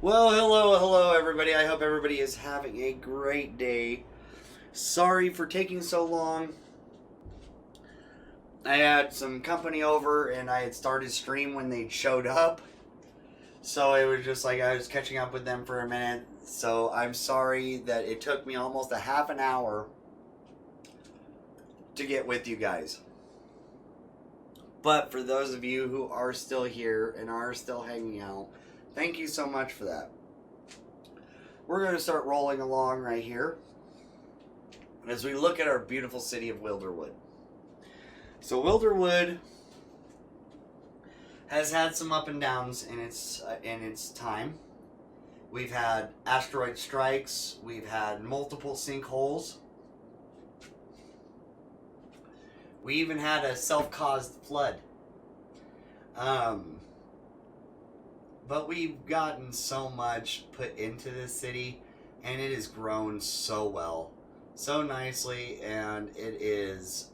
Well, hello, everybody. I hope everybody is having a great day. Sorry for taking so long. I had some company over and I had started stream when they showed up. So it was just like I was catching up with them for a minute. So I'm sorry that it took me almost a half an hour to get with you guys. But for those of you who are still here and are still hanging out, thank you so much for that. We're going to start rolling along right here as we look at our beautiful city of Willderwood. So Willderwood has had some up and downs in its time. We've had asteroid strikes. We've had multiple sinkholes. We even had a self-caused flood. But we've gotten so much put into this city, and it has grown so well, so nicely, and it is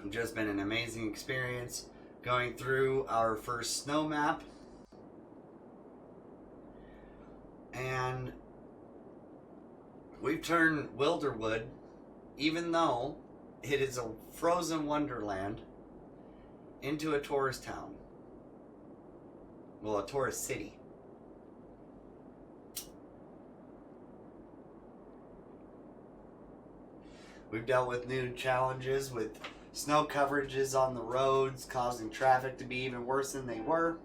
just been an amazing experience going through our first snow map. And we've turned Willderwood, even though it is a frozen wonderland, into a tourist town. Well, a tourist city. We've dealt with new challenges with snow coverages on the roads, causing traffic to be even worse than they were.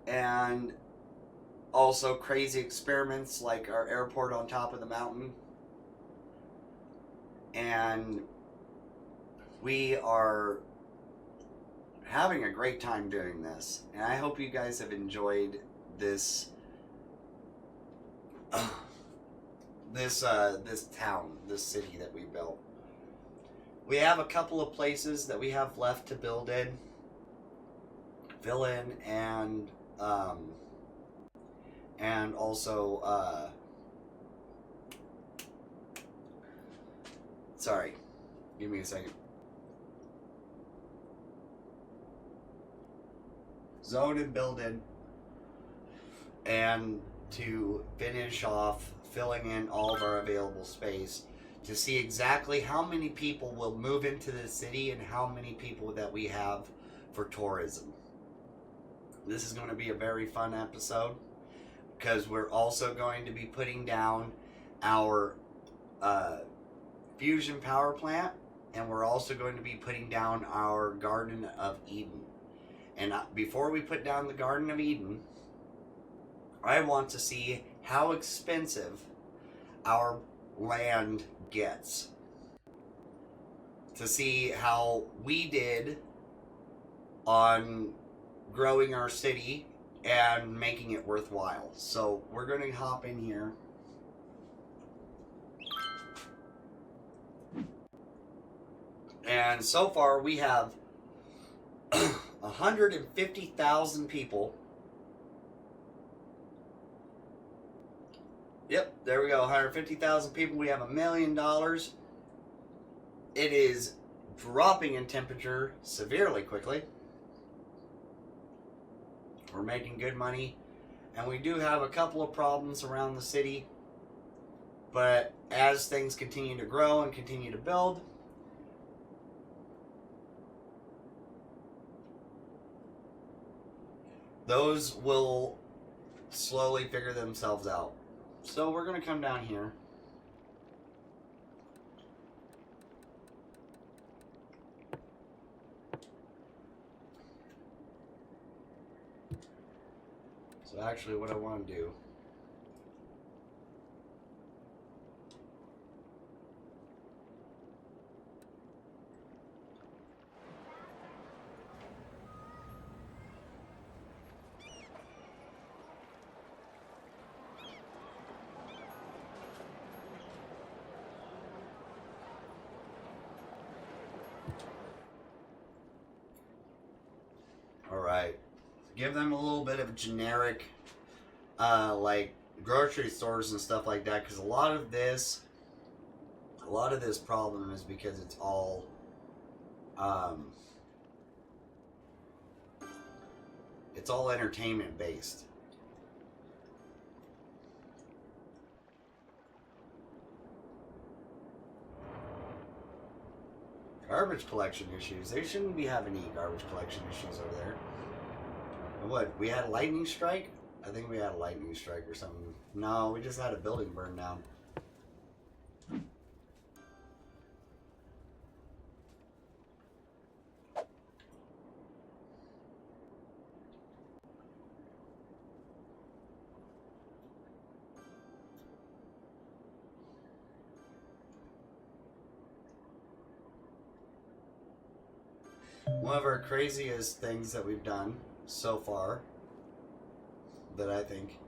And also crazy experiments like our airport on top of the mountain. And we are having a great time doing this, and I hope you guys have enjoyed this this town, this city that we built. We have a couple of places that we have left to fill in, and also sorry, give me a second. Zone and build in, and to finish off filling in all of our available space to see exactly how many people will move into the city and how many people that we have for tourism. This is going to be a very fun episode because we're also going to be putting down our fusion power plant, and we're also going to be putting down our Garden of Eden. And before we put down the Garden of Eden, I want to see how expensive our land gets. To see how we did on growing our city and making it worthwhile. So we're going to hop in here. And so far we have 150,000 people. Yep, there we go. 150,000 people. We have $1 million. It is dropping in temperature severely quickly. We're making good money, and we do have a couple of problems around the city, but as things continue to grow and continue to build, those will slowly figure themselves out. So we're going to come down here. So actually what I want to do, alright, give them a little bit of generic, like grocery stores and stuff like that, because a lot of this problem is because it's all it's all entertainment based. Garbage collection issues. They shouldn't be having any garbage collection issues over there. And what? We had a lightning strike? I think we had a lightning strike or something. No, we just had a building burn down. One of our craziest things that we've done so far, that I think,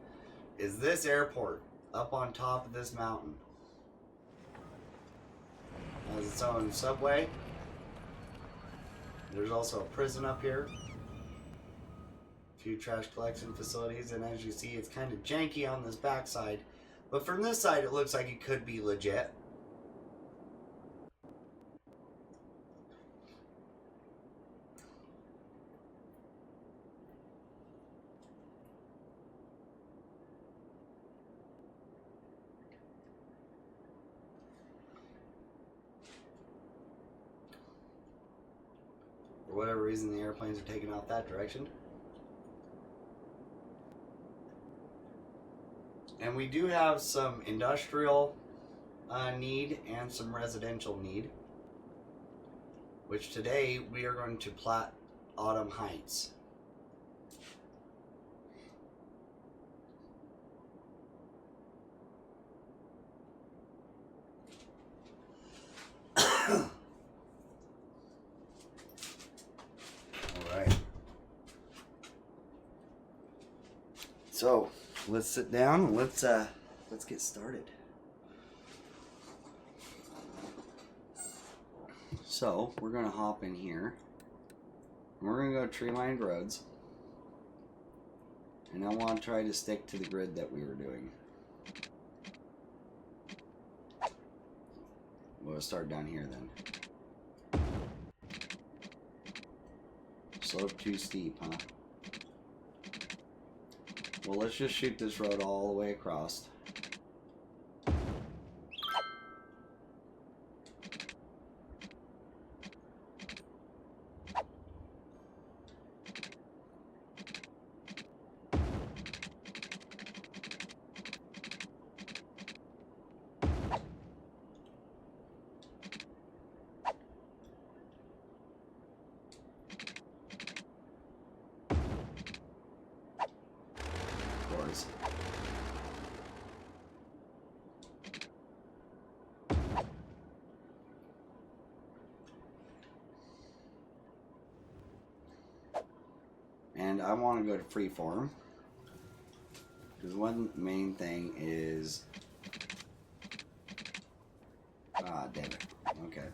is this airport up on top of this mountain. It has its own subway. There's also a prison up here. A few trash collection facilities, and as you see, it's kind of janky on this backside. But from this side, it looks like it could be legit. For whatever reason, the airplanes are taking off that direction. And we do have some industrial need and some residential need, which today we are going to plat Autumn Heights. So let's sit down and let's get started. So we're gonna hop in here. And we're gonna go tree-lined roads, and I want to try to stick to the grid that we were doing. We'll start down here then. Slope too steep, huh? Well, let's just shoot this road all the way across. And I want to go to freeform, because one main thing is, damn it, okay.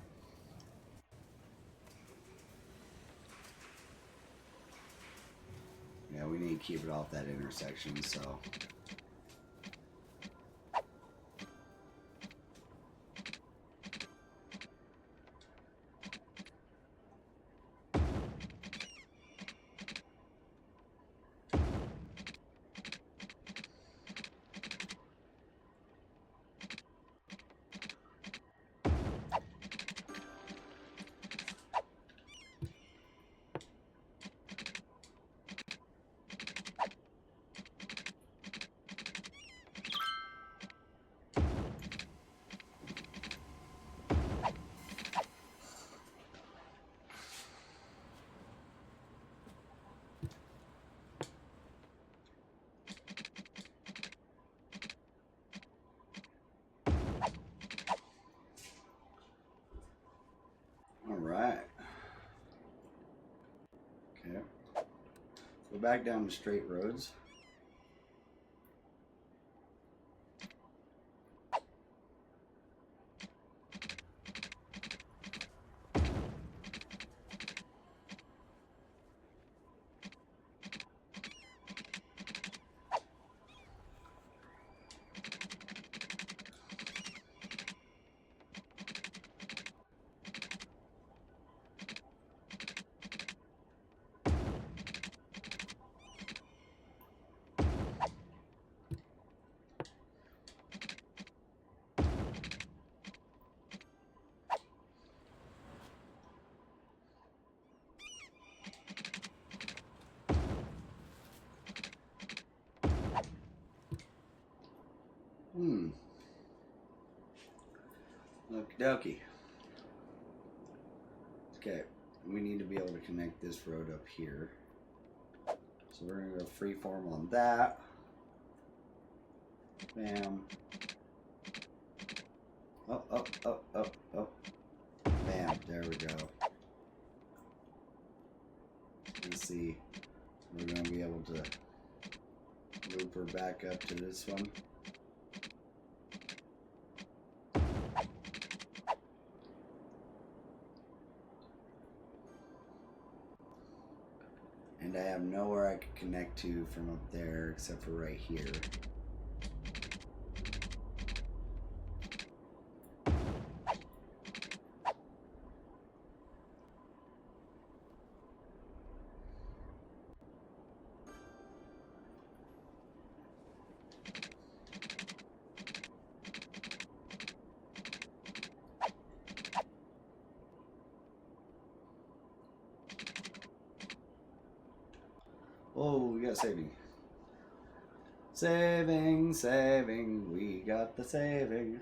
Yeah, we need to keep it off that intersection, so. Alright. Okay. Go back down to straight roads. Okie dokie. Okay, we need to be able to connect this road up here. So we're going to go freeform on that. Bam. Up, up, up, up, up. Bam, there we go. Let's see. We're going to be able to loop her back up to this one. And I have nowhere I could connect to from up there except for right here. Oh, we got saving. Saving, saving, we got the saving.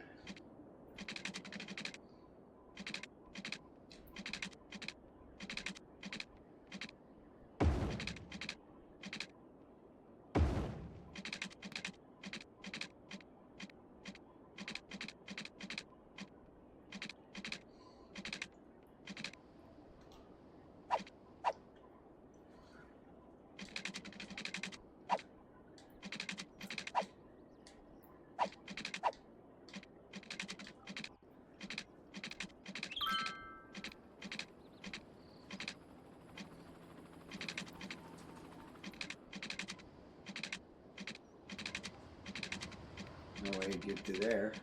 No way to get through there.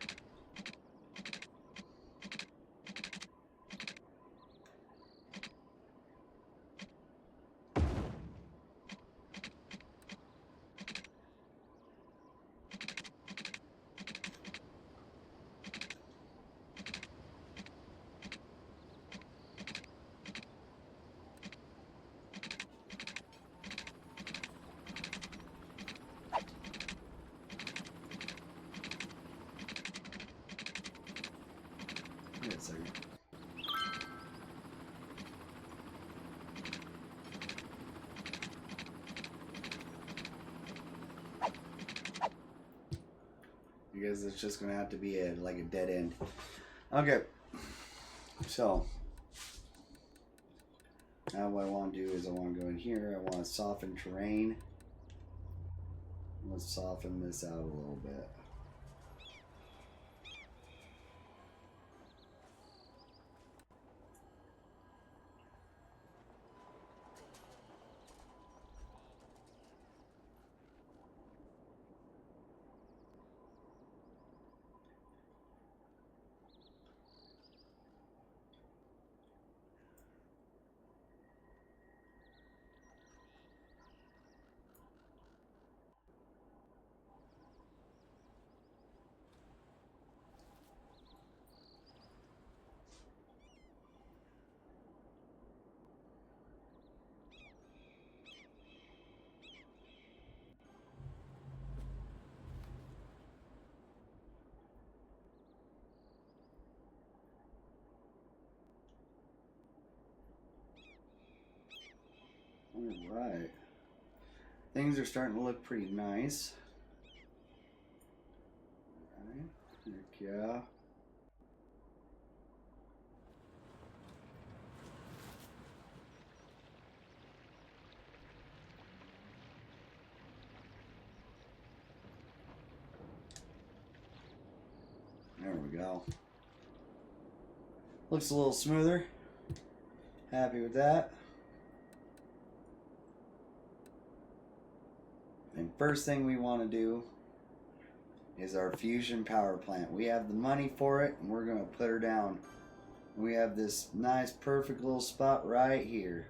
Wait a second. Because it's just gonna have to be like a dead end. Okay, so now what I want to do is I want to go in here. I want to soften terrain. Let's soften this out a little bit. Alright. Things are starting to look pretty nice. Alright. Heck yeah. There we go. Looks a little smoother. Happy with that. And first thing we want to do is our fusion power plant. We have the money for it, and we're going to put her down. We have this nice, perfect little spot right here.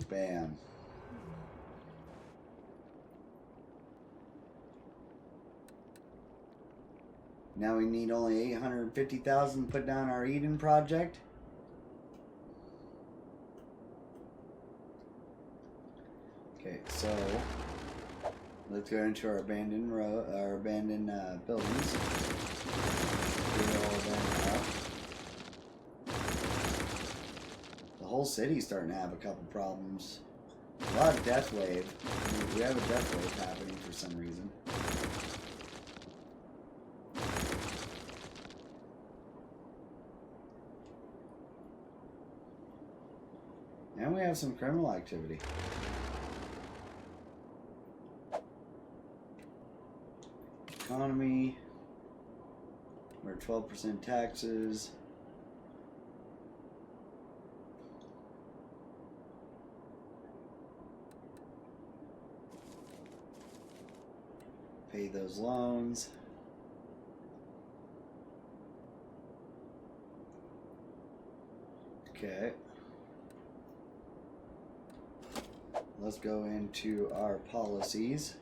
Bam. Now we need only $850,000 to put down our Eden project. Okay, so Let's go into our abandoned buildings. Get it all abandoned up. The whole city's starting to have a couple problems. A lot of death wave. We have a death wave happening for some reason. And we have some criminal activity. Economy. We're 12% taxes. Pay those loans. Okay. Let's go into our policies.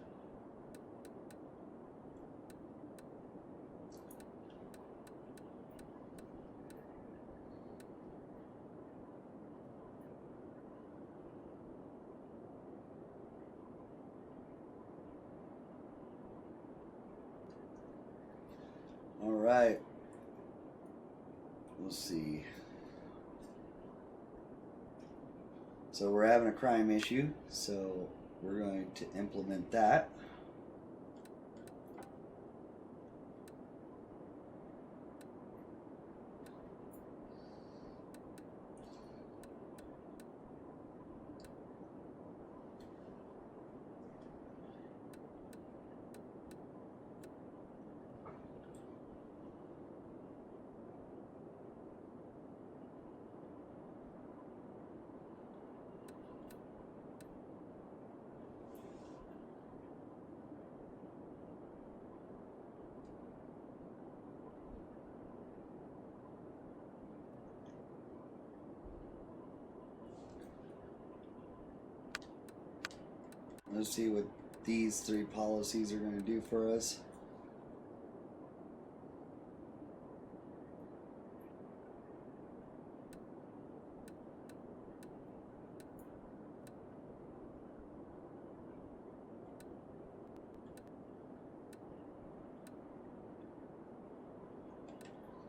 All right. Let's see. So we're having a crime issue, so we're going to implement that. Let's see what these three policies are going to do for us.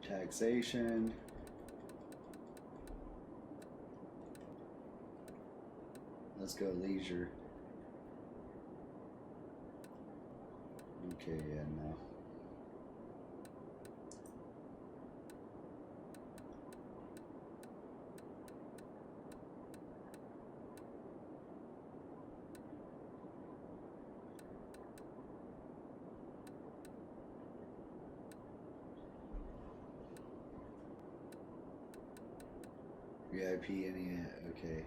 Taxation. Let's go leisure. Okay, yeah, no. VIP, any, okay.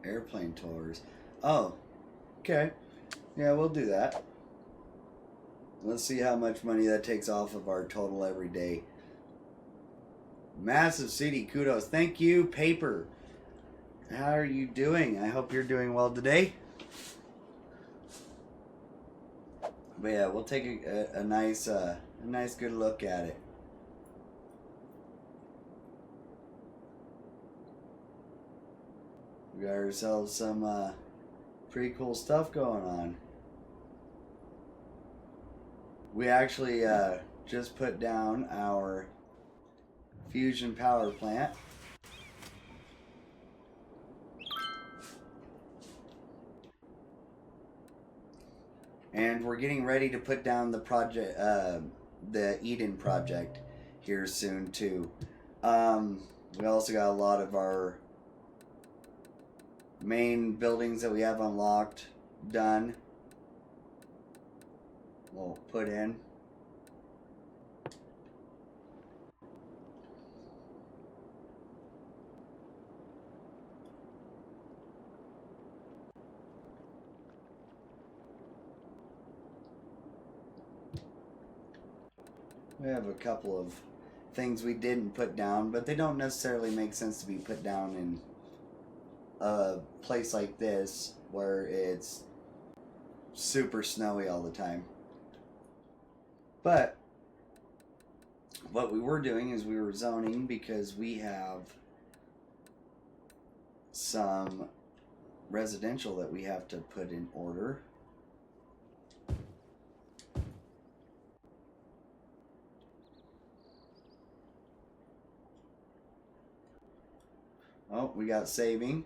Airplane tours. Oh, okay. Yeah, we'll do that. Let's see how much money that takes off of our total every day. Massive city, kudos. Thank you, Paper. How are you doing? I hope you're doing well today. But yeah, we'll take a nice good look at it. We got ourselves some pretty cool stuff going on. We actually just put down our fusion power plant. And we're getting ready to put down the project, the Eden project here soon too. We also got a lot of our main buildings that we have unlocked done. We'll put in. We have a couple of things we didn't put down, but they don't necessarily make sense to be put down in a place like this where it's super snowy all the time. But what we were doing is we were zoning because we have some residential that we have to put in order. Oh, we got saving.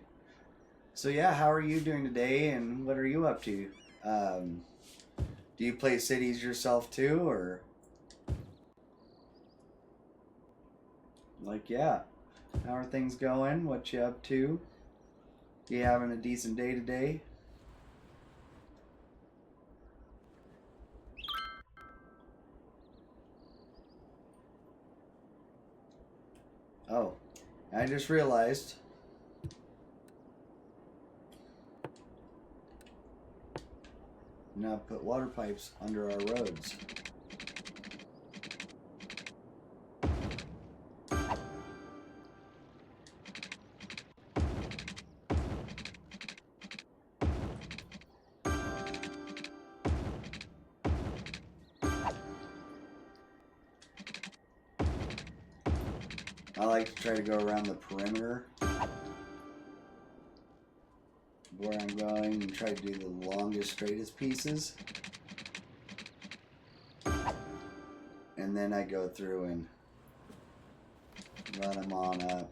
So yeah, how are you doing today, and what are you up to? Do you play cities yourself too, or like, yeah? How are things going? What you up to? You having a decent day today? Oh, I just realized. Now put water pipes under our roads. I like to try to go around the perimeter where I'm going and try to do the longest, straightest pieces. And then I go through and run them on up.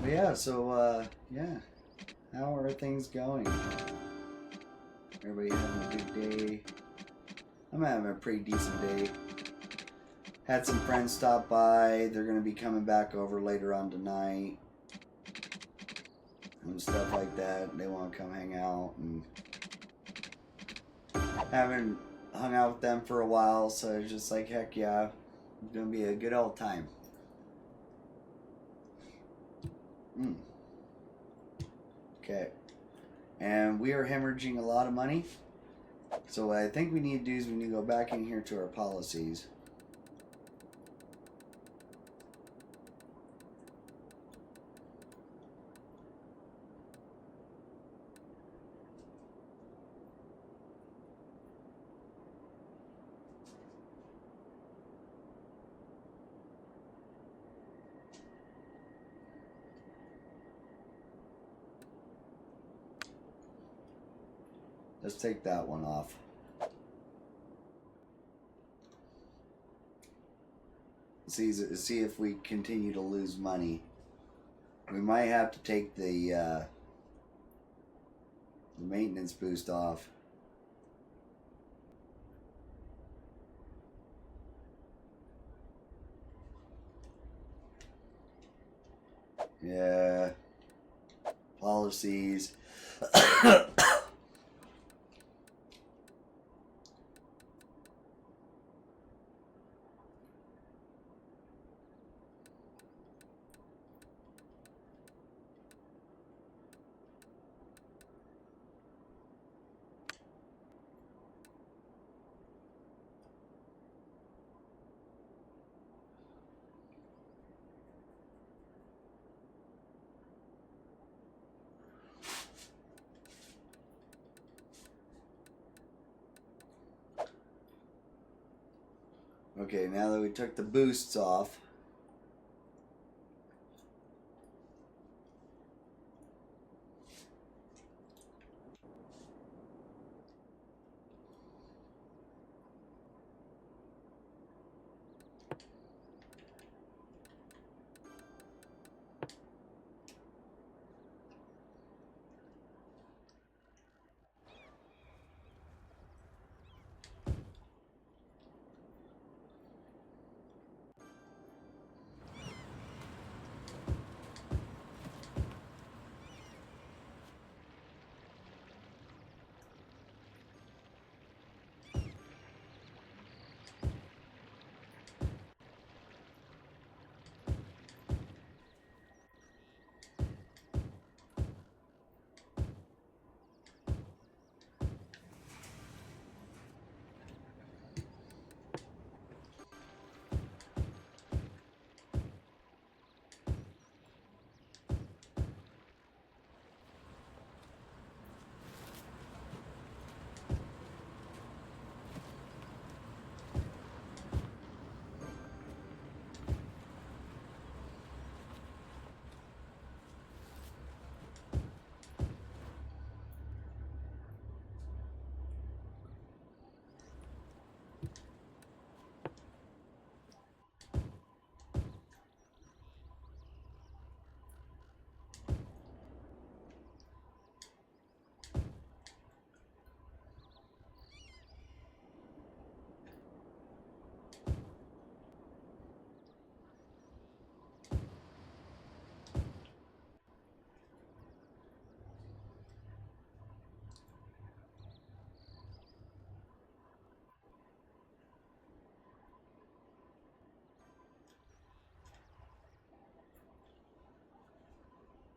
But yeah, so yeah, how are things going? Everybody having a good day? I'm having a pretty decent day. Had some friends stop by. They're gonna be coming back over later on tonight and stuff like that. They want to come hang out, and haven't hung out with them for a while, so it's just like, heck yeah, it's gonna be a good old time. Okay, and we are hemorrhaging a lot of money, so what I think we need to do is we need to go back in here to our policies. Let's take that one off. See if we continue to lose money. We might have to take the maintenance boost off. Yeah. Policies. Okay, now that we took the boosts off,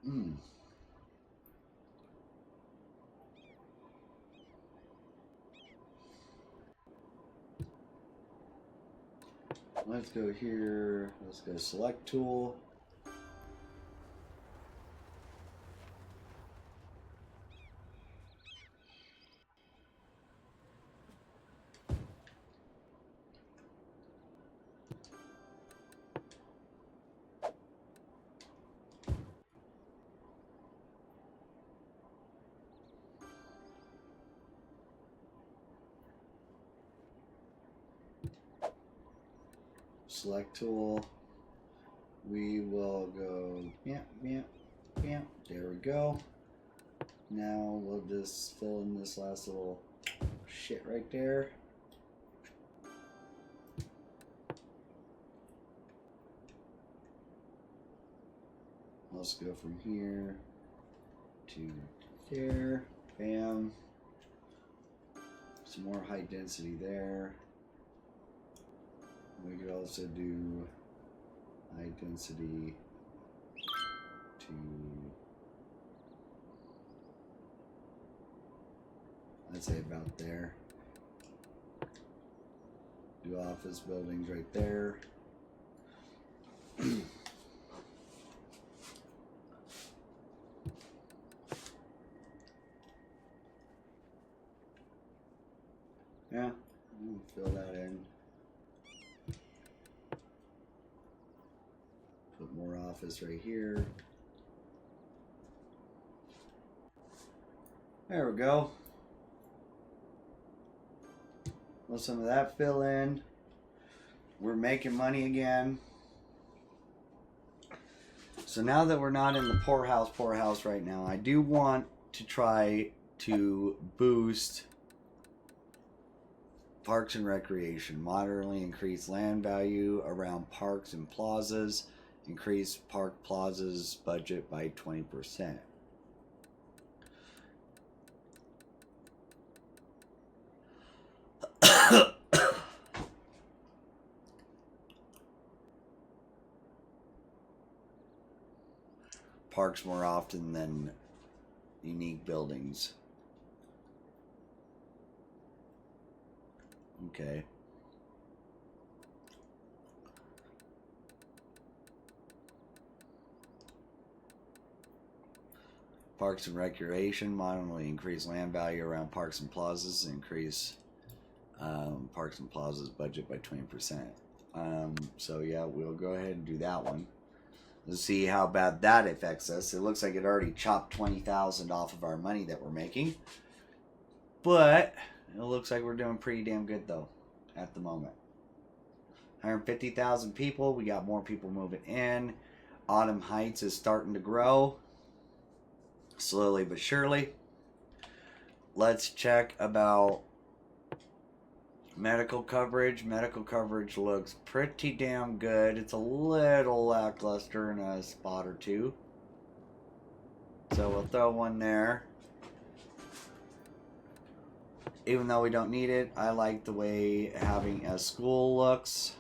Mm. Let's go here. Let's go select tool. Select tool. We will go, yeah. There we go. Now we'll just fill in this last little shit right there. Let's go from here to there. Bam. Some more high density there. We could also do high density to, I'd say about there. Do office buildings right there. Yeah, we'll fill that in. Put more office right here. There we go. Let some of that fill in. We're making money again. So now that we're not in the poorhouse right now, I do want to try to boost parks and recreation, moderately increase land value around parks and plazas, increase park plazas budget by 20%. Parks more often than unique buildings. Okay. Parks and recreation, moderately increase land value around parks and plazas, increase parks and plazas budget by 20%. So yeah, we'll go ahead and do that one. Let's see how bad that affects us. It looks like it already chopped 20,000 off of our money that we're making. But it looks like we're doing pretty damn good though at the moment. 150,000 people. We got more people moving in. Autumn Heights is starting to grow. Slowly but surely. Let's check about medical coverage. Medical coverage looks pretty damn good. It's a little lackluster in a spot or two. So we'll throw one there. Even though we don't need it, I like the way having a school looks.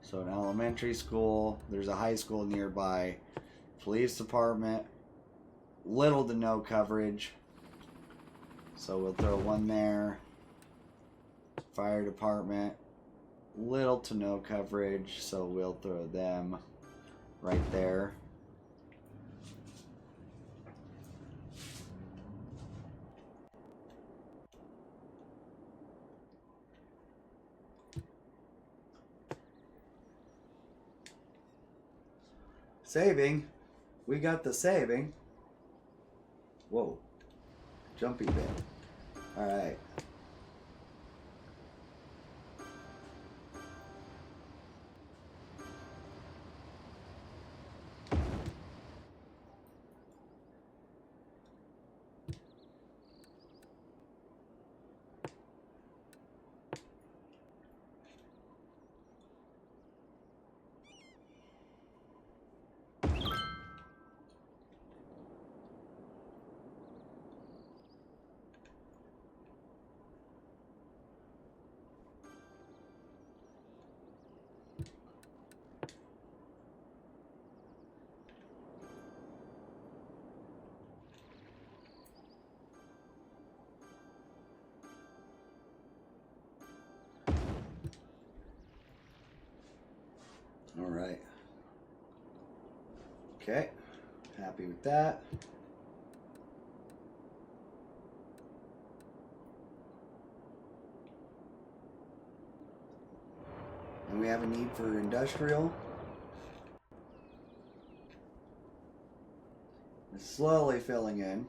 So an elementary school, there's a high school nearby, police department, little to no coverage. So we'll throw one there. Fire department, little to no coverage, so we'll throw them right there. Saving. We got the saving. Whoa. Jumpy bit. Alright. All right. Okay. Happy with that. And we have a need for industrial. It's slowly filling in.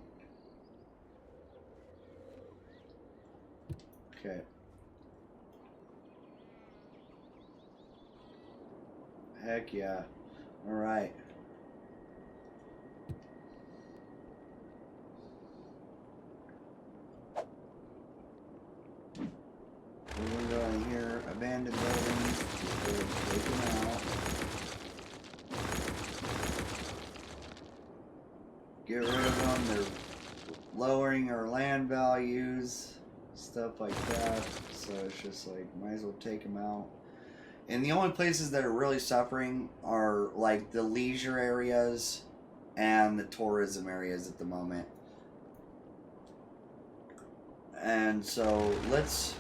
Okay. Heck yeah. All right. We're going to go in here, abandoned buildings, take them out. Get rid of them, they're lowering our land values, stuff like that. So it's just like, might as well take them out. And the only places that are really suffering are like the leisure areas and the tourism areas at the moment. And so let's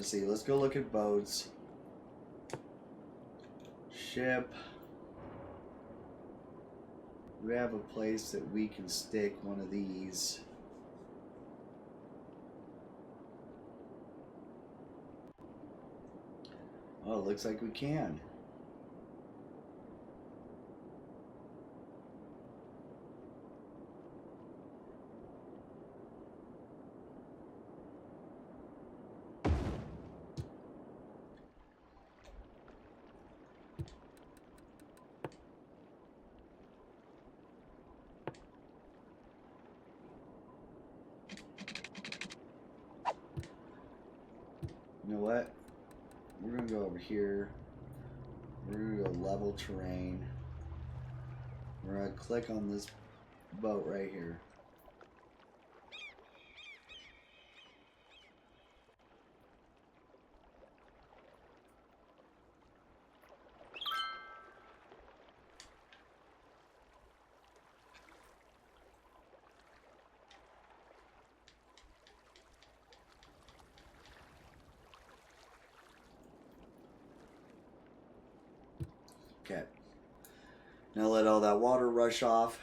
see, let's go look at boats. Ship. We have a place that we can stick one of these. Oh, it looks like we can. You know what? We're gonna go over here. We're gonna go level terrain. We're gonna click on this boat right here. Okay. Now let all that water rush off.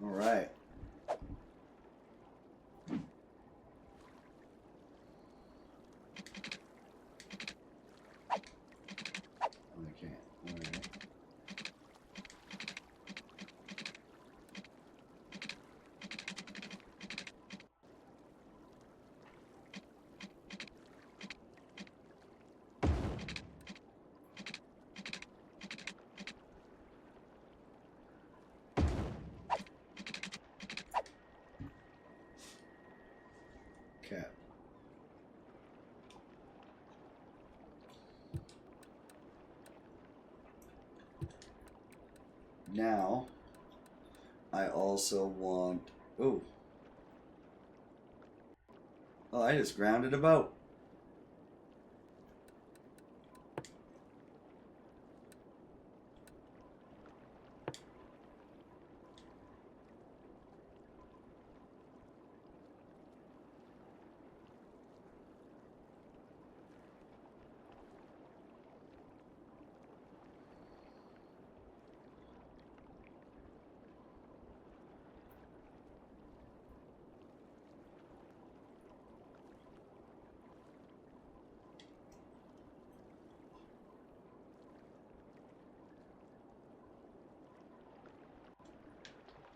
All right. Okay. All right. Okay. Now, I also want... Oh, I just grounded a boat.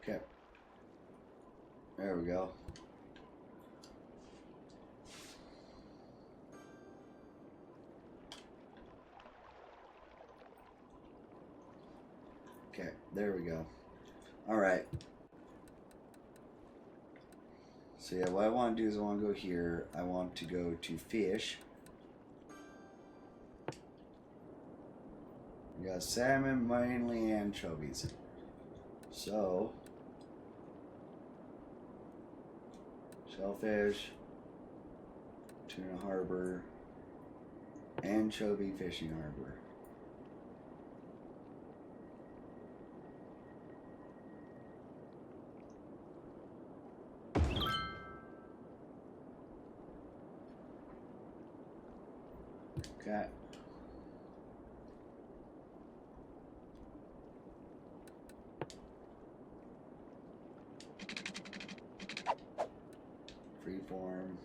Okay. There we go. Okay, there we go. All right. So yeah, what I want to do is I want to go here. I want to go to fish. We got salmon, mainly anchovies. So, shellfish, tuna harbor, Anchovy Fishing Harbor. Okay. Freeform.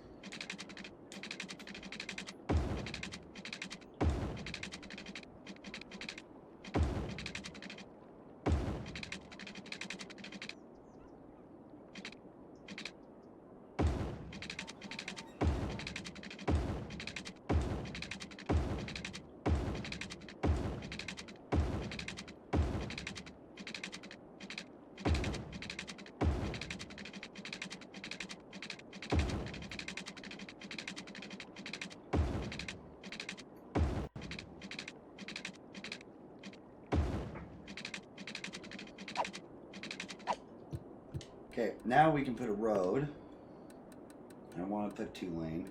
Okay, now we can put a road. I want to put 2-lane.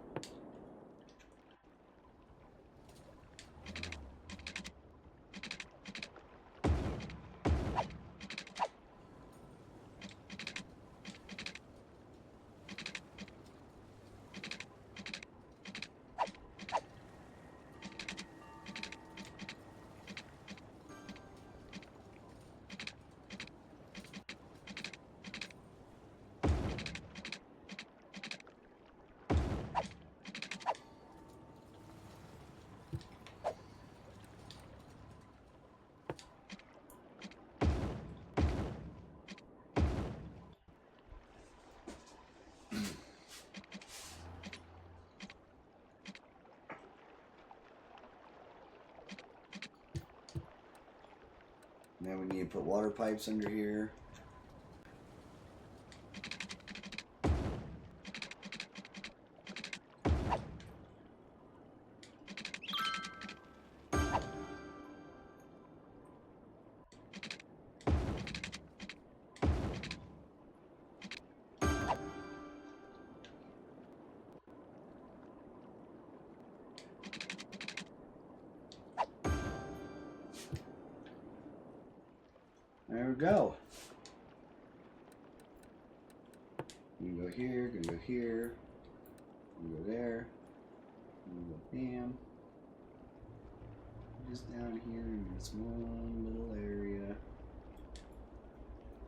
Now we need to put water pipes under here. There we go. You can go here, can go here, you go there, you go bam. Just down here in this one little area.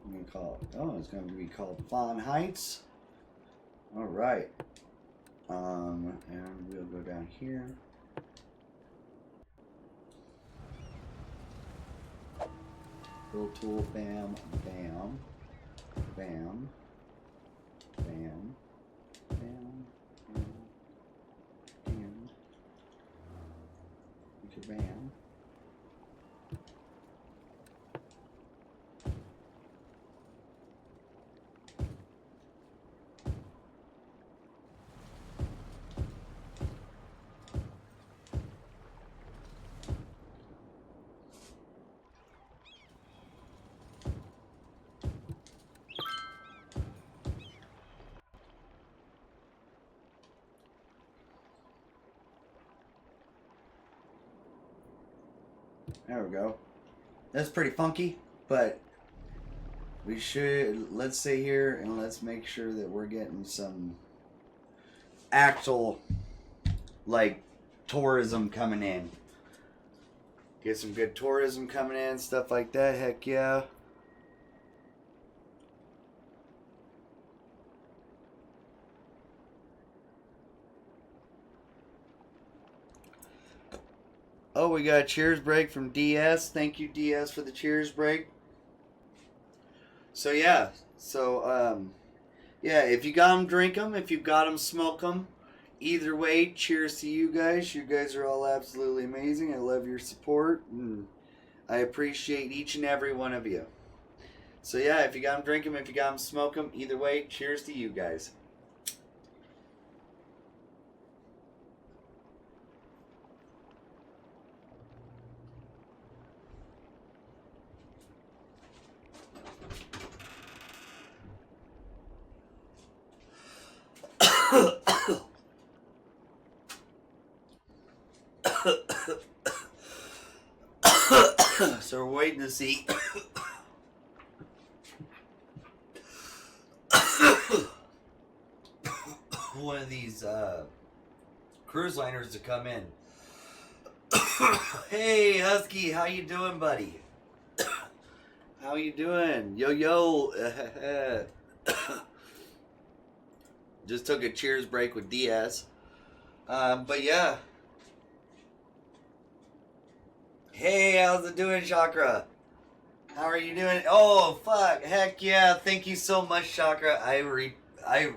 I'm gonna call it, oh, it's gonna be called Fawn Heights. Alright. And we'll go down here. Build tool, bam, bam, bam, bam, bam, bam, bam, bam. There we go. That's pretty funky, but we should, let's stay here and let's make sure that we're getting some actual, like, tourism coming in. Get some good tourism coming in, stuff like that, heck yeah. Oh, we got a cheers break from DS. Thank you, DS, for the cheers break. So, yeah. So, yeah, if you got them, drink them. If you got them, smoke them. Either way, cheers to you guys. You guys are all absolutely amazing. I love your support. And I appreciate each and every one of you. So, yeah, if you got them, drink them. If you got them, smoke them. Either way, cheers to you guys. So we're waiting to see one of these cruise liners to come in. Hey Husky, how you doing, buddy? How you doing? Yo yo. Just took a cheers break with Diaz. But yeah. Hey, how's it doing, Chakra? How are you doing? Oh, fuck. Heck yeah. Thank you so much, Chakra. I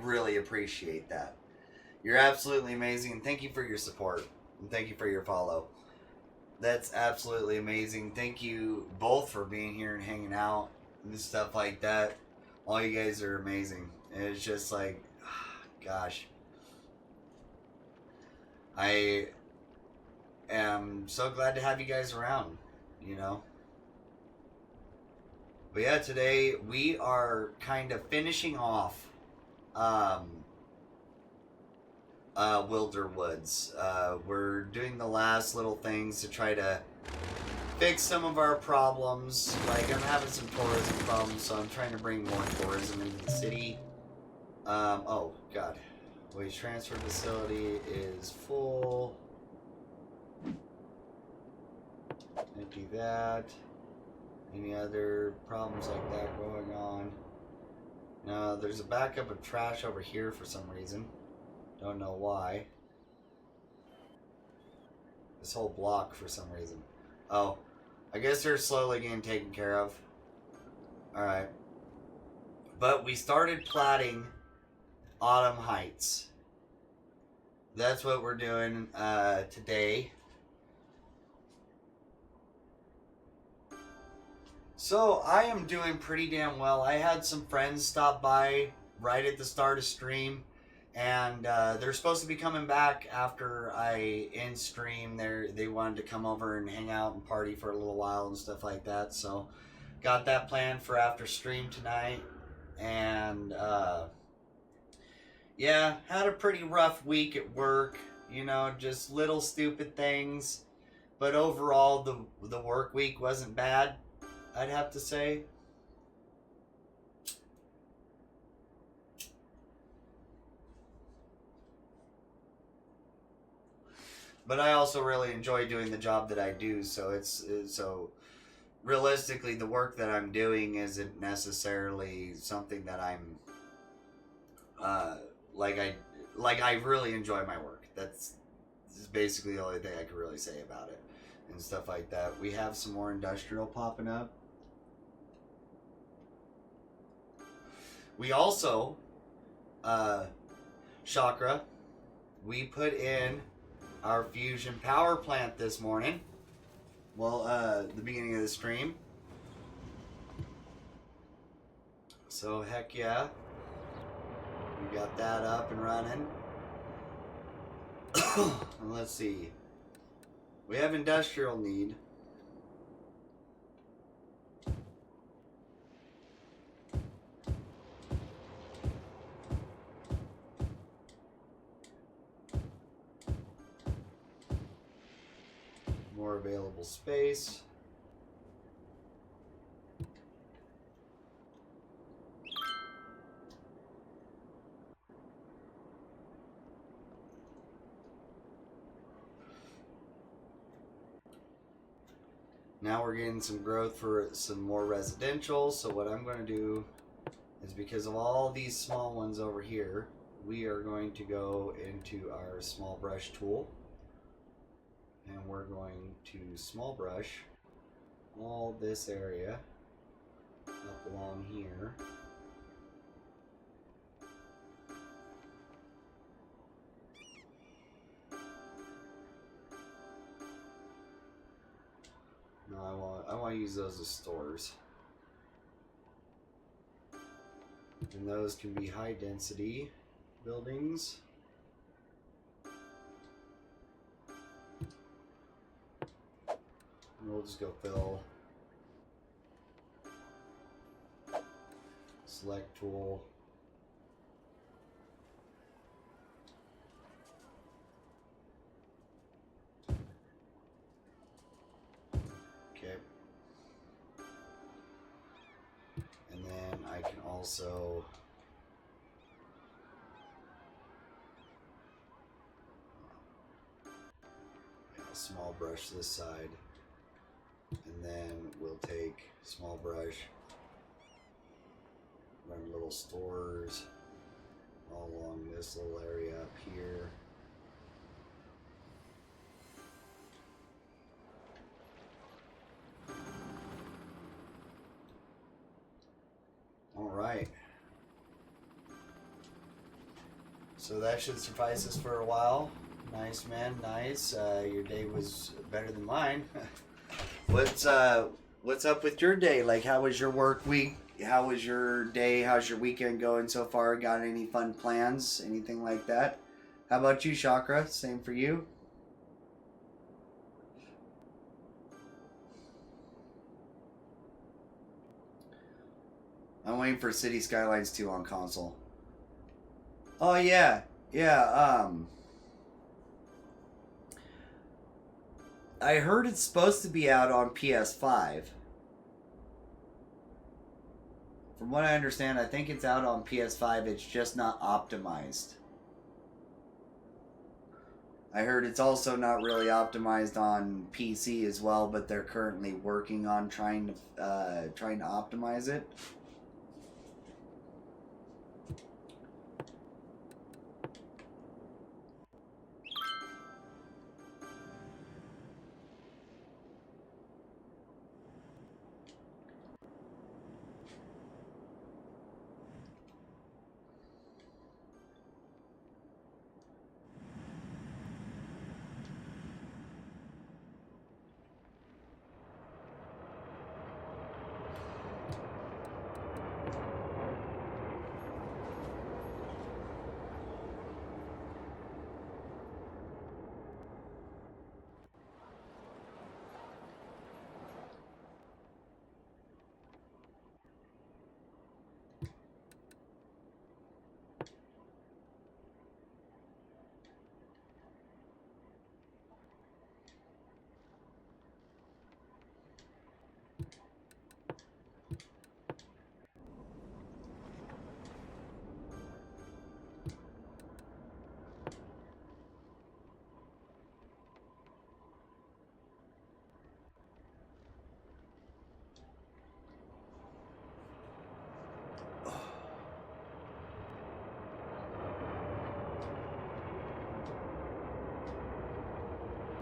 really appreciate that. You're absolutely amazing. And thank you for your support. And thank you for your follow. That's absolutely amazing. Thank you both for being here and hanging out and stuff like that. All you guys are amazing. And it's just like, gosh. I am so glad to have you guys around, you know. But yeah, today we are kind of finishing off Wilderwoods. We're doing the last little things to try to fix some of our problems. Like, I'm having some tourism problems, so I'm trying to bring more tourism into the city. Oh, God. Waste transfer facility is full. Empty that. Any other problems like that going on? No, there's a backup of trash over here for some reason. Don't know why. This whole block for some reason. Oh, I guess they're slowly getting taken care of. Alright. But we started platting Autumn Heights. That's what we're doing today. So I am doing pretty damn well. I had some friends stop by right at the start of stream, and they're supposed to be coming back after I end stream. They wanted to come over and hang out and party for a little while and stuff like that. So got that planned for after stream tonight, and yeah, had a pretty rough week at work. You know, just little stupid things, but overall the work week wasn't bad, I'd have to say. But I also really enjoy doing the job that I do, so so realistically the work that I'm doing isn't necessarily something that I'm like I really enjoy my work. That's basically the only thing I could really say about it and stuff like that. We have some more industrial popping up. We also, Chakra, we put in our fusion power plant this morning. Well, the beginning of the stream. So heck yeah. We got that up and running. And let's see. We have industrial need. More available space. Now we're getting some growth for some more residential. So what I'm going to do is, because of all these small ones over here, we are going to go into our small brush tool. And we're going to small brush all this area up along here. No, I want to use those as stores. And those can be high density buildings. And we'll just go fill. Select tool. Okay. also a small brush this side, and then we'll take small brush, run little stores all along this little area up here. All right. So that should suffice us for a while. Nice, man. Nice. Your day was better than mine. What's up with your day? Like, how was your work week? How was your day? How's your weekend going so far? Got any fun plans? Anything like that? How about you, Chakra? Same for you? I'm waiting for City Skylines 2 on console. Oh yeah. Yeah, I heard it's supposed to be out on PS5. From what I understand, I think it's out on PS5. It's just not optimized. I heard it's also not really optimized on PC as well, but they're currently working on trying to optimize it.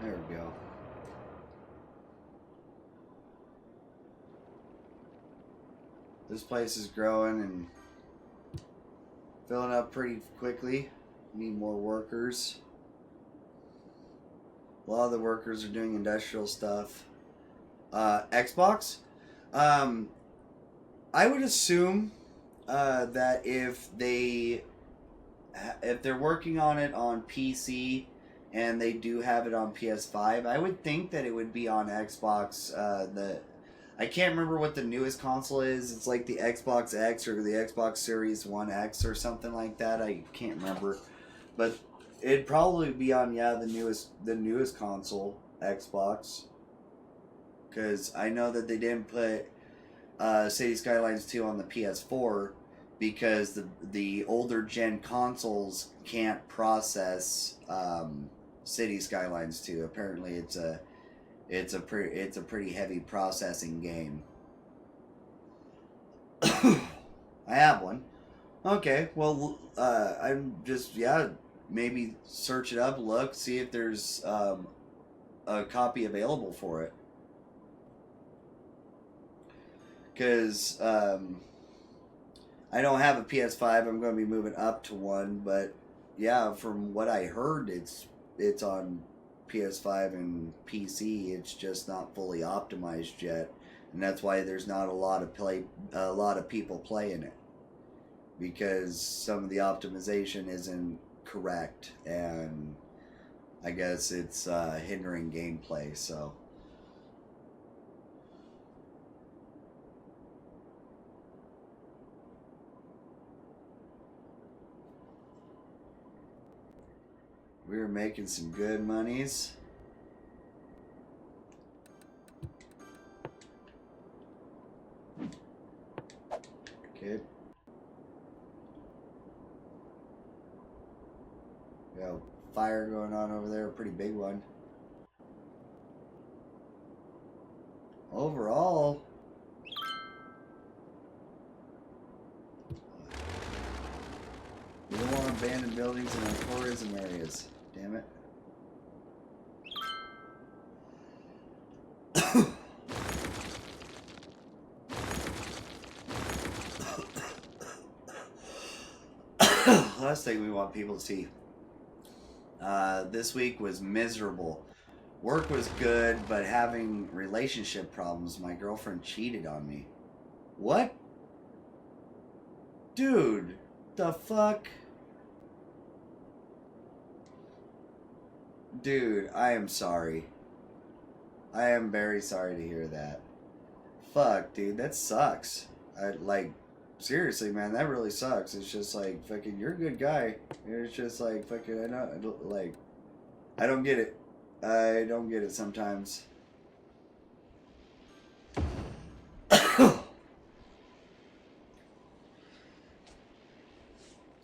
There we go. This place is growing and filling up pretty quickly. Need more workers. A lot of the workers are doing industrial stuff. Xbox? I would assume that if they're working on it on PC and they do have it on PS5, I would think that it would be on Xbox. I can't remember what the newest console is. It's like the Xbox X or the Xbox Series 1X or something like that. I can't remember, but it'd probably be on the newest console, Xbox. Because I know that they didn't put City Skylines 2 on the PS4 because the older gen consoles can't process City Skylines 2. Apparently, it's a pretty heavy processing game. I have one. Okay, well, I'm just maybe search it up, look, see if there's a copy available for it. Because I don't have a PS5. I'm going to be moving up to one, but yeah, from what I heard, it's on PS5 and PC. It's just not fully optimized yet, and that's why there's not a lot of people playing it, because some of the optimization isn't correct, and I guess it's hindering gameplay. So. We were making some good monies. Okay. We got a fire going on over there, a pretty big one. Overall, we don't want abandoned buildings in our tourism areas. Damn it. Last thing we want people to see. This week was miserable. Work was good, but having relationship problems. My girlfriend cheated on me. What? Dude, the fuck? Dude, I am sorry. I am very sorry to hear that. Fuck, dude, that sucks. Seriously, man, that really sucks. It's just like, fucking, you're a good guy. It's just like, fucking, I don't get it. I don't get it sometimes.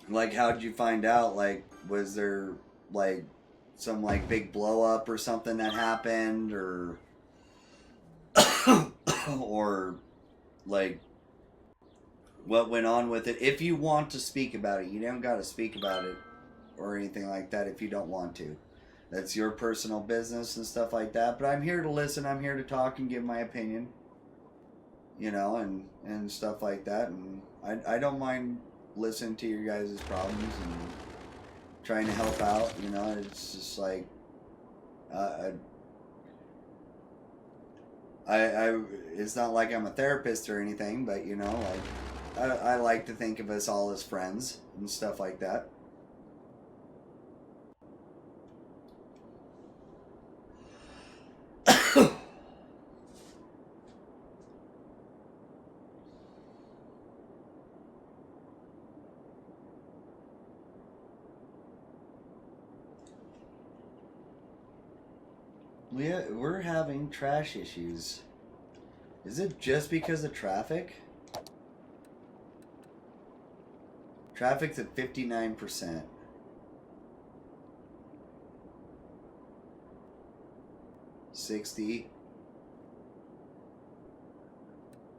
Like, how did you find out? Like, was there, like, some, like, big blow up or something that happened? Or, or, like, what went on with it? If you want to speak about it, you don't got to speak about it or anything like that if you don't want to. That's your personal business and stuff like that. But I'm here to listen. I'm here to talk and give my opinion. You know, and stuff like that. And I don't mind listening to your guys' problems and trying to help out. You know, it's just like, it's not like I'm a therapist or anything, but you know, like, I like to think of us all as friends and stuff like that. We're having trash issues. Is it just because of traffic? Traffic's at 59%. $60.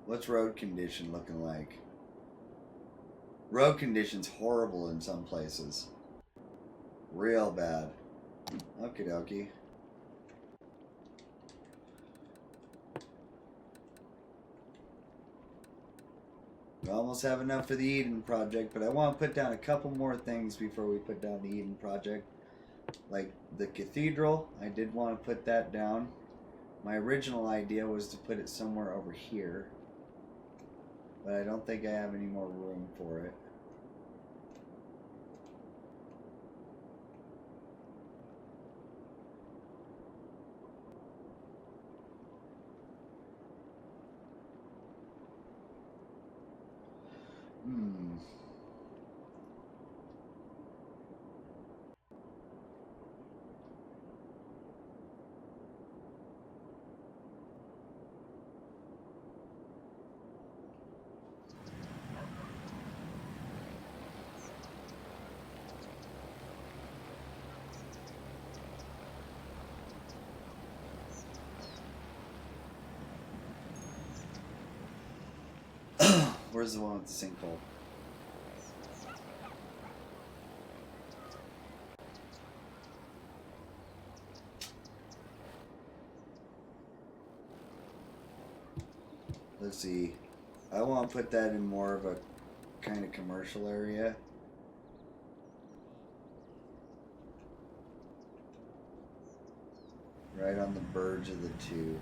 What's road condition looking like? Road condition's horrible in some places. Real bad. Okie dokie. We almost have enough for the Eden project, but I want to put down a couple more things before we put down the Eden project. Like the cathedral, I did want to put that down. My original idea was to put it somewhere over here, but I don't think I have any more room for it. Where's the one with the sinkhole? Let's see. I want to put that in more of a kind of commercial area. Right on the verge of the two.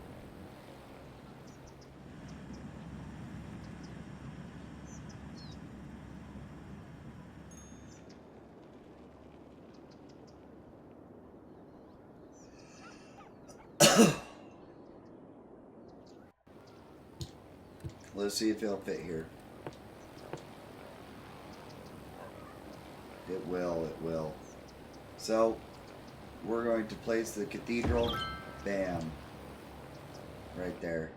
Let's see if it'll fit here. It will, it will. So, we're going to place the cathedral. Bam. Right there.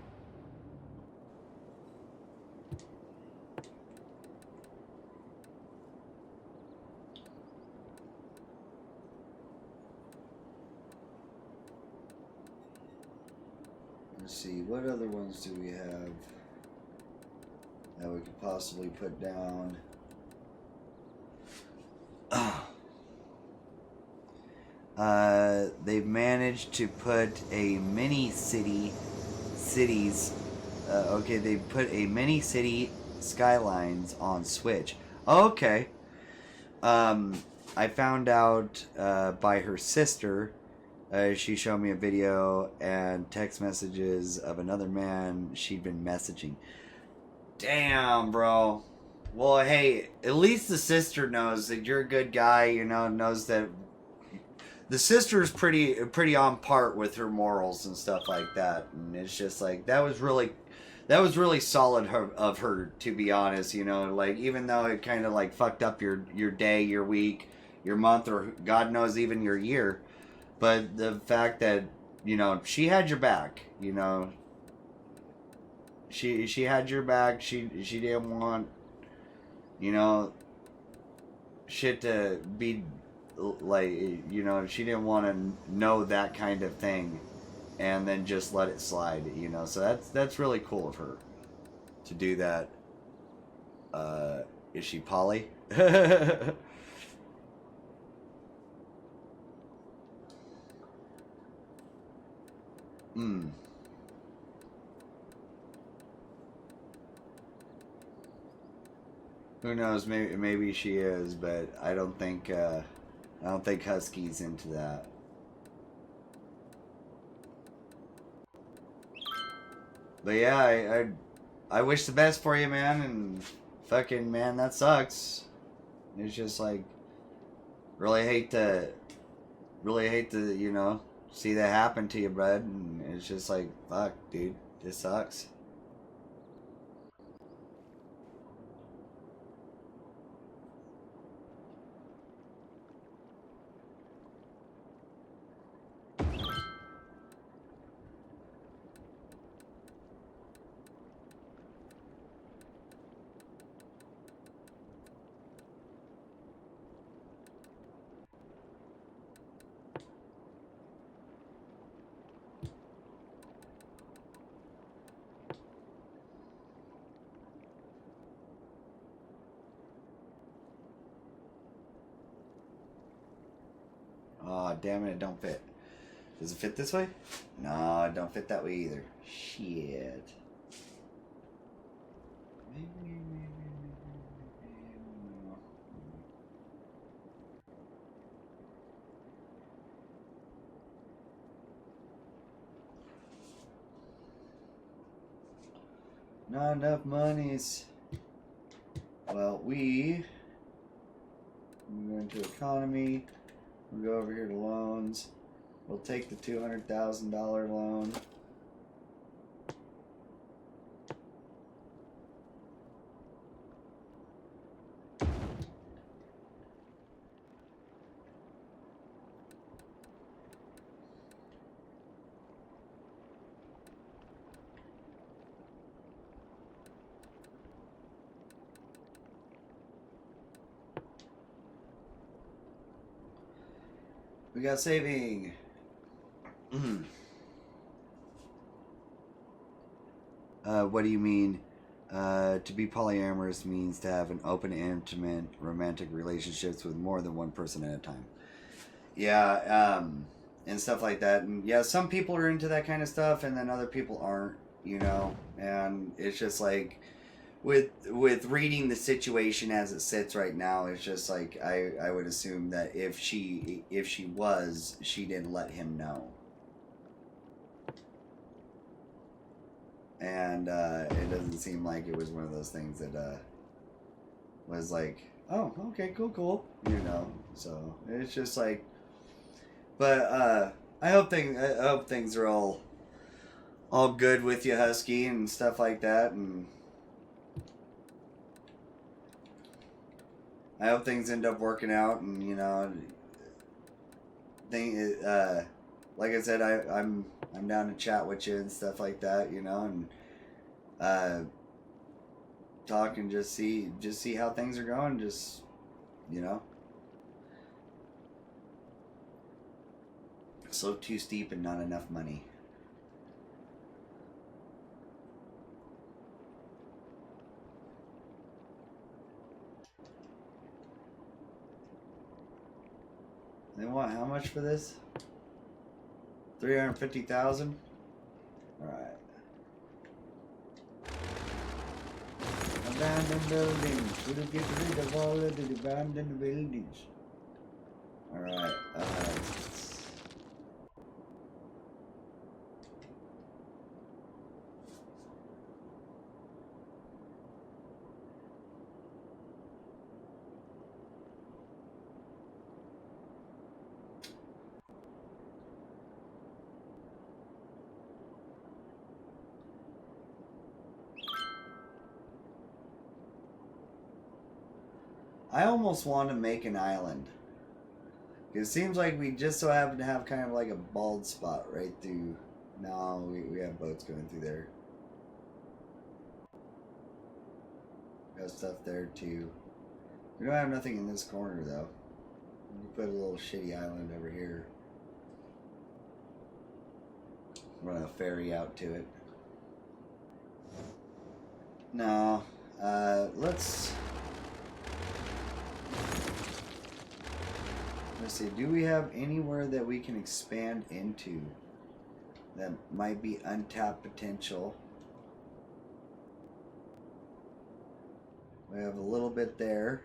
Let's see, what other ones do we have that we could possibly put down? They've managed to put a mini cities. Okay, they put a mini city Skylines on Switch. Okay. I found out by her sister. She showed me a video and text messages of another man she'd been messaging. Damn, bro. Well, hey, at least the sister knows that you're a good guy. You know, knows that the sister's pretty on part with her morals and stuff like that. And it's just like that was really solid of her, to be honest. You know, like even though it kind of like fucked up your day, your week, your month, or God knows even your year. But the fact that, you know, she had your back, you know. She had your back. She didn't want, you know, shit to be like, you know, she didn't want to know that kind of thing and then just let it slide, you know. So that's really cool of her to do that. Is she Polly? Hmm. Who knows? Maybe she is, but I don't think Husky's into that. But yeah, I wish the best for you, man. And fucking man, that sucks. It's just like really hate to you know see that happen to you, bud. And it's just like fuck, dude, this sucks. Oh, damn it, it don't fit. Does it fit this way? No, it don't fit that way either. Shit. Not enough monies. Well, we go into economy. We'll go over here to loans. We'll take the $200,000 loan. We got saving. What do you mean? To be polyamorous means to have an open, intimate, romantic relationships with more than one person at a time. Yeah, and stuff like that. And yeah, some people are into that kind of stuff, and then other people aren't. You know, and it's just like with reading the situation as it sits right now, it's just like I would assume that if she was, she didn't let him know. And it doesn't seem like it was one of those things that was like, oh, okay, cool, you know. So it's just like, but I hope things are all good with you, Husky, and stuff like that, and I hope things end up working out, and you know, like I said, I'm down to chat with you and stuff like that, you know, and talk and just see how things are going, just, you know. So too steep and not enough money. They want how much for this? 350,000. All right. Abandoned buildings. We'll get rid of all of the abandoned buildings. All right. I almost want to make an island. It seems like we just so happen to have kind of like a bald spot right through. No, we have boats going through there. Got stuff there too. We don't have nothing in this corner though. We put a little shitty island over here. Run a ferry out to it. No. Let's see. Do we have anywhere that we can expand into that might be untapped potential? We have a little bit there.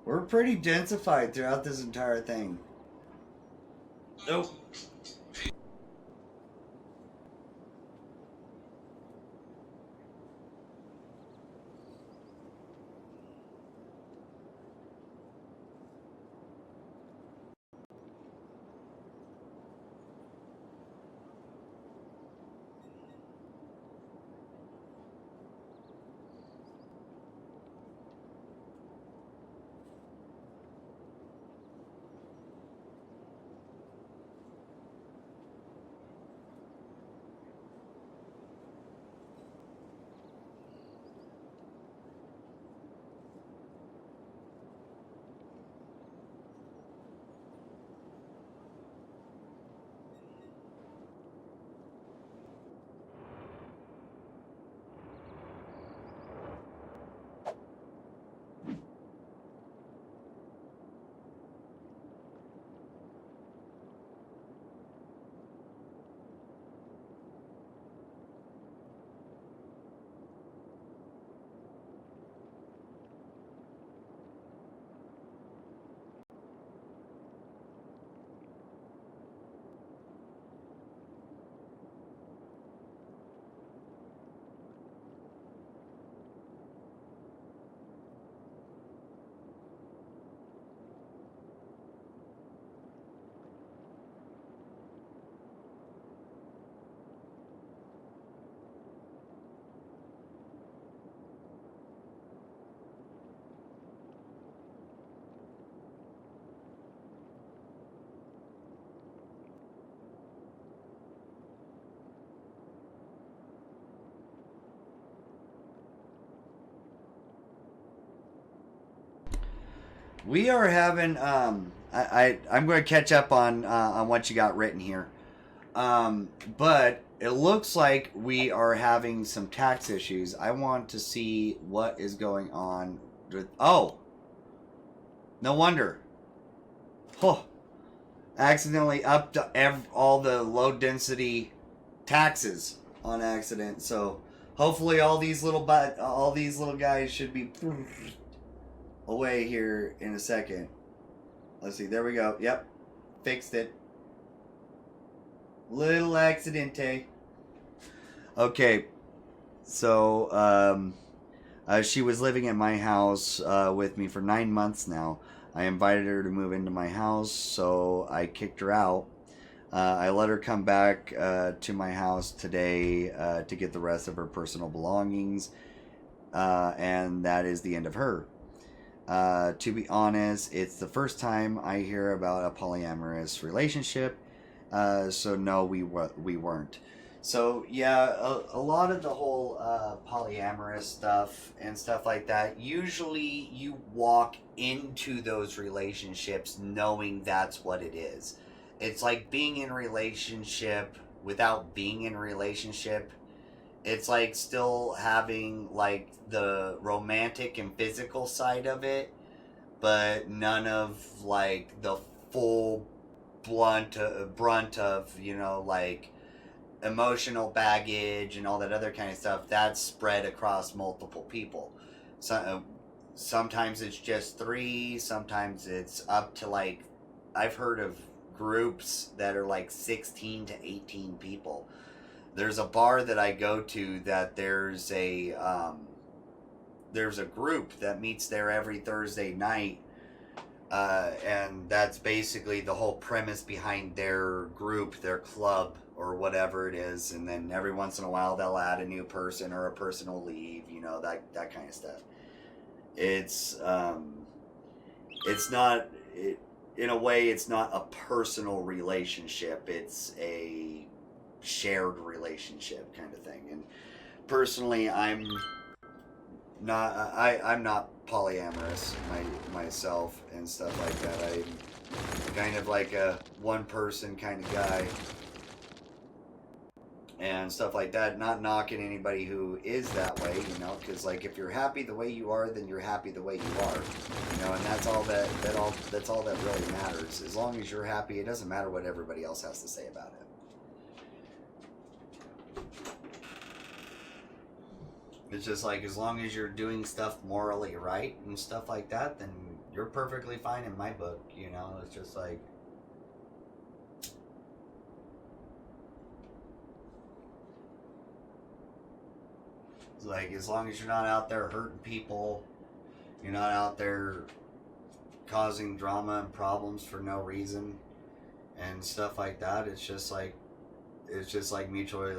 We're pretty densified throughout this entire thing. Nope. We are having I'm going to catch up on what you got written here. But it looks like we are having some tax issues. I want to see what is going on with no wonder. Oh, accidentally upped all the low density taxes on accident. So hopefully all these little guys should be away here in a second. Let's see. There we go. Yep. Fixed it. Little accidente. Okay. So, she was living at my house with me for 9 months now. I invited her to move into my house, so I kicked her out. I let her come back to my house today to get the rest of her personal belongings. And that is the end of her. To be honest, it's the first time I hear about a polyamorous relationship. So no, we weren't. So yeah, a lot of the whole polyamorous stuff and stuff like that. Usually, you walk into those relationships knowing that's what it is. It's like being in a relationship without being in a relationship. It's like still having like the romantic and physical side of it, but none of like the full brunt of like emotional baggage and all that other kind of stuff that's spread across multiple people. So sometimes it's just three, sometimes it's up to like I've heard of groups that are like 16 to 18 people. There's a bar that I go to that there's a group that meets there every Thursday night, and that's basically the whole premise behind their group, their club, or whatever it is. And then every once in a while, they'll add a new person or a person will leave. That kind of stuff. It's not. In a way, it's not a personal relationship. It's a shared relationship kind of thing. And personally, I'm not polyamorous myself and stuff like that. I'm kind of like a one person kind of guy and stuff like that. Not knocking anybody who is that way, because like if you're happy the way you are, then you're happy the way you are, and that's all that's all that really matters. As long as you're happy, it doesn't matter what everybody else has to say about it. It's just like as long as you're doing stuff morally right and stuff like that, then you're perfectly fine in my book. It's just like as long as you're not out there hurting people, you're not out there causing drama and problems for no reason and stuff like that. It's just like mutually,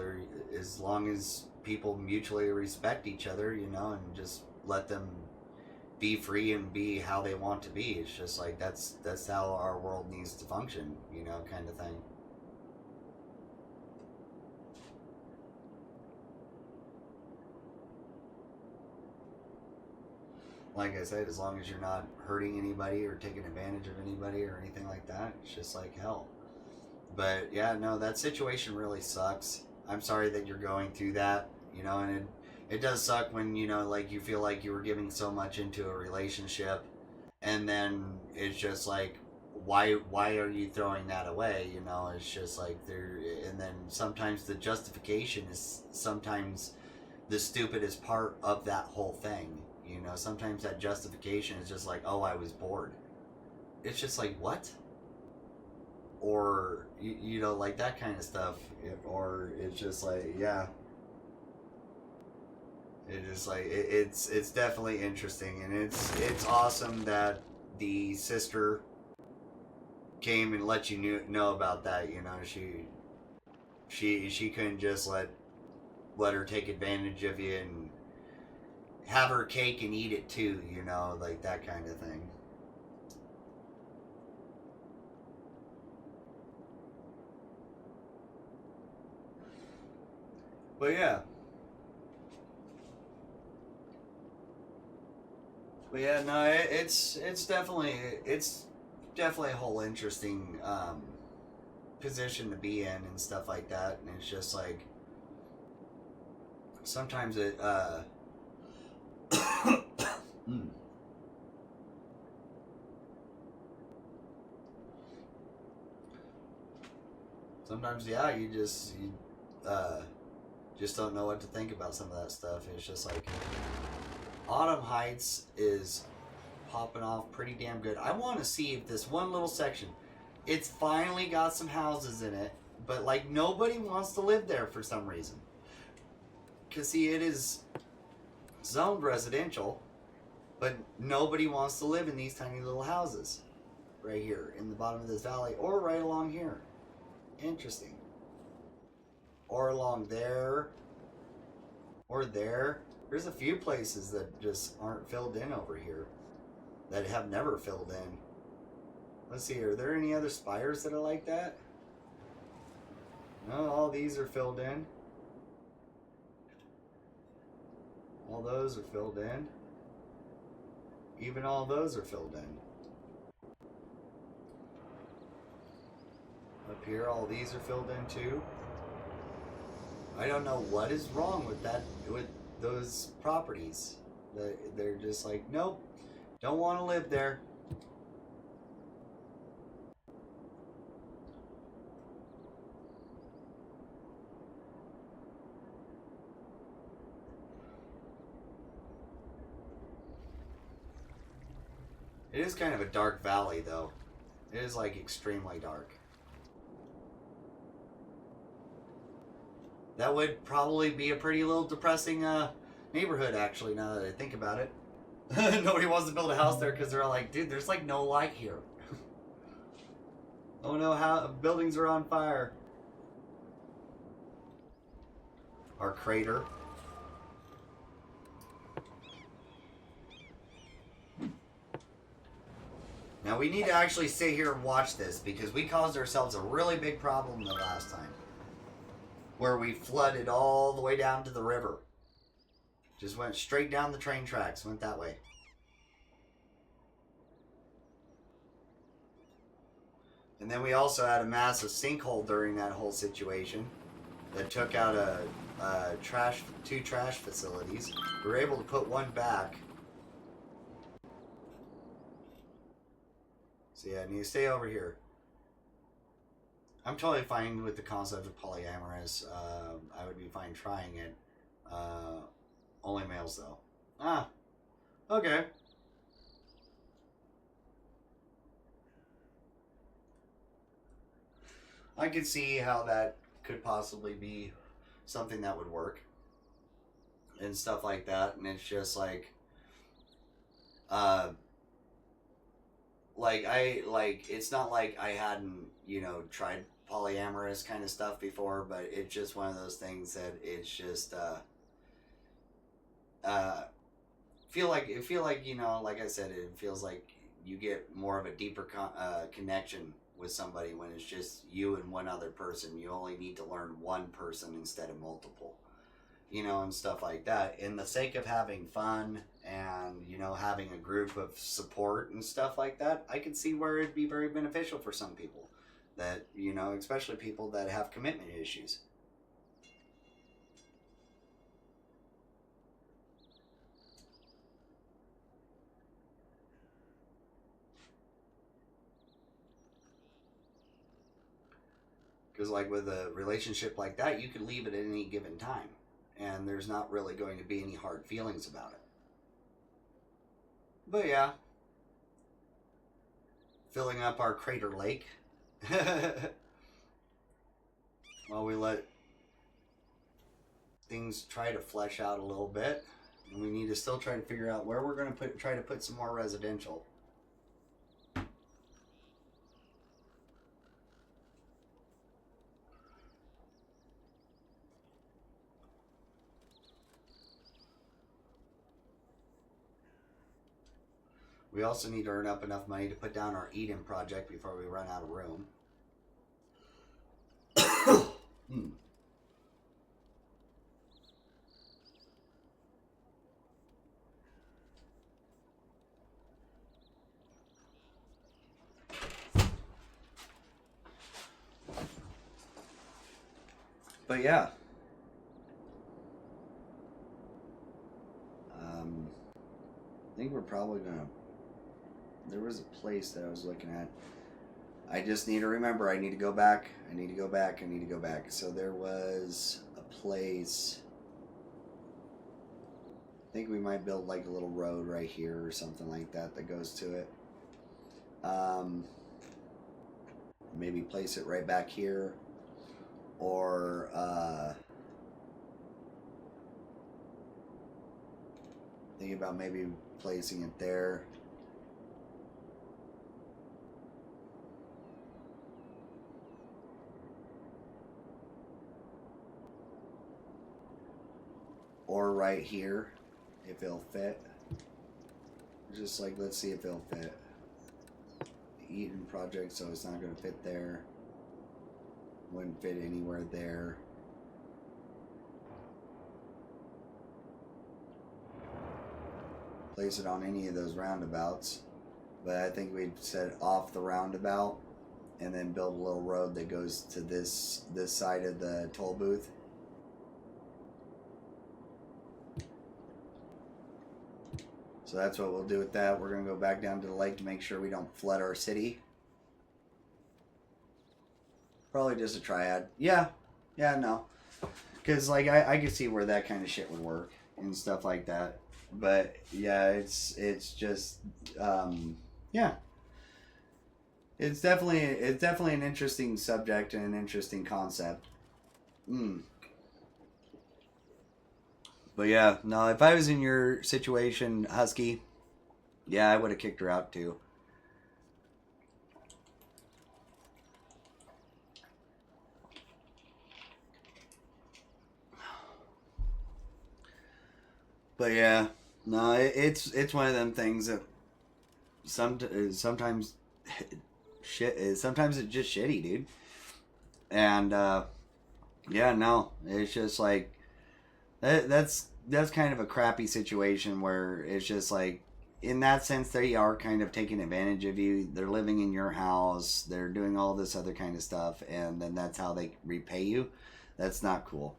as long as people mutually respect each other, and just let them be free and be how they want to be. It's just like that's how our world needs to function, kind of thing. Like I said, as long as you're not hurting anybody or taking advantage of anybody or anything like that, it's just like hell. But yeah, no, that situation really sucks. I'm sorry that you're going through that, and it does suck when, like you feel like you were giving so much into a relationship and then it's just like, why are you throwing that away? It's just like there, and then sometimes the justification is sometimes the stupidest part of that whole thing. Sometimes that justification is just like, oh, I was bored. It's just like, what? Or like that kind of stuff. Or it's just like, yeah, it is like it's definitely interesting, and it's awesome that the sister came and let you know about that. She couldn't just let her take advantage of you and have her cake and eat it too, like that kind of thing. But yeah. But yeah, no, it's definitely a whole interesting position to be in and stuff like that, and it's just like sometimes it sometimes yeah, you just don't know what to think about some of that stuff. It's just like Autumn Heights is popping off pretty damn good. I want to see if this one little section, it's finally got some houses in it, but like nobody wants to live there for some reason. Because see, it is zoned residential, but nobody wants to live in these tiny little houses right here in the bottom of this valley, or right along here. Interesting. Or along there, or there. There's a few places that just aren't filled in over here, that have never filled in. Let's see, are there any other spires that are like that? No, all these are filled in. All those are filled in. Even all those are filled in. Up here, all these are filled in too. I don't know what is wrong with that, with those properties. They're just like, nope, don't want to live there. It is kind of a dark valley, though. It is like extremely dark. That would probably be a pretty little depressing neighborhood, actually, now that I think about it. Nobody wants to build a house there because they're all like, dude, there's like no light here. Oh no, how buildings are on fire. Our crater. Now we need to actually sit here and watch this because we caused ourselves a really big problem the last time. Where we flooded all the way down to the river. Just went straight down the train tracks, went that way. And then we also had a massive sinkhole during that whole situation that took out two trash facilities. We were able to put one back. So yeah, I need to stay over here. I'm totally fine with the concept of polyamorous. I would be fine trying it. Only males, though. Ah, okay. I could see how that could possibly be something that would work. And stuff like that. And it's just like... it's not like I hadn't, tried polyamorous kind of stuff before, but it's just one of those things that it's just feel like like I said, it feels like you get more of a deeper connection with somebody when it's just you and one other person. You only need to learn one person instead of multiple, and stuff like that. In the sake of having fun and, having a group of support and stuff like that, I can see where it'd be very beneficial for some people. That, especially people that have commitment issues. Because, like, with a relationship like that, you could leave it at any given time. And there's not really going to be any hard feelings about it. But yeah. Filling up our crater lake. While we let things try to flesh out a little bit. And we need to still try to figure out where we're going to try to put some more residential. We also need to earn up enough money to put down our Eden project before we run out of room. But yeah. I think we're probably gonna... There was a place that I was looking at. I just need to remember, I need to go back. So there was a place... I think we might build like a little road right here or something like that that goes to it. Maybe place it right back here. Or... thinking about maybe placing it there. Or right here, if it'll fit. Just like, let's see if it'll fit. The Eden project, so it's not going to fit there. Wouldn't fit anywhere there. Place it on any of those roundabouts. But I think we'd set off the roundabout and then build a little road that goes to this side of the toll booth. So that's what we'll do with that. We're going to go back down to the lake to make sure we don't flood our city. Probably just a triad. Yeah, no. Because, like, I could see where that kind of shit would work and stuff like that. But, yeah, it's just, yeah. It's definitely an interesting subject and an interesting concept. But yeah, no, if I was in your situation, Husky, yeah, I would have kicked her out too. But yeah, no, it's one of them things that sometimes shit sometimes it's just shitty, dude. And yeah, no, it's just like that's kind of a crappy situation where it's just like, in that sense, they are kind of taking advantage of you. They're living in your house, they're doing all this other kind of stuff, and then that's how they repay you. That's not cool.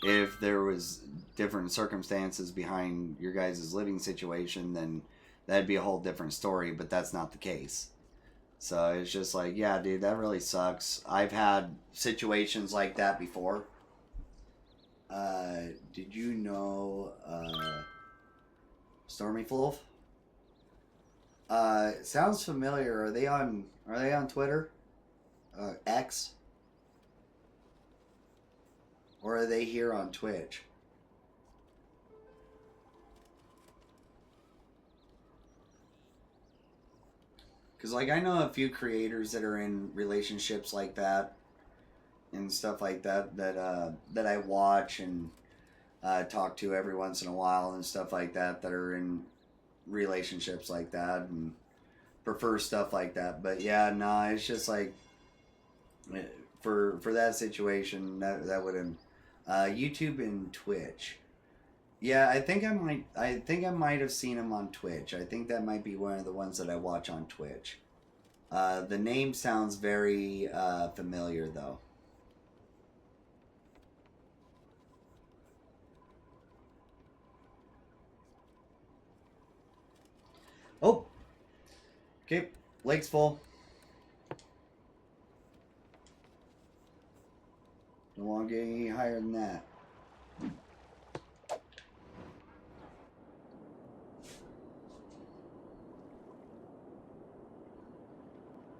If there was different circumstances behind your guys' living situation, then that'd be a whole different story, but that's not the case. So it's just like, yeah, dude, that really sucks. I've had situations like that before. Did you know Stormy Wolf? Sounds familiar. Are they on Twitter? X? Or are they here on Twitch? Because, like, I know a few creators that are in relationships like that and stuff like that that I watch and talk to every once in a while and stuff like that are in relationships like that and prefer stuff like that. But yeah, no, it's just like, for that situation, that wouldn't. YouTube and Twitch. Yeah, I think I might have seen him on Twitch. I think that might be one of the ones that I watch on Twitch. The name sounds very familiar, though. Oh! Okay, lake's full. Don't want to get any higher than that.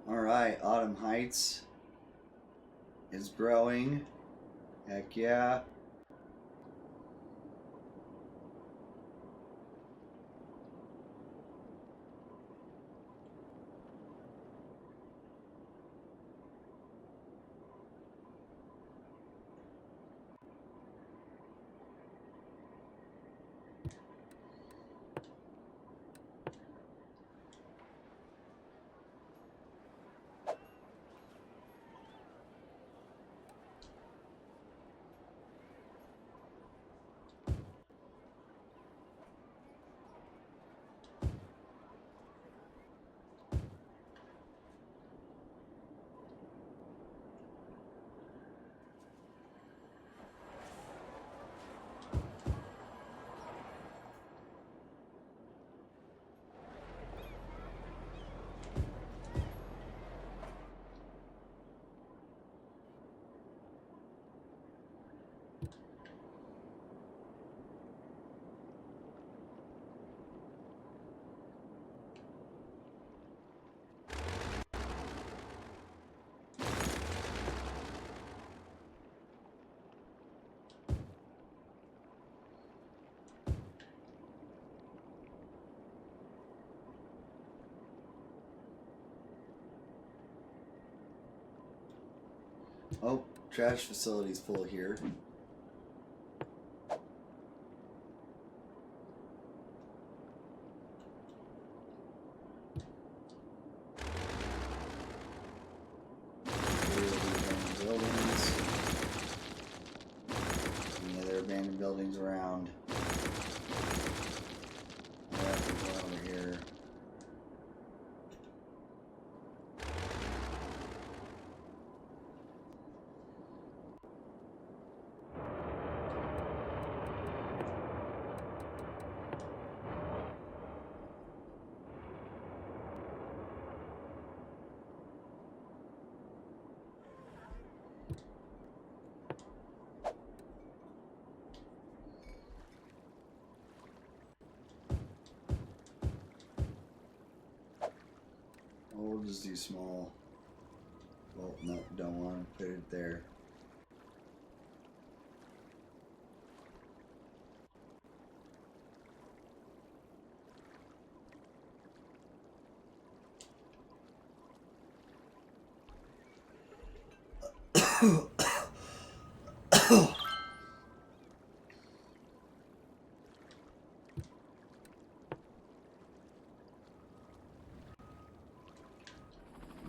Alright, Autumn Heights is growing. Heck yeah. Oh, trash facility's full here. we'll just do small. Well, no, don't want to put it there.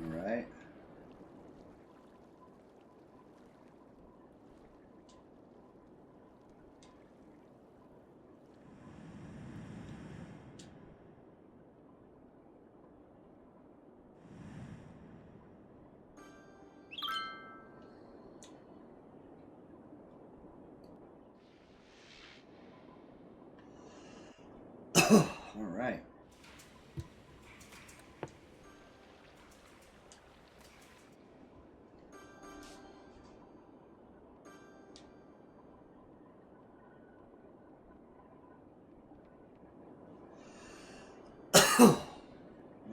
Alright. Alright.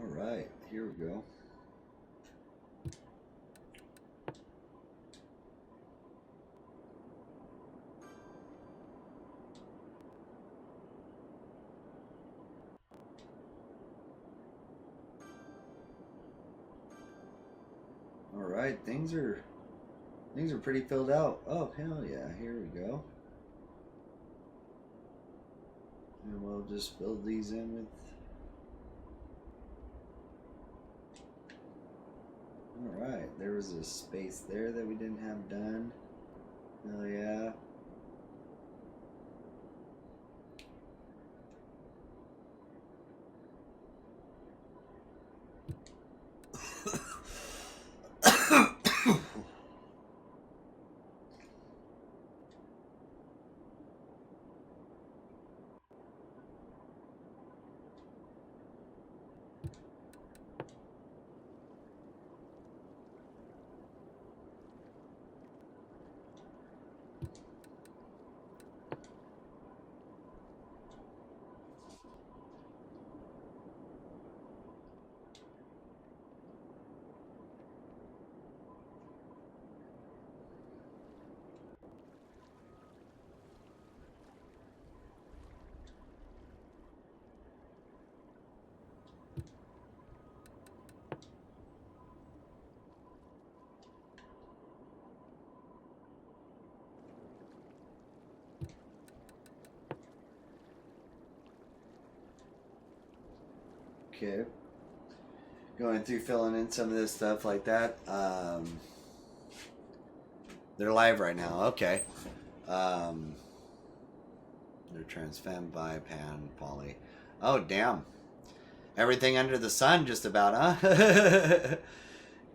Alright, here we go. Alright, things are pretty filled out. Oh, hell yeah, here we go. And we'll just build these in with... Alright, there was a space there that we didn't have done. Hell yeah. Okay. Going through filling in some of this stuff like that. They're live right now. Okay. They're transfem, pan, poly. Oh, damn. Everything under the sun just about, huh?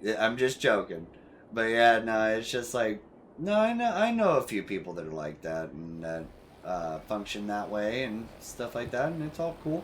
Yeah, I'm just joking. But yeah, no, it's just like, no, I know a few people that are like that and that function that way and stuff like that, and it's all cool.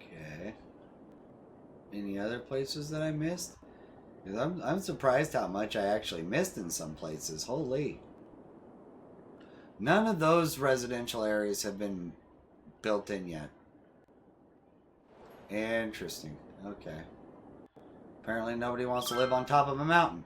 Okay. Any other places that I missed? Because I'm surprised how much I actually missed in some places. Holy. None of those residential areas have been built in yet. Interesting. Okay. Apparently nobody wants to live on top of a mountain.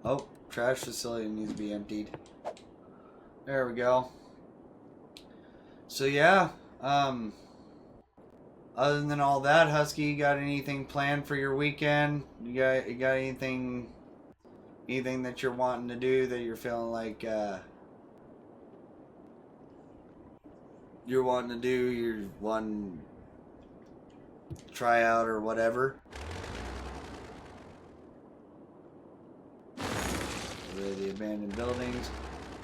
Oh, trash facility needs to be emptied. There we go. So yeah, other than all that, Husky, you got anything planned for your weekend? You got anything that you're wanting to do that you're feeling like you're wanting to do, you're wanting to try out or whatever? The abandoned buildings.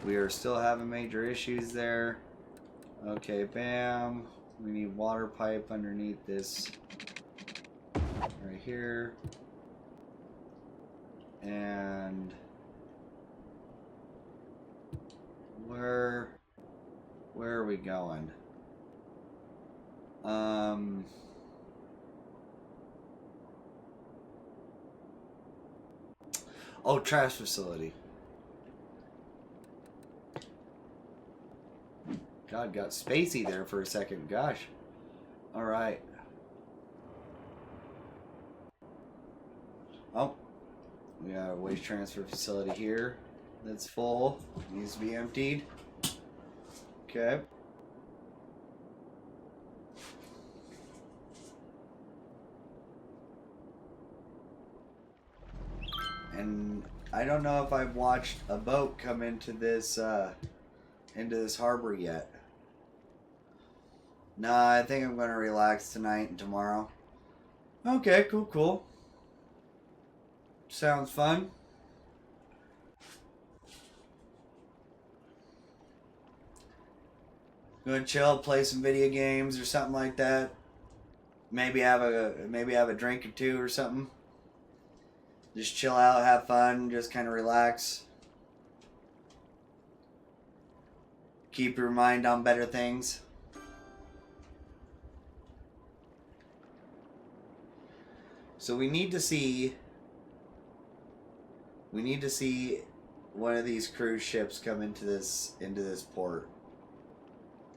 We are still having major issues there. Okay, bam. We need water pipe underneath this right here. And where are we going? Oh, trash facility. God, got spacey there for a second. Gosh. All right. Oh, we got a waste transfer facility here that's full. Needs to be emptied. Okay. And I don't know if I've watched a boat come into this harbor yet. Nah, I think I'm gonna relax tonight and tomorrow. Okay, cool. Sounds fun. Gonna chill, play some video games or something like that. Maybe have a drink or two or something. Just chill out, have fun, just kind of relax. Keep your mind on better things. So we need to see one of these cruise ships come into this port.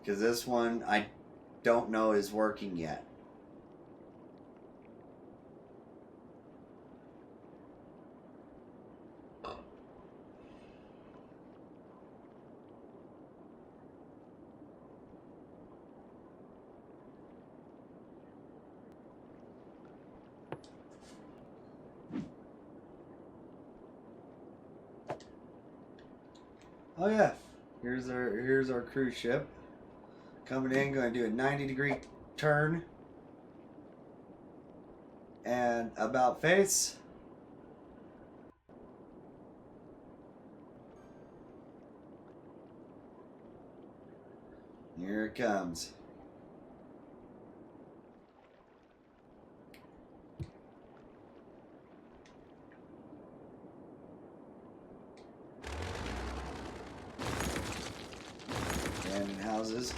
Because this one I don't know is working yet. Oh yeah, here's our cruise ship coming in. Going to do a 90-degree turn and about face. Here it comes. Abandoned houses.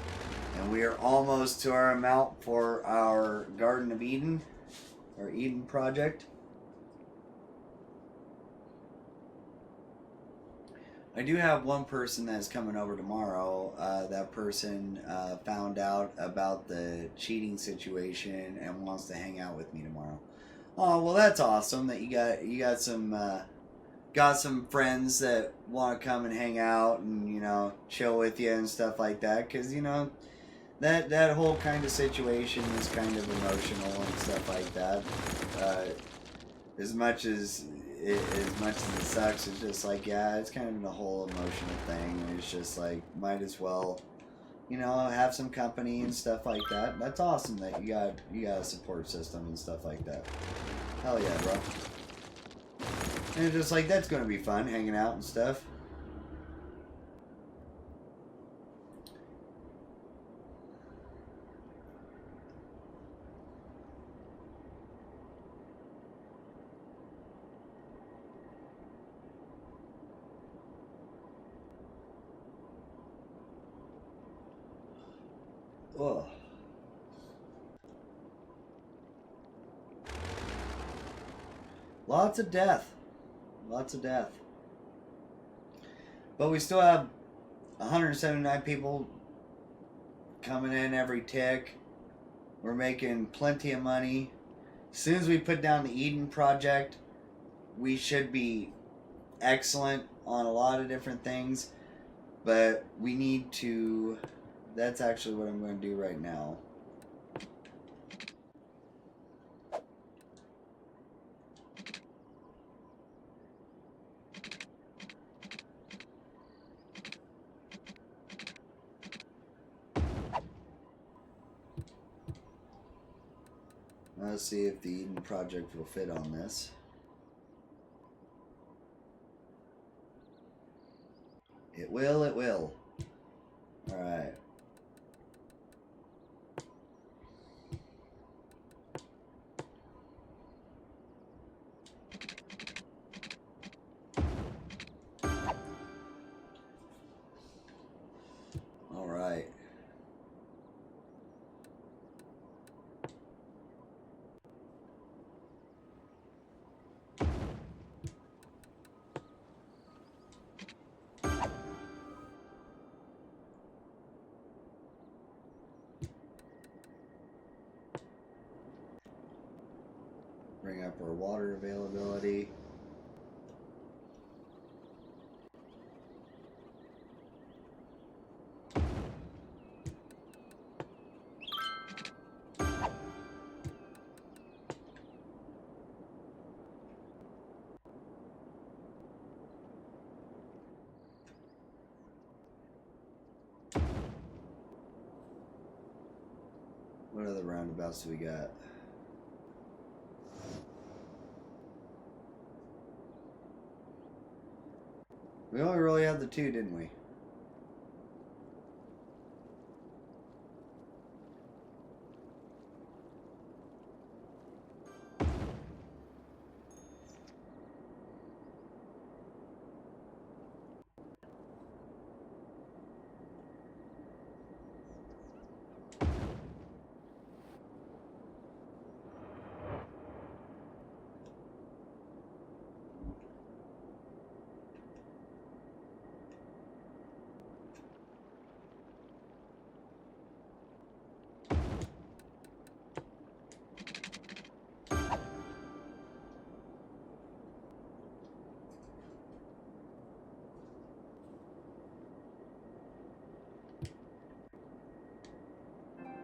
And we are almost to our amount for our Garden of Eden, our Eden project. I do have one person that's coming over tomorrow. That person found out about the cheating situation and wants to hang out with me tomorrow. Oh well, that's awesome that you got some friends that want to come and hang out and chill with you and stuff like that. Because that whole kind of situation is kind of emotional and stuff like that. As much as it sucks, it's just like, yeah, it's kind of a whole emotional thing. And it's just like, might as well, have some company and stuff like that. That's awesome that you got a support system and stuff like that. Hell yeah, bro. And it's just like, that's gonna be fun, hanging out and stuff. Oh. Lots of death. Lots of death. But we still have 179 people coming in every tick. We're making plenty of money. As soon as we put down the Eden project, we should be excellent on a lot of different things. But we need to... That's actually what I'm going to do right now. Let's see if the Eden project will fit on this. It will, it will. Alright. Alright. Bring up our water availability. What other roundabouts do we got? We only really had the two, didn't we?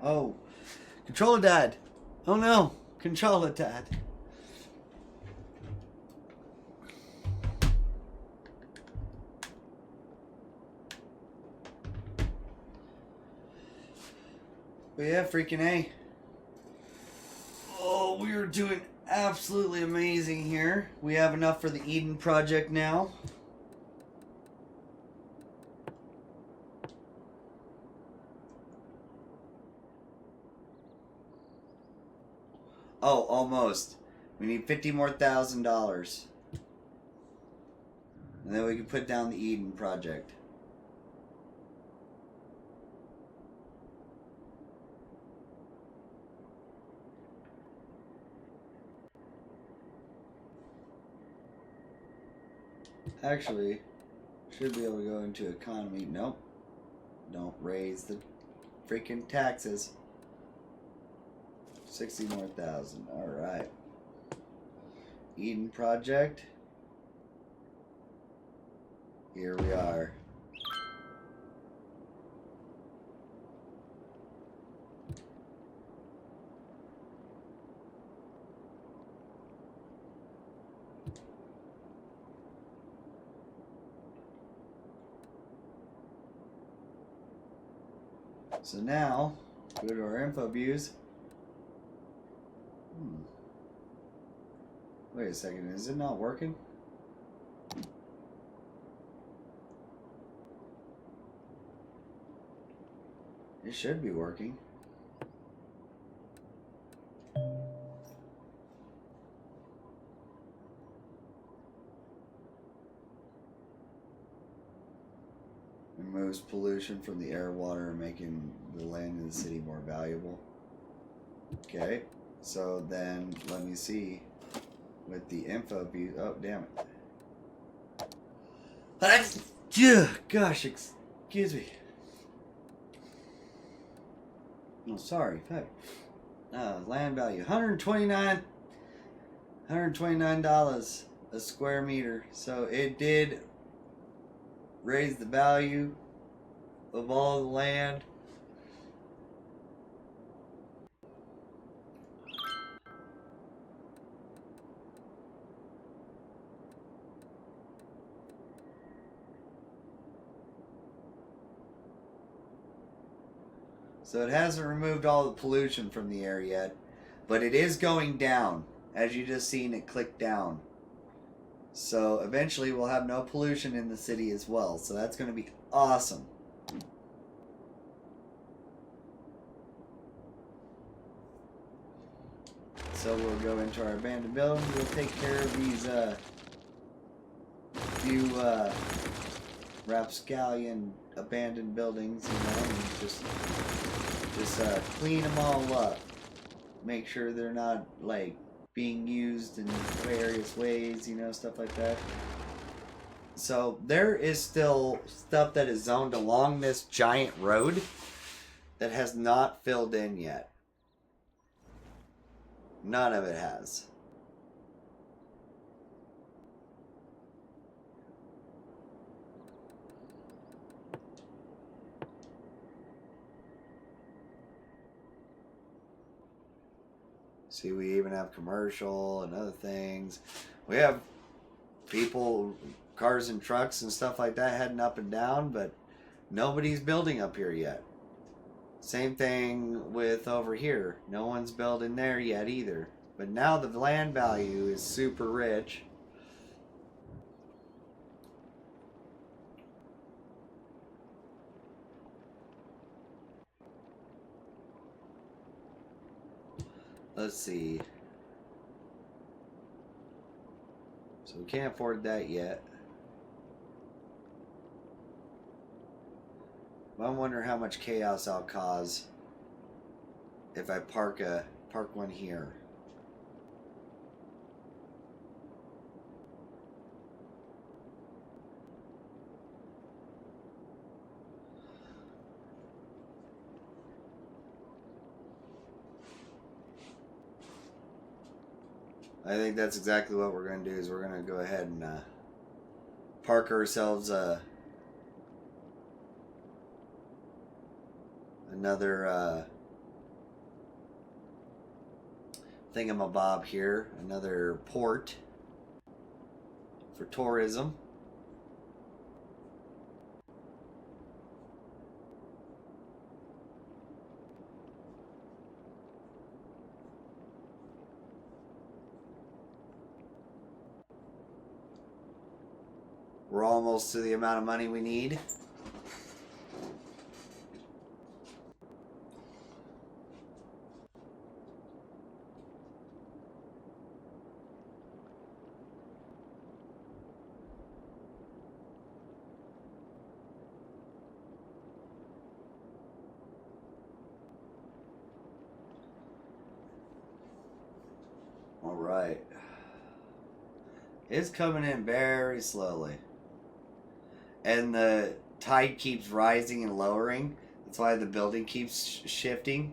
Oh, controller died. Oh no, controller died. But yeah, freaking A. Oh, we are doing absolutely amazing here. We have enough for the Eden project now. Oh, almost. We need $50,000 more. And then we can put down the Eden project. Actually, should be able to go into economy. Nope. Don't raise the freaking taxes. 60 more thousand. Alright. Eden project. Here we are. So now, go to our info views. Wait a second, is it not working? It should be working. removes pollution from the air, water, making the land in the city more valuable. Okay, so then let me see with the info view. Oh, damn it. Gosh, excuse me. Oh, sorry. Land value $129 a square meter. So it did raise the value of all the land. So it hasn't removed all the pollution from the air yet, but it is going down, as you just seen it click down. So eventually we'll have no pollution in the city as well. So that's going to be awesome. So we'll go into our abandoned buildings. We'll take care of these few rapscallion abandoned buildings, you know, and just clean them all up. Make sure they're not like being used in various ways, you know, stuff like that. So there is still stuff that is zoned along this giant road that has not filled in yet. None of it has. See, we even have commercial and other things. We have people, cars and trucks and stuff like that heading up and down, but nobody's building up here yet. Same thing with over here. No one's building there yet either. But now the land value is super rich. Let's see. So we can't afford that yet. But I wonder how much chaos I'll cause if I park one here. I think that's exactly what we're going to do. Is we're going to go ahead and park ourselves another thingamabob here, another port for tourism. We're almost to the amount of money we need. All right. It's coming in very slowly. And the tide keeps rising and lowering. That's why the building keeps shifting.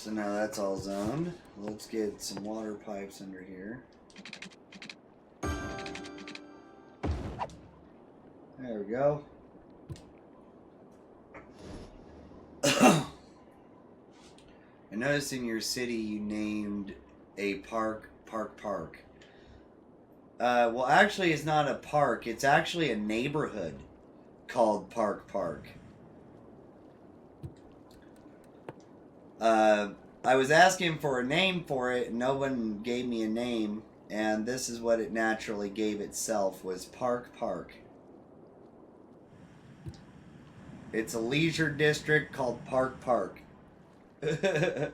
So now that's all zoned. Let's get some water pipes under here. There we go. I noticed in your city you named a park. Well, actually, it's not a park. It's actually a neighborhood called Park. I was asking for a name for it, and no one gave me a name, and this is what it naturally gave itself, was Park. It's a leisure district called Park. Right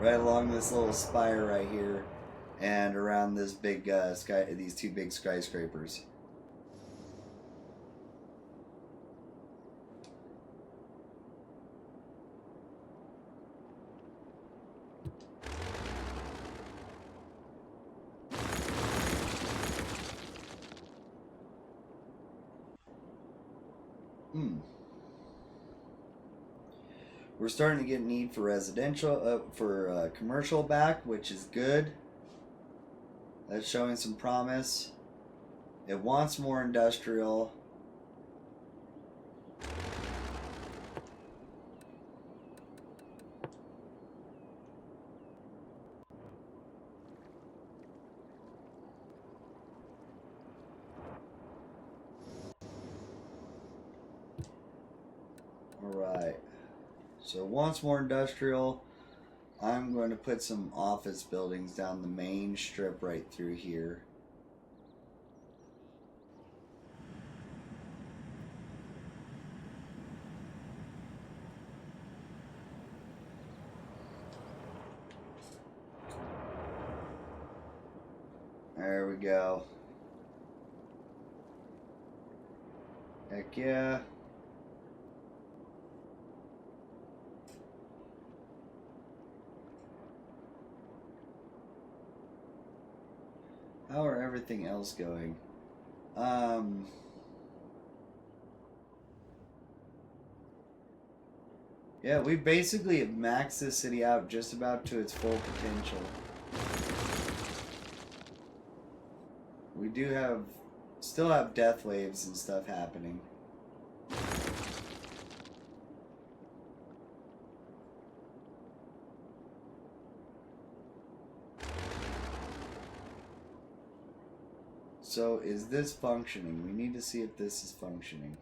along this little spire right here, and around this big these two big skyscrapers. We're starting to get need for residential, commercial back, which is good. That's showing some promise. It wants more industrial. Alright. So it wants more industrial. I'm going to put some office buildings down the main strip right through here. There we go. Heck yeah. How are everything else going? Yeah, we basically have maxed this city out just about to its full potential. We do still have death waves and stuff happening. So, is this functioning? We need to see if this is functioning.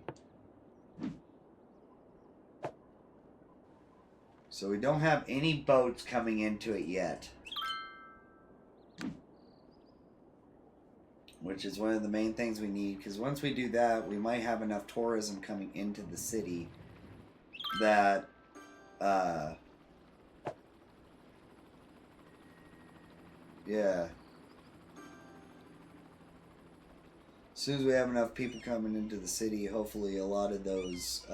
So we don't have any boats coming into it yet. Which is one of the main things we need, because once we do that, we might have enough tourism coming into the city that, yeah. As soon as we have enough people coming into the city, hopefully a lot of those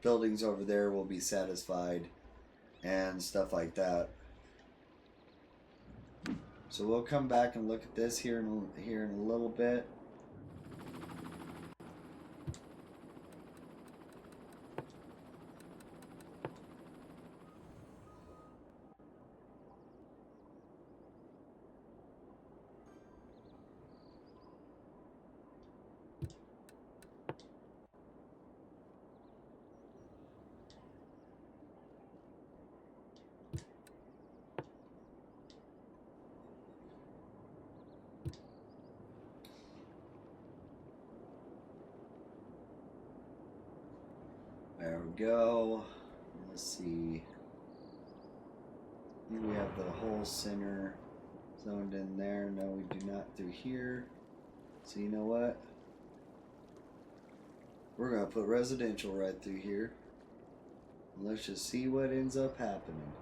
buildings over there will be satisfied and stuff like that. So we'll come back and look at this here in a little bit. There we go. Let's see. I think we have the whole center zoned in there. No, we do not through here. So you know what? We're going to put residential right through here. Let's just see what ends up happening.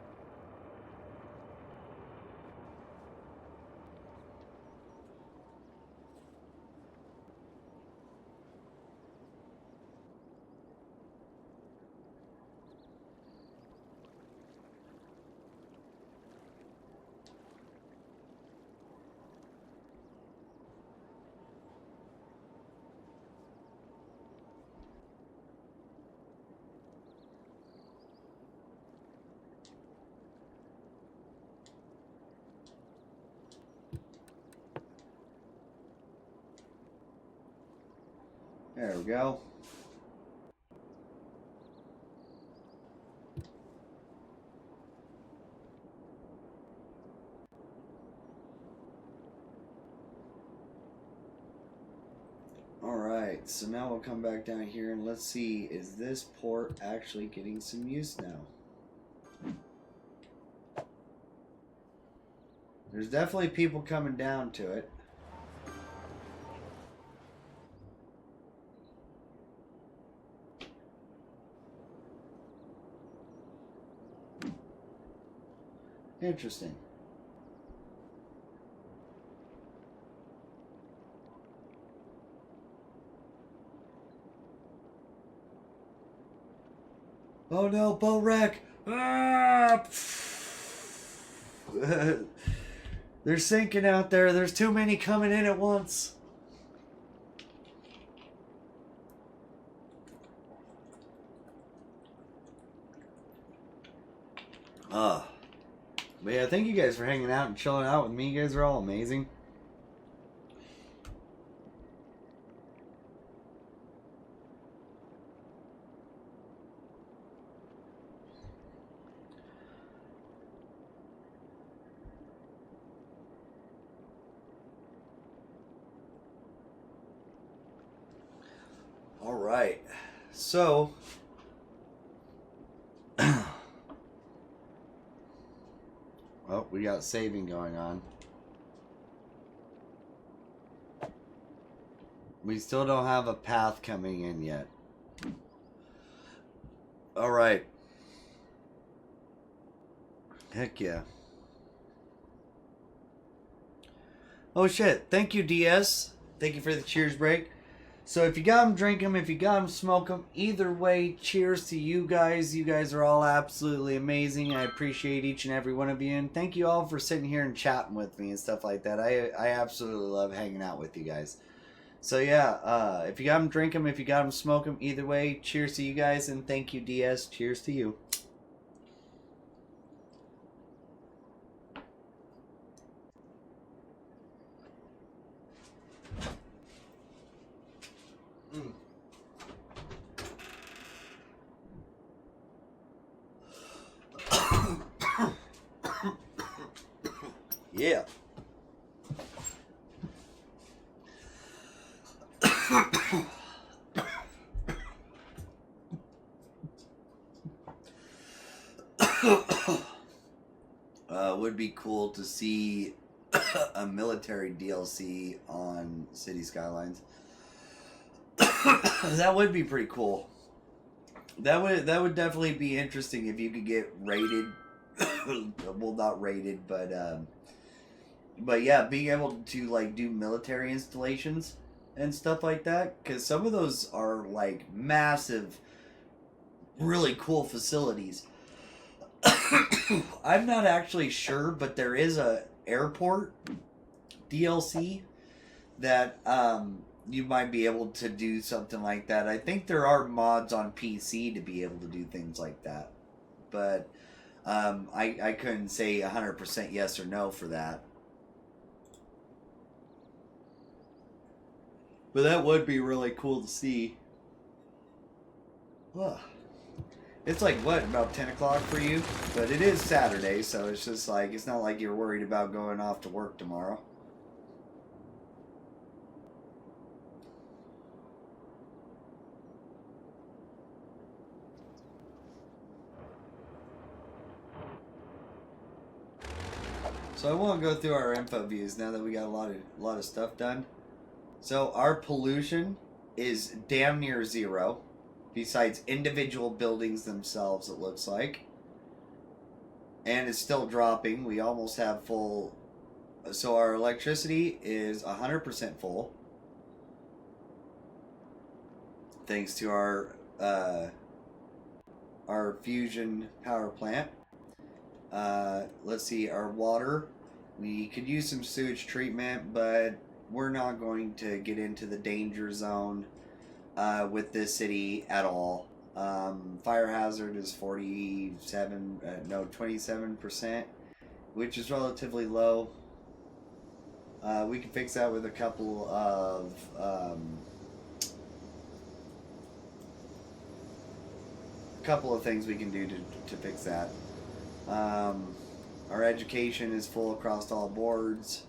There we go. Alright, so now we'll come back down here and let's see, is this port actually getting some use now? There's definitely people coming down to it. Interesting. Oh no, boat wreck! Ah! They're sinking out there. There's too many coming in at once. But yeah, thank you guys for hanging out and chilling out with me. You guys are all amazing. All right. So oh, we got saving going on. We still don't have a path coming in yet. All right. Heck yeah. Oh shit. Thank you, DS. Thank you for the cheers break. So if you got them, drink them. If you got them, smoke them. Either way, cheers to you guys. You guys are all absolutely amazing. I appreciate each and every one of you. And thank you all for sitting here and chatting with me and stuff like that. I absolutely love hanging out with you guys. So yeah, if you got them, drink them. If you got them, smoke them. Either way, cheers to you guys. And thank you, DS. Cheers to you. Yeah. Would be cool to see a military DLC on City Skylines. That would be pretty cool. That would definitely be interesting if you could get rated. Well, not rated, but yeah, being able to like do military installations and stuff like that, because some of those are like massive, really cool facilities. I'm not actually sure, but there is a airport DLC that you might be able to do something like that. I think there are mods on PC to be able to do things like that, but I couldn't say 100% yes or no for that. But that would be really cool to see. Ugh. It's like, what, about 10 o'clock for you? But it is Saturday, so it's just like, it's not like you're worried about going off to work tomorrow. So I want to go through our info views now that we got a lot of stuff done. So our pollution is damn near zero. Besides individual buildings themselves, it looks like. And it's still dropping. We almost have full. So our electricity is 100% full. Thanks to our fusion power plant. Let's see, our water. We could use some sewage treatment, but we're not going to get into the danger zone with this city at all. Fire hazard is 27%, which is relatively low. We can fix that with a couple of couple of things we can do to fix that. Our education is full across all boards.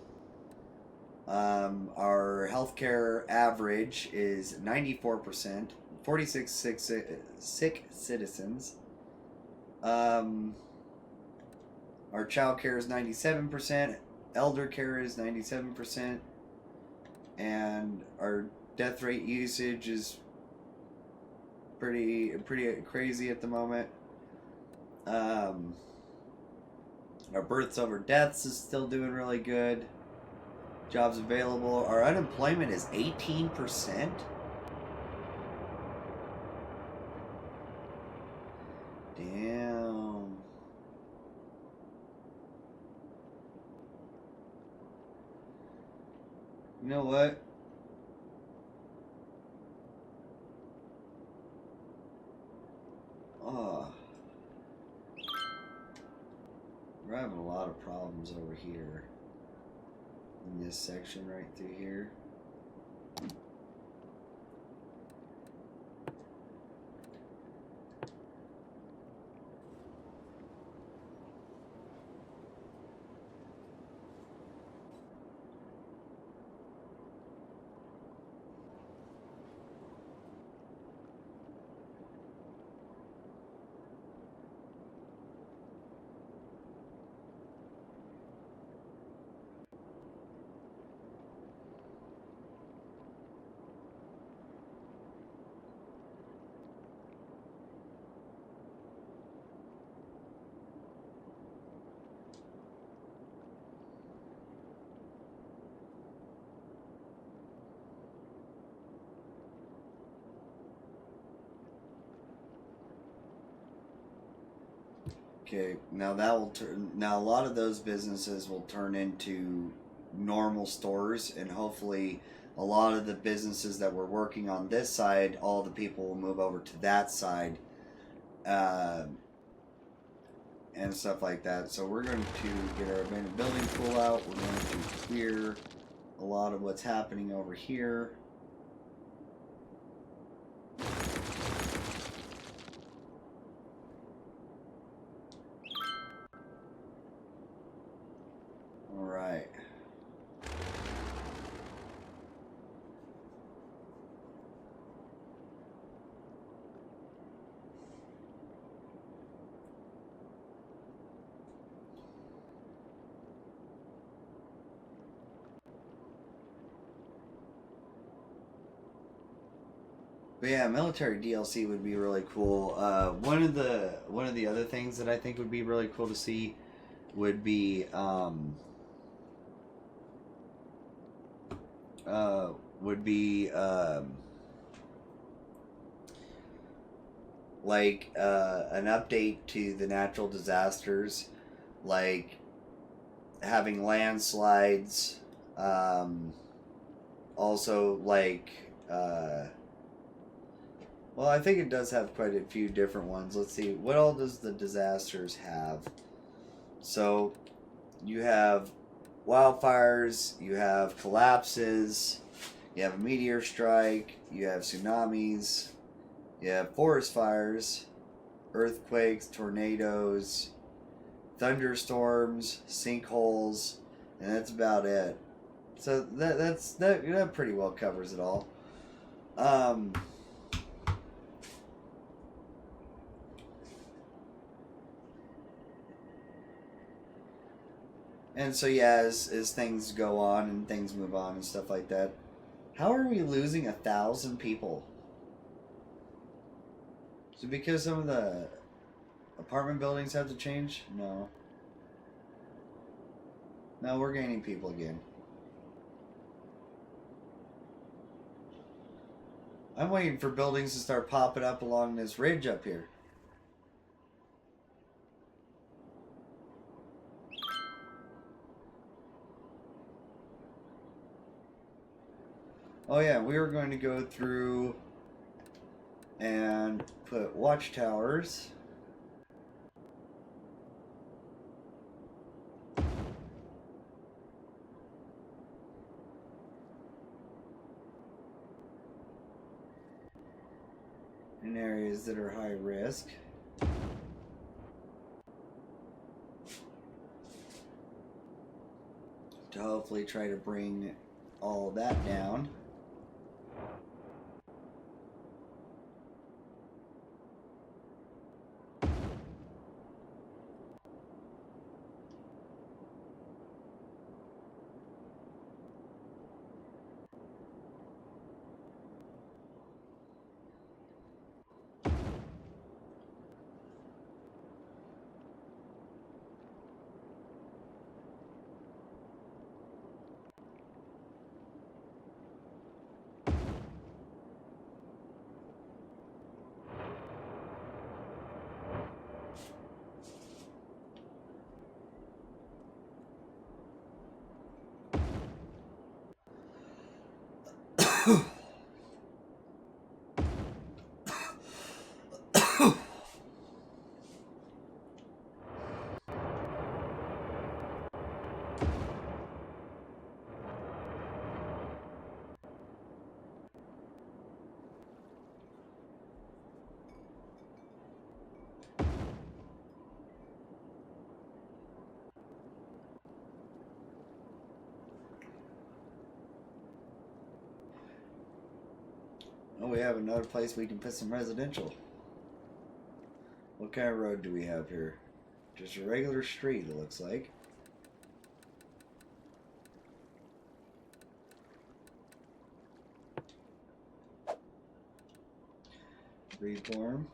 Our healthcare average is 94%, 46 sick citizens. Our child care is 97%, elder care is 97%, and our death rate usage is pretty crazy at the moment. Our births over deaths is still doing really good. Jobs available. Our unemployment is 18%. Damn. You know what? Oh. We're having a lot of problems over here. In this section right through here. Okay, now that will turn. Now a lot of those businesses will turn into normal stores, and hopefully, a lot of the businesses that we're working on this side, all the people will move over to that side, and stuff like that. So we're going to get our abandoned building pool out. We're going to clear a lot of what's happening over here. Alright. But yeah, military DLC would be really cool. One of the other things that I think would be really cool to see would be like an update to the natural disasters, like having landslides, also like well, I think it does have quite a few different ones. Let's see, what all does the disasters have? So you have wildfires, you have collapses, you have a meteor strike, you have tsunamis, you have forest fires, earthquakes, tornadoes, thunderstorms, sinkholes, and that's about it. So that pretty well covers it all. And so yeah, as things go on and things move on and stuff like that, how are we losing 1,000 people? Is it because some of the apartment buildings have to change? No. No, we're gaining people again. I'm waiting for buildings to start popping up along this ridge up here. Oh yeah, we were going to go through and put watchtowers. in areas that are high risk. To hopefully try to bring all that down. Oh, we have another place we can put some residential. What kind of road do we have here? Just a regular street, it looks like. Reform.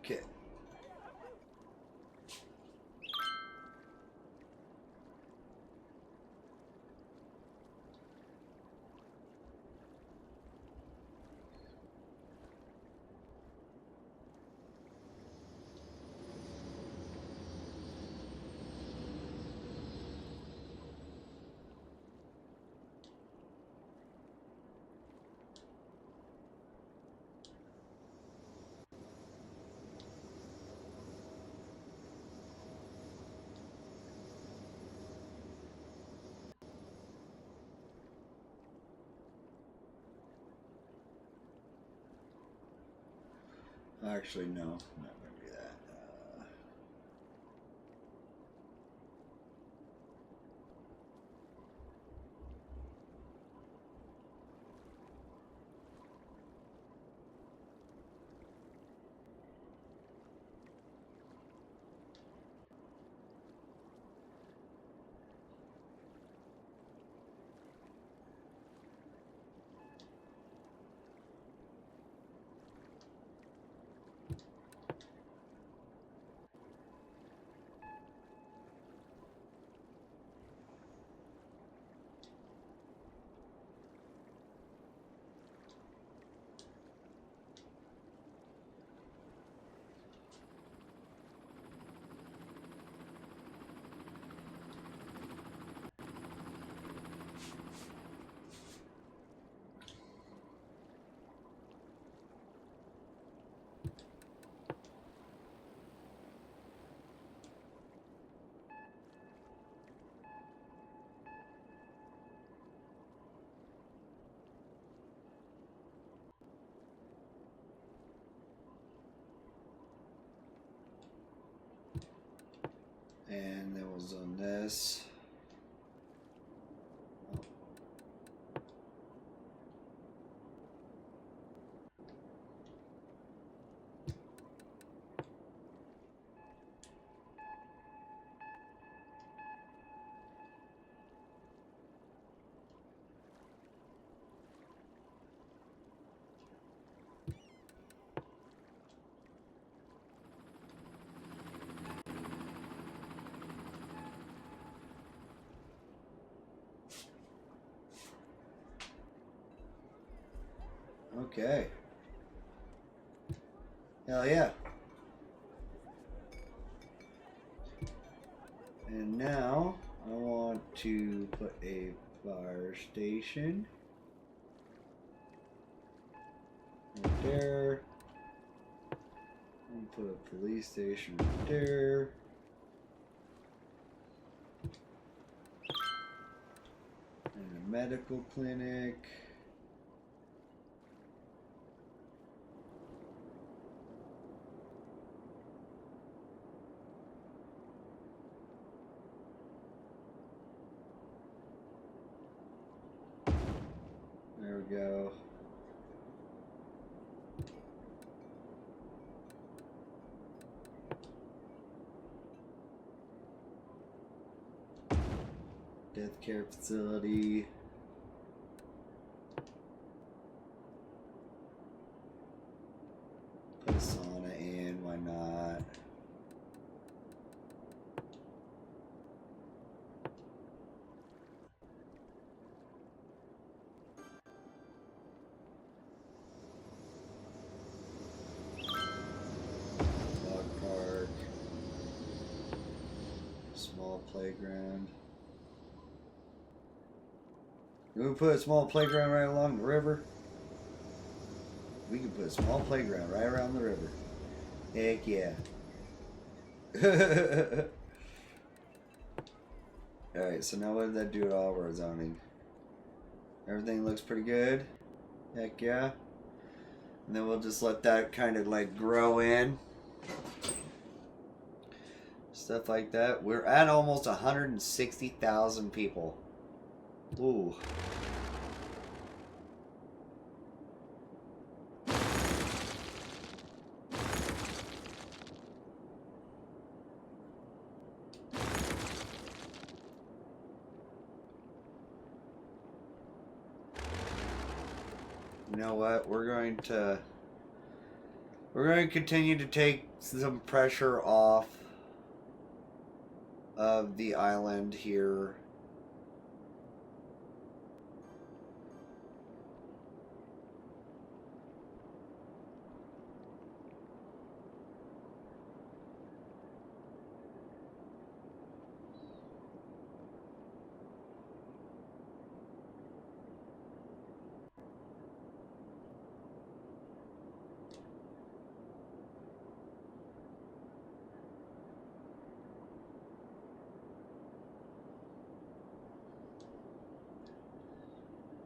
Okay. Actually, no, I'm not going to do that. And then we'll zone this. Okay. Hell yeah. And now I want to put a fire station right there. And put a police station right there. And a medical clinic. There we go. Death care facility. Put a sauna in, why not? Dog park. Small playground. You want to put a small playground right along the river? We can put a small playground right around the river. Heck yeah. Alright, so now what did that do at all of our zoning? Everything looks pretty good. Heck yeah. And then we'll just let that kind of like grow in. Stuff like that. We're at almost 160,000 people. Ooh. You know what? We're going to continue to take some pressure off of the island here.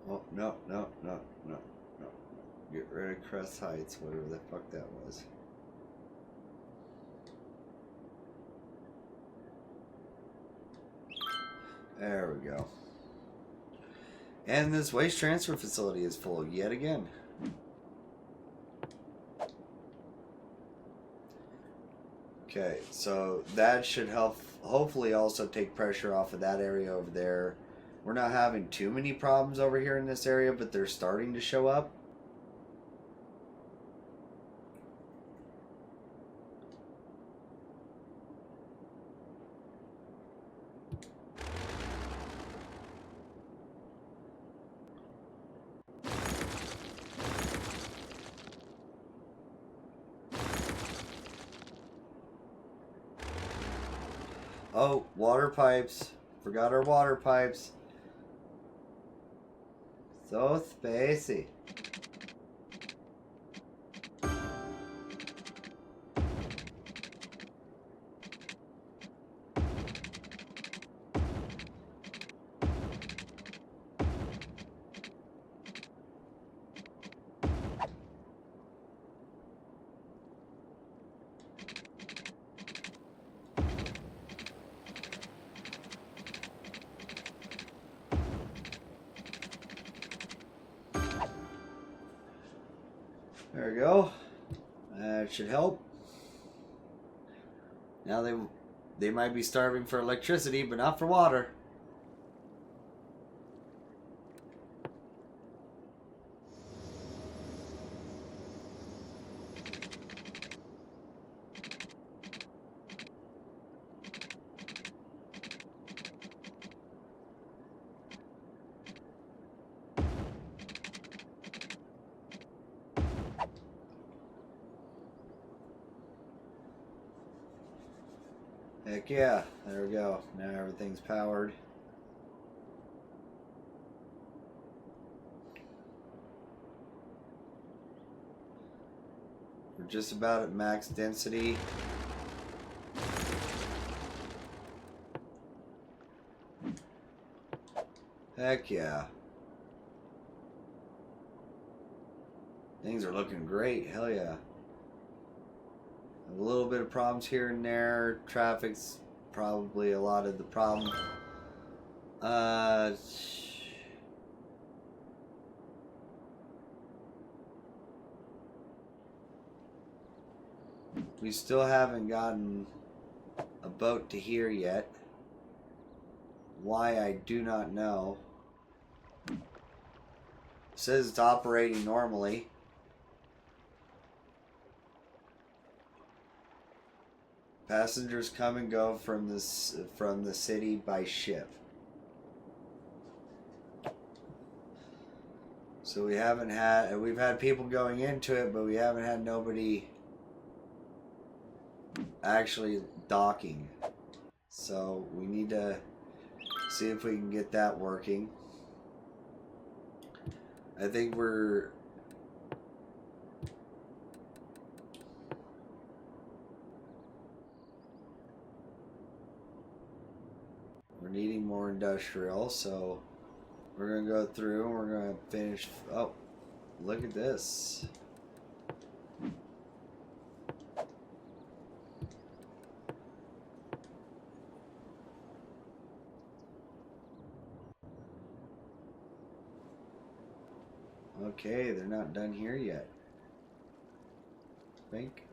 Oh, no. Get rid of Crest Heights, whatever the fuck that was. There we go. And this waste transfer facility is full yet again. Okay, so that should help, hopefully also take pressure off of that area over there. We're not having too many problems over here in this area, but they're starting to show up. Oh, water pipes. Forgot our water pipes. So spacey. There we go. That should help. Now they might be starving for electricity, but not for water. Heck yeah, there we go. Now everything's powered. We're just about at max density. Heck yeah. Things are looking great. Hell yeah. A little bit of problems here and there. Traffic's probably a lot of the problem. We still haven't gotten a boat to here yet. Why, I do not know. It says it's operating normally. Passengers come and go from the city by ship. So we've had people going into it, but we haven't had nobody actually docking. So we need to see if we can get that working. I think we're needing more industrial, so we're gonna go through and we're gonna finish. Oh, look at this. Okay, they're not done here yet. I think.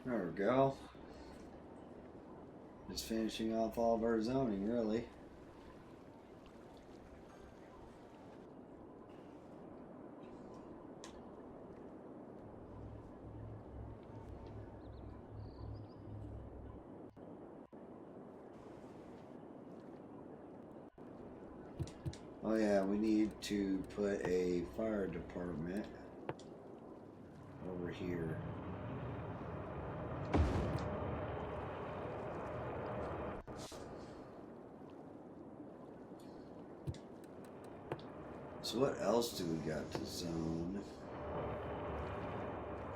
There we go. Just finishing off all of our zoning, really. Oh yeah, we need to put a fire department over here. So what else do we got to zone?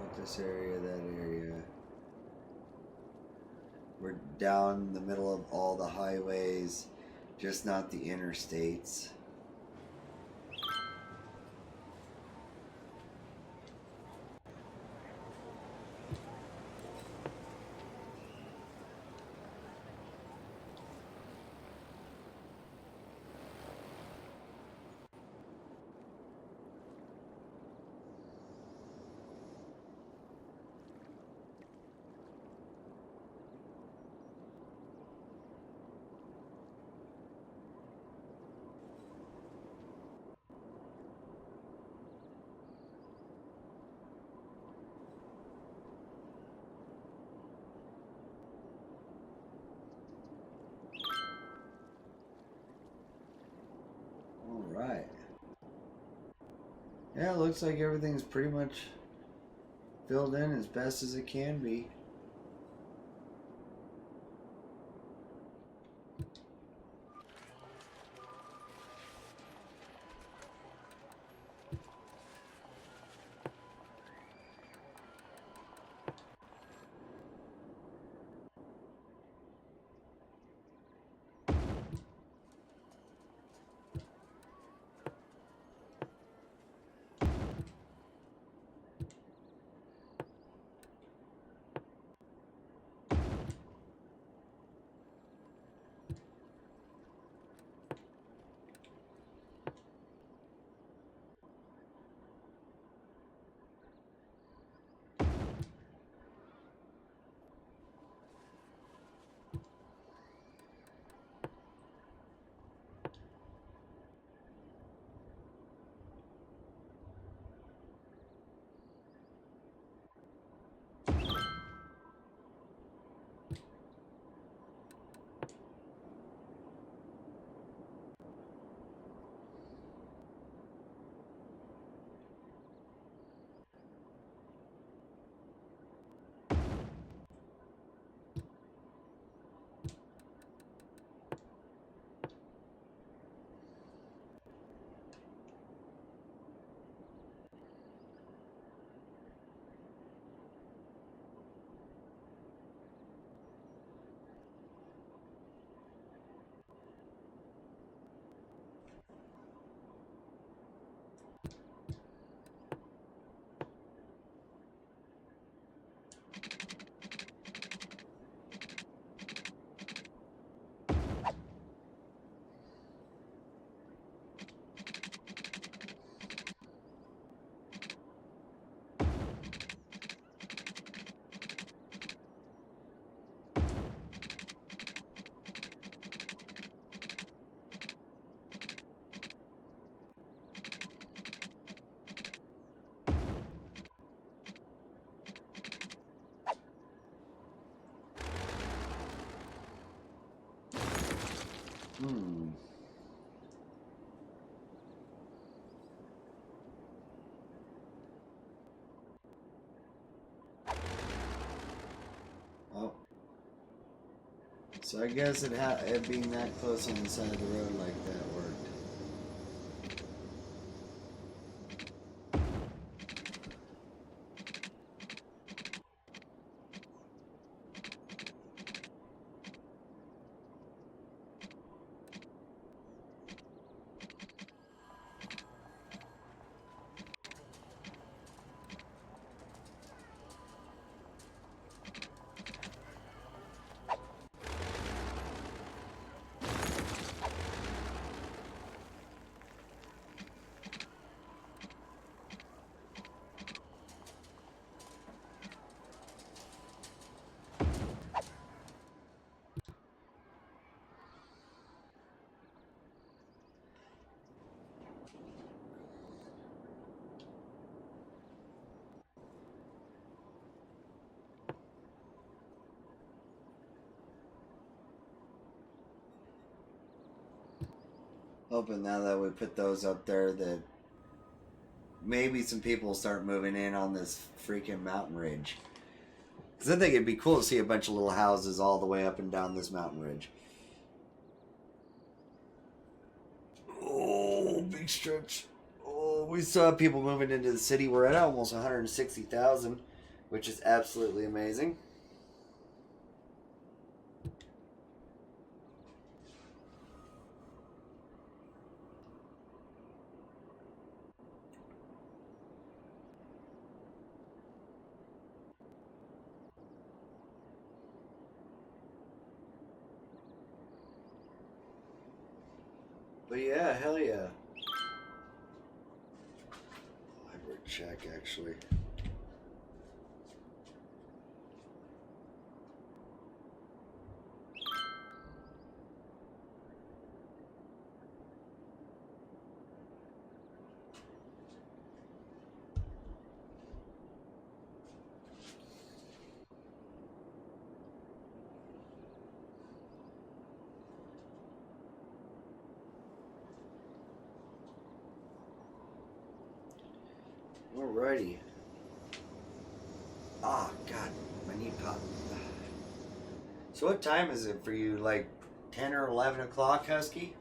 Like this area, that area. We're down the middle of all the highways, just not the interstates. Alright. Yeah, it looks like everything's pretty much filled in as best as it can be. Oh. So I guess it being that close on the side of the road like that worked. Hoping now that we put those up there that maybe some people will start moving in on this freaking mountain ridge. Because I think it'd be cool to see a bunch of little houses all the way up and down this mountain ridge. Oh, big stretch. Oh, we still have people moving into the city. We're at almost 160,000, which is absolutely amazing. But yeah, hell yeah. Hybrid check, actually. Alrighty. Oh, God. My knee popped. So what time is it for you? Like 10 or 11 o'clock, Husky?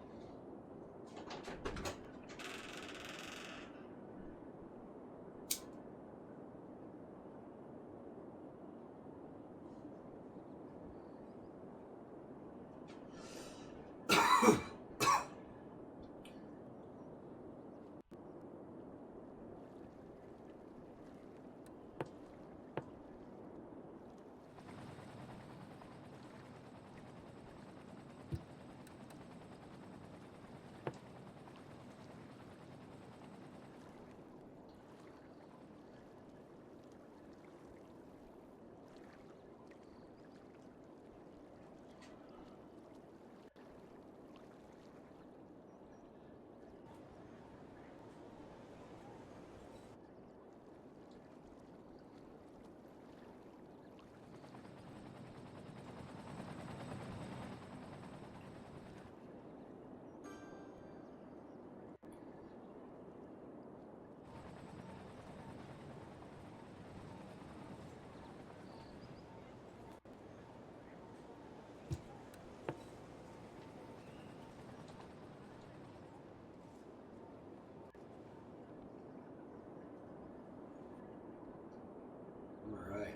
Alright.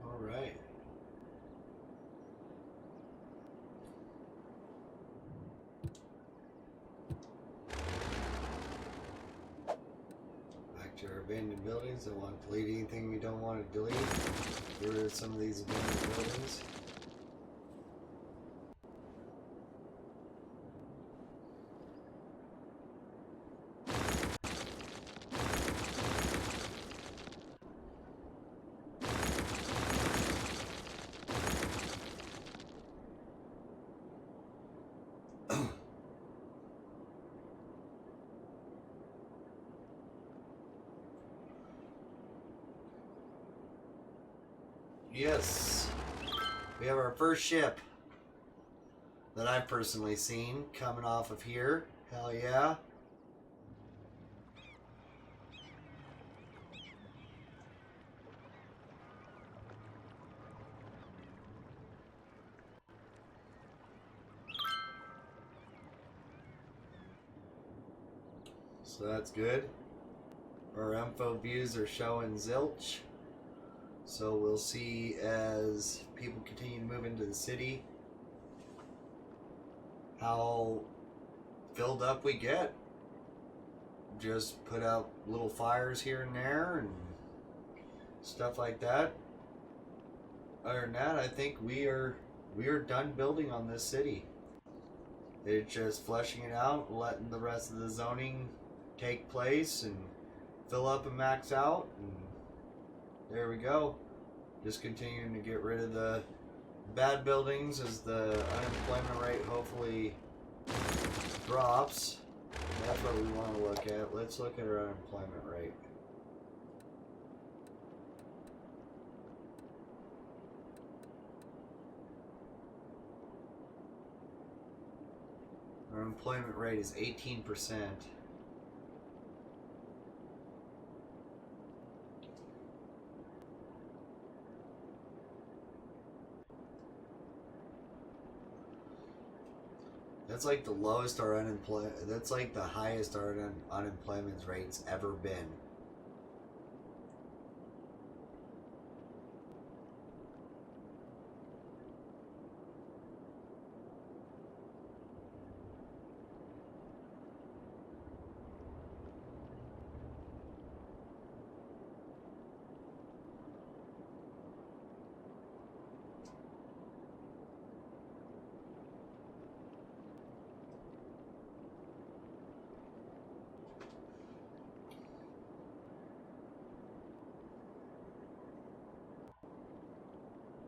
Alright. Back to our abandoned buildings. I want to delete anything we don't want to delete. Get rid of some of these abandoned buildings. Yes, we have our first ship that I've personally seen coming off of here. Hell yeah. So that's good. Our info views are showing zilch. So we'll see as people continue to move into the city how filled up we get. Just put out little fires here and there and stuff like that. Other than that, I think we are done building on this city. It's just fleshing it out, letting the rest of the zoning take place and fill up and max out, and there we go. Just continuing to get rid of the bad buildings as the unemployment rate hopefully drops. That's what we want to look at. Let's look at our unemployment rate. Our employment rate is 18%. That's like the lowest our unemployment. That's like the highest our unemployment rate's ever been.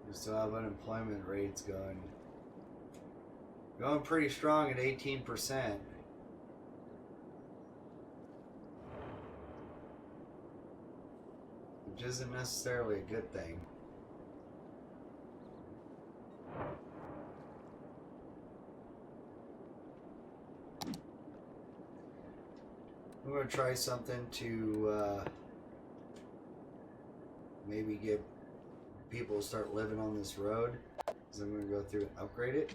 We still have unemployment rates going pretty strong at 18%. Which isn't necessarily a good thing. I'm going to try something to maybe get people to start living on this road, because I'm going to go through and upgrade it.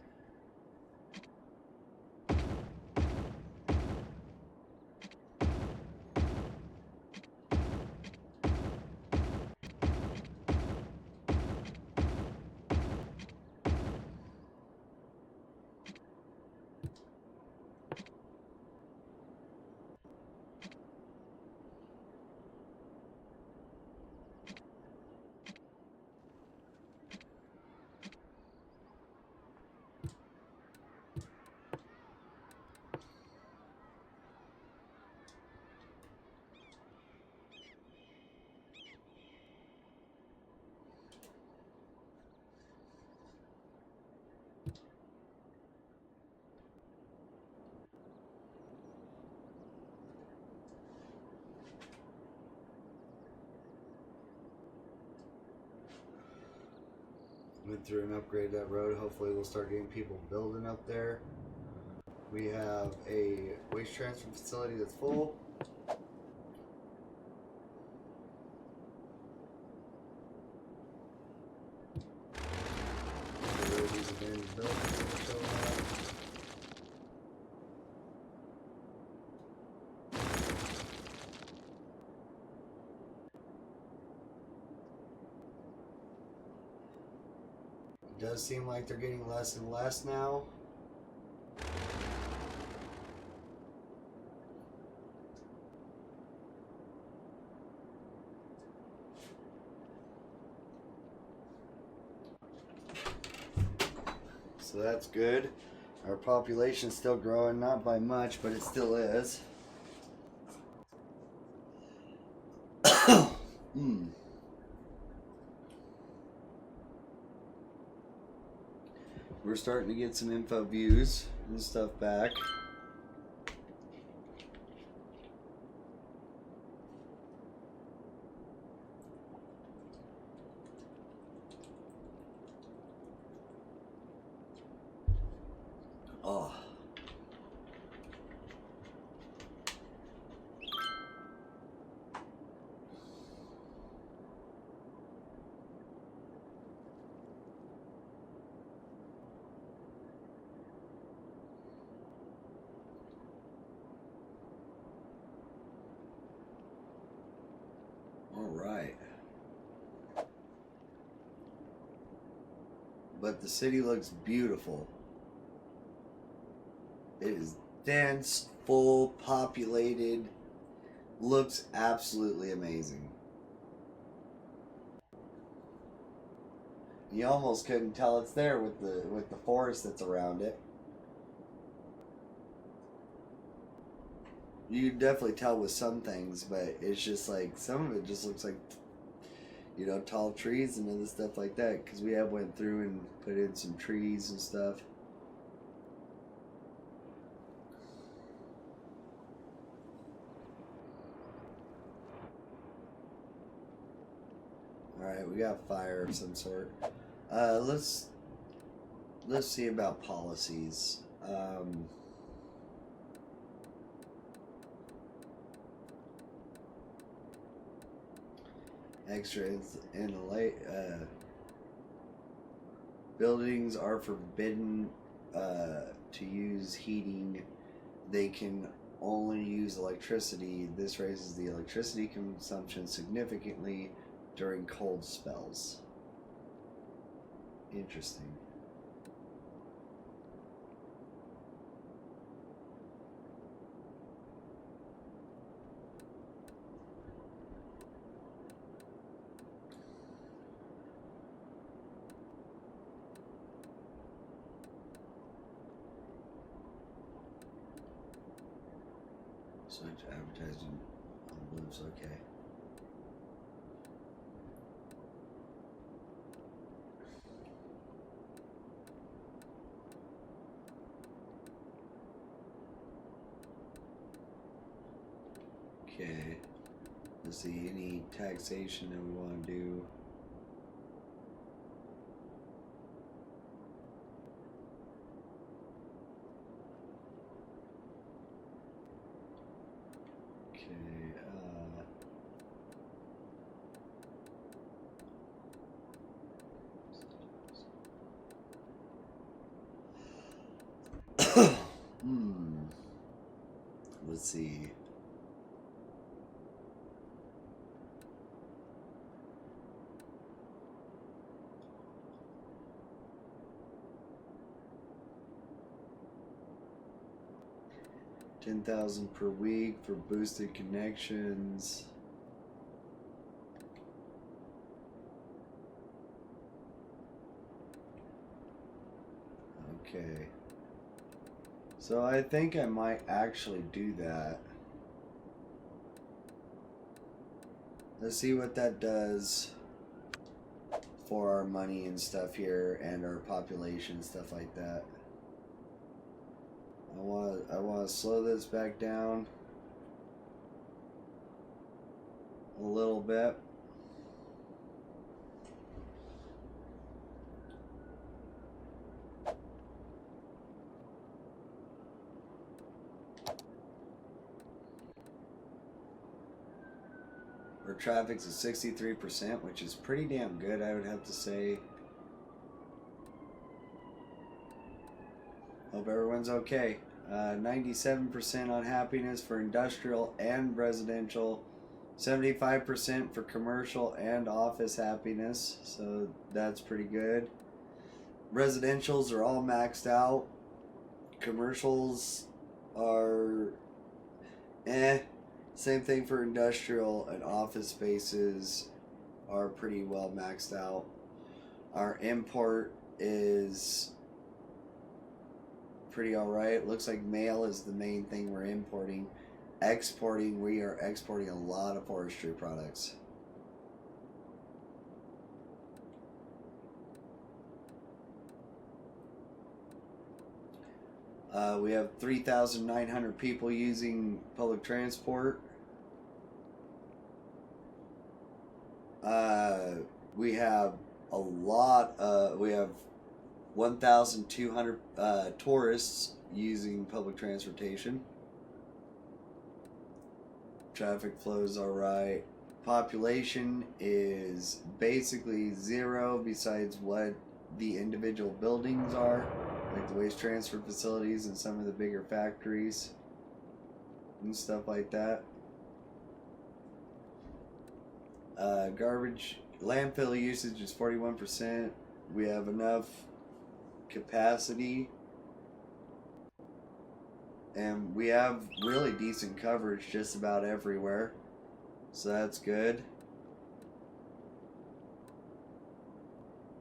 Went through and upgraded that road. Hopefully we'll start getting people building up there. We have a waste transfer facility that's full. These abandoned buildings are showing up. It does seem like they're getting less and less now. So that's good. Our population's still growing, not by much, but it still is. We're starting to get some info views and stuff back. Oh. Alright. But the city looks beautiful. It is dense, full, populated. Looks absolutely amazing. You almost couldn't tell it's there with the forest that's around it. You can definitely tell with some things, but it's just like some of it just looks like, you know, tall trees and other stuff like that. Because we have went through and put in some trees and stuff. Alright, we got fire of some sort. Let's see about policies. Extras in buildings are forbidden to use heating. They can only use electricity. This raises the electricity consumption significantly during cold spells. Interesting. Switch advertising on blues, okay. Okay. Let's see, any taxation that we want to do. Let's see. $10,000 per week for boosted connections. Okay. So I think I might actually do that. Let's see what that does for our money and stuff here and our population, stuff like that. I want to slow this back down a little bit. Our traffic's at 63%, which is pretty damn good, I would have to say. Hope everyone's okay. 97% on happiness for industrial and residential. 75% for commercial and office happiness. So that's pretty good. Residentials are all maxed out. Commercials are Same thing for industrial and office spaces are pretty well maxed out. Our import is pretty alright. Looks like mail is the main thing we're importing. Exporting, we are exporting a lot of forestry products. We have 3,900 people using public transport. We have a lot, we have 1,200 tourists using public transportation. Traffic flows alright. Population is basically zero besides what the individual buildings are, like the waste transfer facilities and some of the bigger factories and stuff like that. Garbage landfill usage is 41%. We have enough capacity, and we have really decent coverage just about everywhere, so that's good.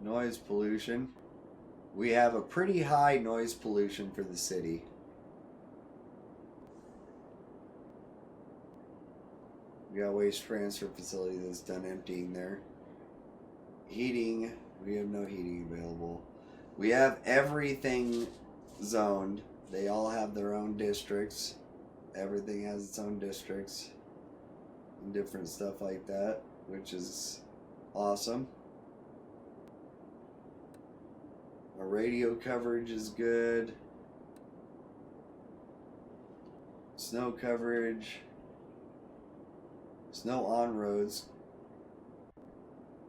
Noise pollution, we have a pretty high noise pollution for the city. We got a waste transfer facility that's done emptying there. Heating, we have no heating available. We have everything zoned. They all have their own districts. Everything has its own districts and different stuff like that, which is awesome. Our radio coverage is good. Snow coverage. Snow on roads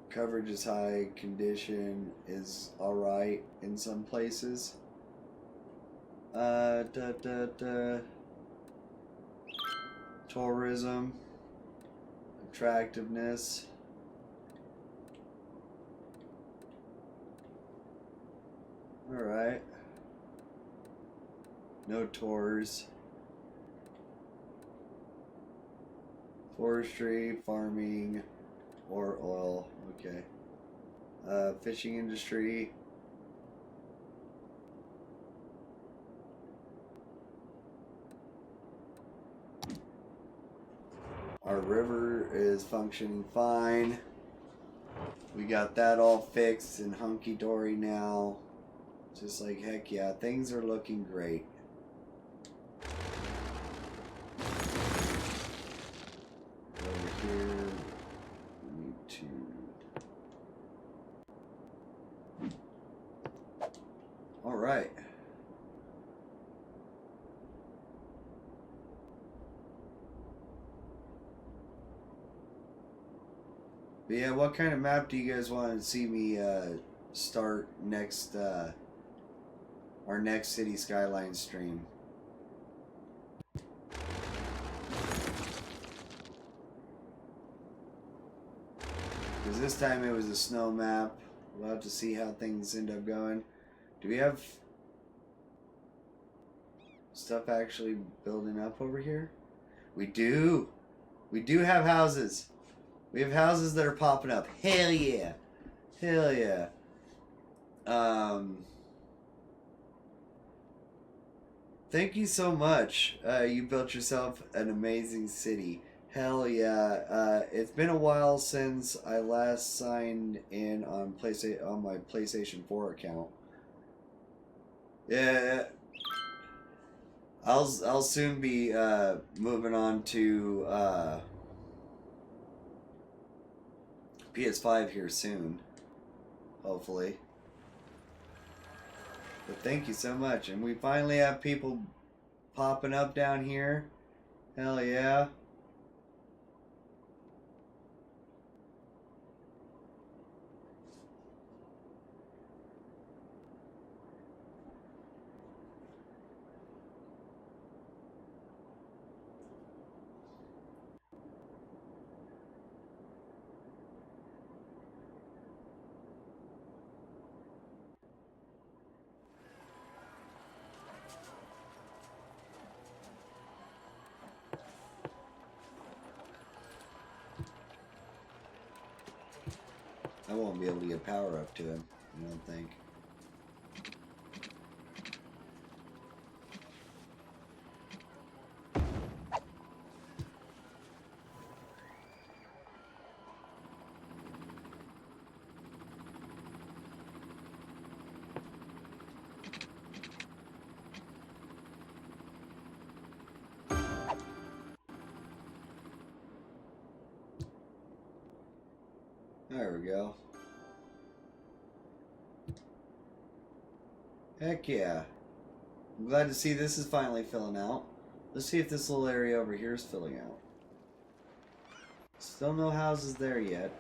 Coverage is high. Condition is alright in some places. Tourism. Attractiveness. Alright. No tours. Forestry, farming, or oil. Okay. Fishing industry. Our river is functioning fine. We got that all fixed and hunky-dory now. Just like, heck yeah, things are looking great. Over here, we need to... Alright. But yeah, what kind of map do you guys want to see me start next, our next City Skylines stream? Because this time it was a snow map. We'll have to see how things end up going. Do we have stuff actually building up over here? We do. We do have houses. We have houses that are popping up. Hell yeah. Hell yeah. Thank you so much. You built yourself an amazing city. Hell yeah. It's been a while since I last signed in on my PlayStation 4 account. Yeah. I'll soon be moving on to PS5 here soon, hopefully. But thank you so much, and we finally have people popping up down here. Hell yeah. I won't be able to get power up to him, I don't think. There we go. Heck yeah. I'm glad to see this is finally filling out. Let's see if this little area over here is filling out. Still no houses there yet.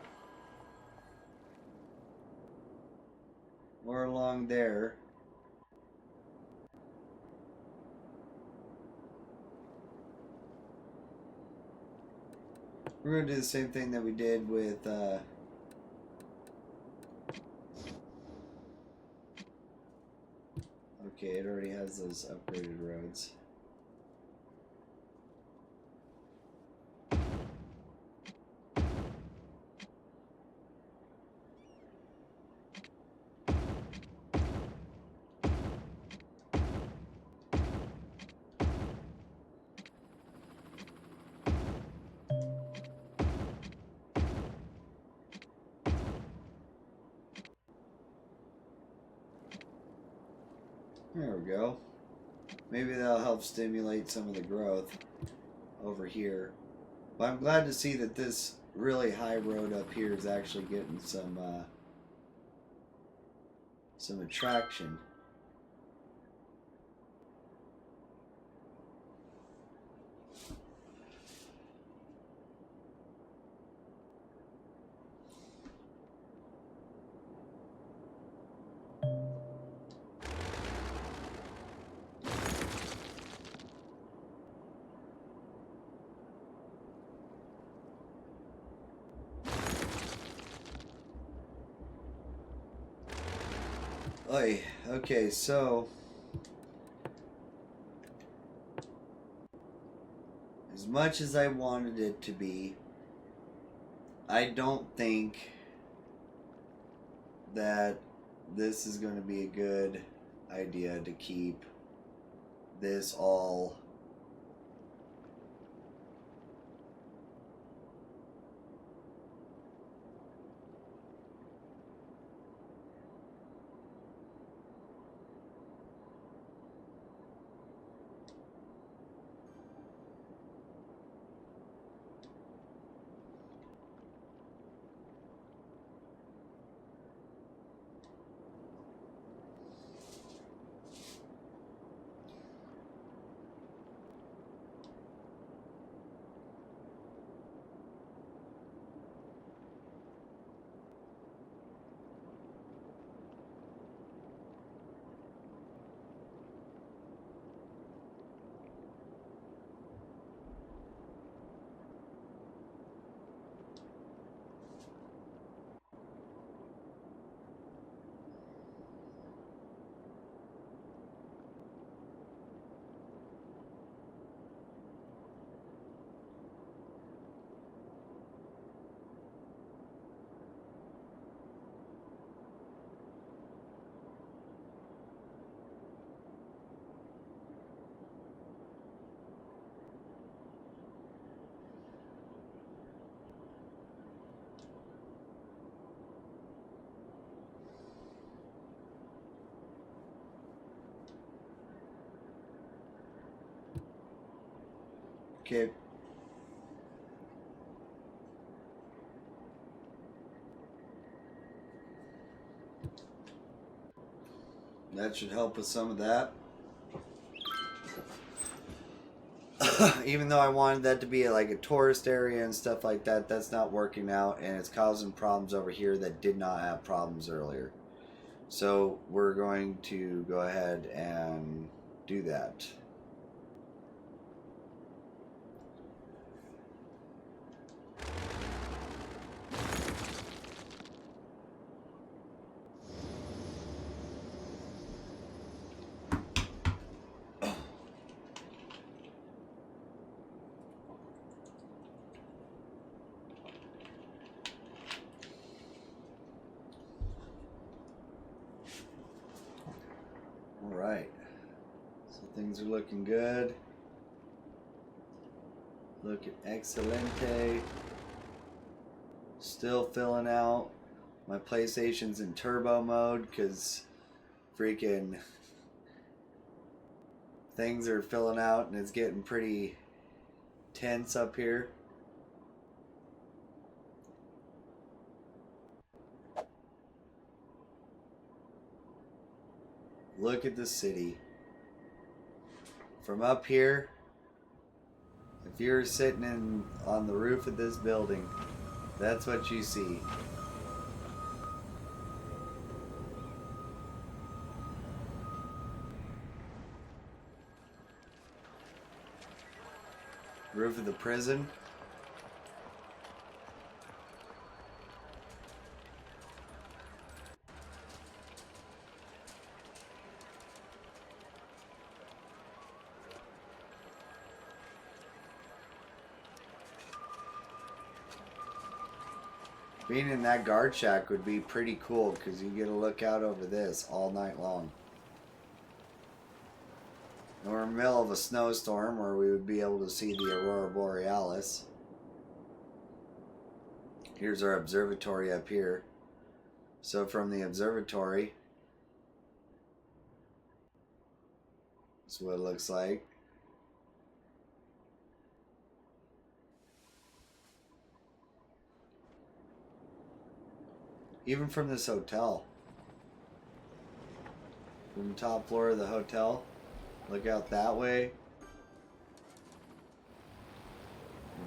More along there. We're going to do the same thing that we did with okay, it already has those upgraded roads. There we go. Maybe that'll help stimulate some of the growth over here. But I'm glad to see that this really high road up here is actually getting some attraction. Oy, okay, so as much as I wanted it to be, I don't think that this is going to be a good idea to keep this all okay. That should help with some of that. Even though I wanted that to be like a tourist area and stuff like that, that's not working out, and it's causing problems over here that did not have problems earlier. So we're going to go ahead and do that. Alright, so things are looking good. Looking excelente. Still filling out. My PlayStation's in turbo mode because freaking things are filling out and it's getting pretty tense up here. Look at the city. From up here, if you're sitting on the roof of this building, that's what you see. Roof of the prison. Being in that guard shack would be pretty cool because you get to look out over this all night long. And we're in the middle of a snowstorm where we would be able to see the Aurora Borealis. Here's our observatory up here. So from the observatory, that's what it looks like. Even from this hotel. From the top floor of the hotel, look out that way.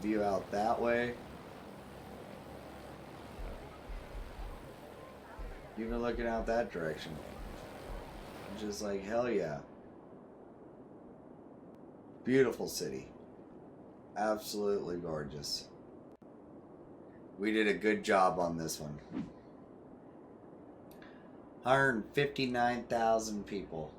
View out that way. Even looking out that direction. Just like, hell yeah. Beautiful city. Absolutely gorgeous. We did a good job on this one. 159,000 people.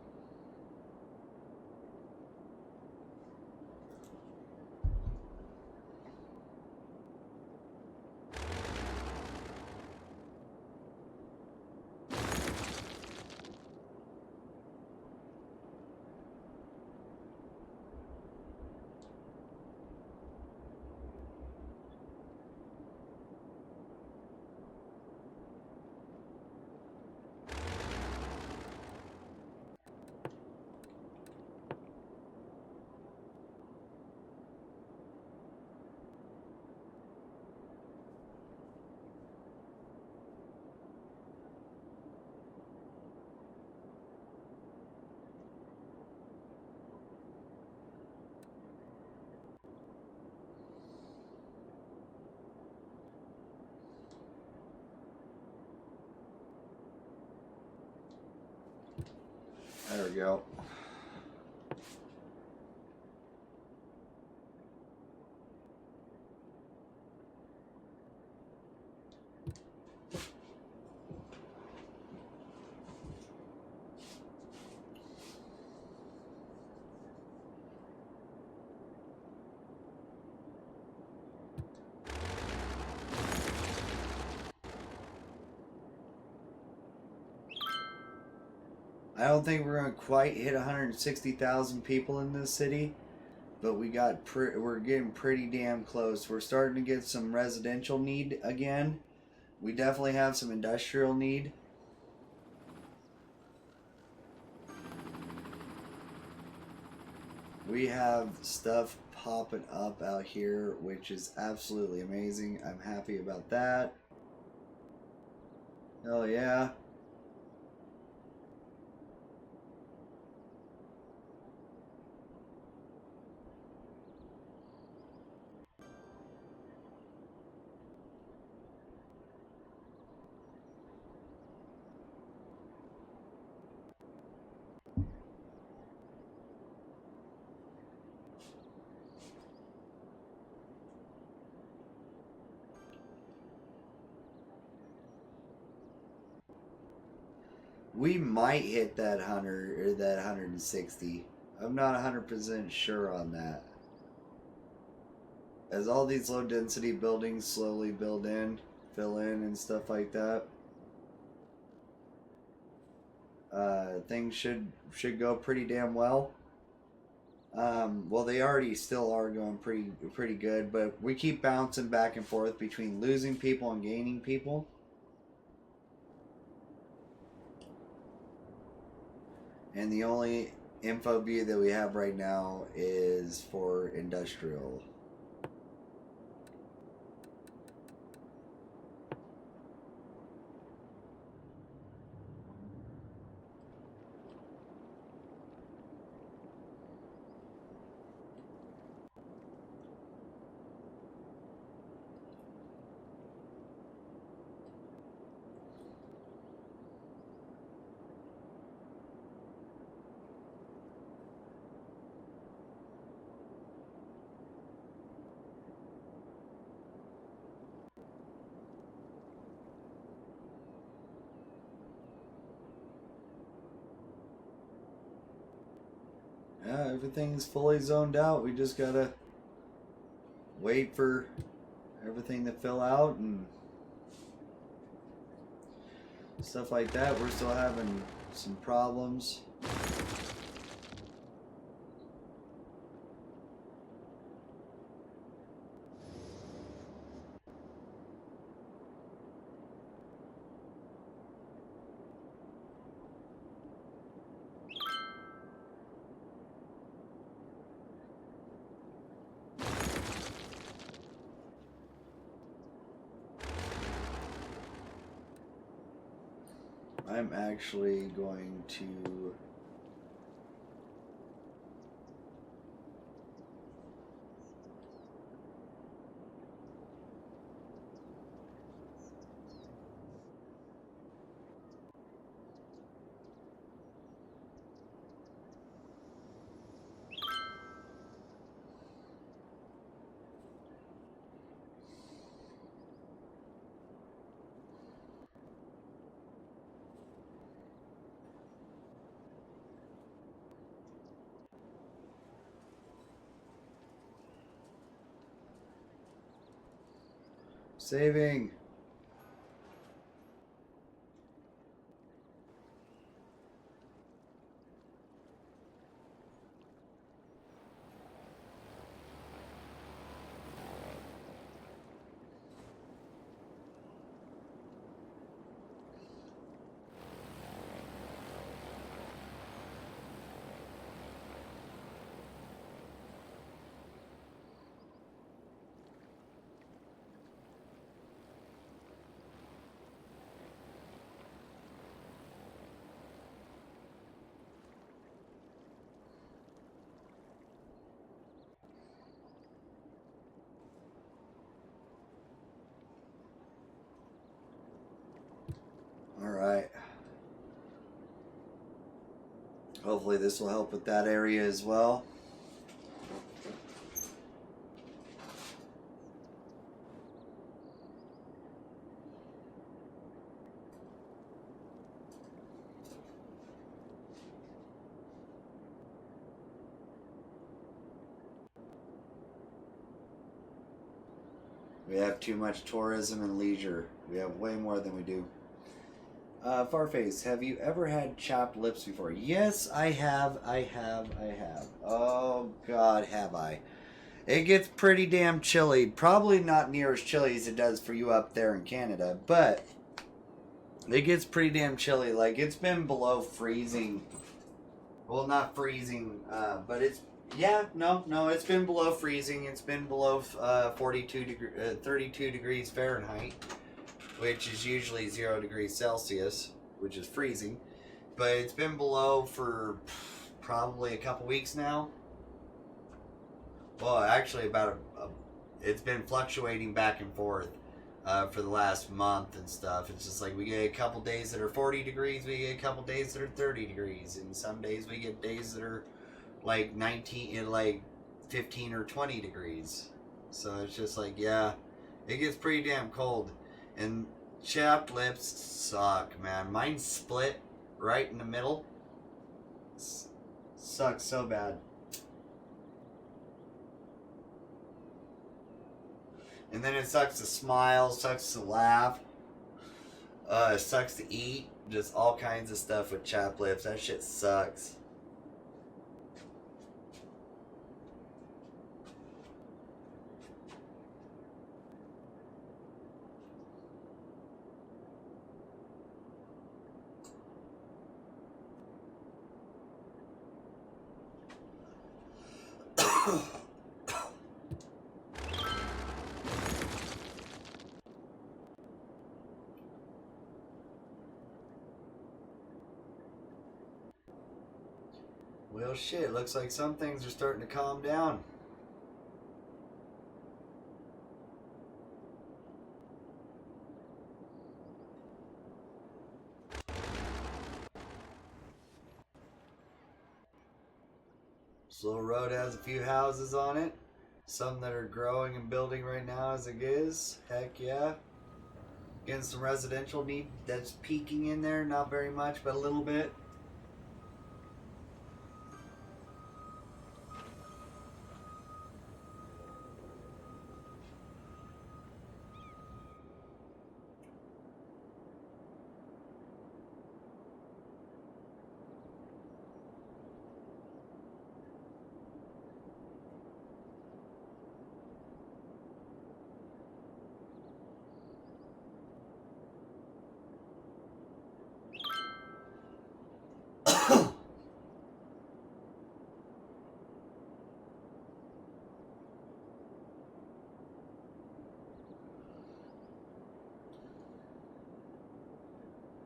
There we go. I don't think we're going to quite hit 160,000 people in this city, but we're getting pretty damn close. We're starting to get some residential need again. We definitely have some industrial need. We have stuff popping up out here, which is absolutely amazing. I'm happy about that. Hell yeah. We might hit that 100 or that 160. I'm not 100% sure on that. As all these low density buildings slowly fill in and stuff like that, things should go pretty damn well. Well, they already still are going pretty good, but we keep bouncing back and forth between losing people and gaining people. And the only info view that we have right now is for industrial. Yeah, everything's fully zoned out. We just gotta wait for everything to fill out and stuff like that. We're still having some problems. I'm actually going to Saving. Alright. Hopefully this will help with that area as well. We have too much tourism and leisure. We have way more than we do. Farface, have you ever had chapped lips before? Yes, I have. Oh, God, have I. It gets pretty damn chilly. Probably not near as chilly as it does for you up there in Canada, but it gets pretty damn chilly. Like, it's been below freezing. Well, not freezing, but it's... Yeah, no, it's been below freezing. It's been below 32 degrees Fahrenheit, which is usually 0 degrees Celsius, which is freezing. But it's been below for probably a couple weeks now. Well, actually, it's been fluctuating back and forth for the last month and stuff. It's just like we get a couple days that are 40 degrees, we get a couple days that are 30 degrees, and some days we get days that are like 15 or 20 degrees. So it's just like, yeah, it gets pretty damn cold. And chapped lips suck, man. Mine split right in the middle. Sucks so bad. And then it sucks to smile, sucks to laugh, sucks to eat. Just all kinds of stuff with chapped lips. That shit sucks. Well, shit, looks like some things are starting to calm down. This little road has a few houses on it. Some that are growing and building right now as it is. Heck yeah. Getting some residential need that's peeking in there. Not very much, but a little bit.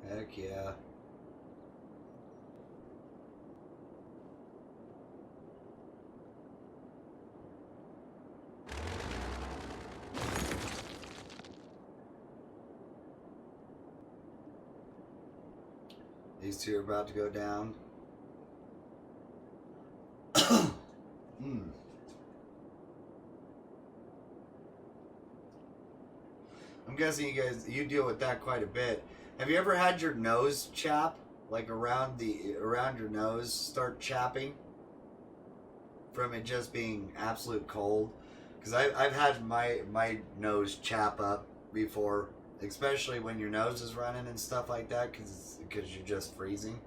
Heck yeah. These two are about to go down. I'm guessing you deal with that quite a bit. Have you ever had your nose chap, like around your nose, start chapping from it just being absolute cold? Because I've had my nose chap up before, especially when your nose is running and stuff like that, because you're just freezing.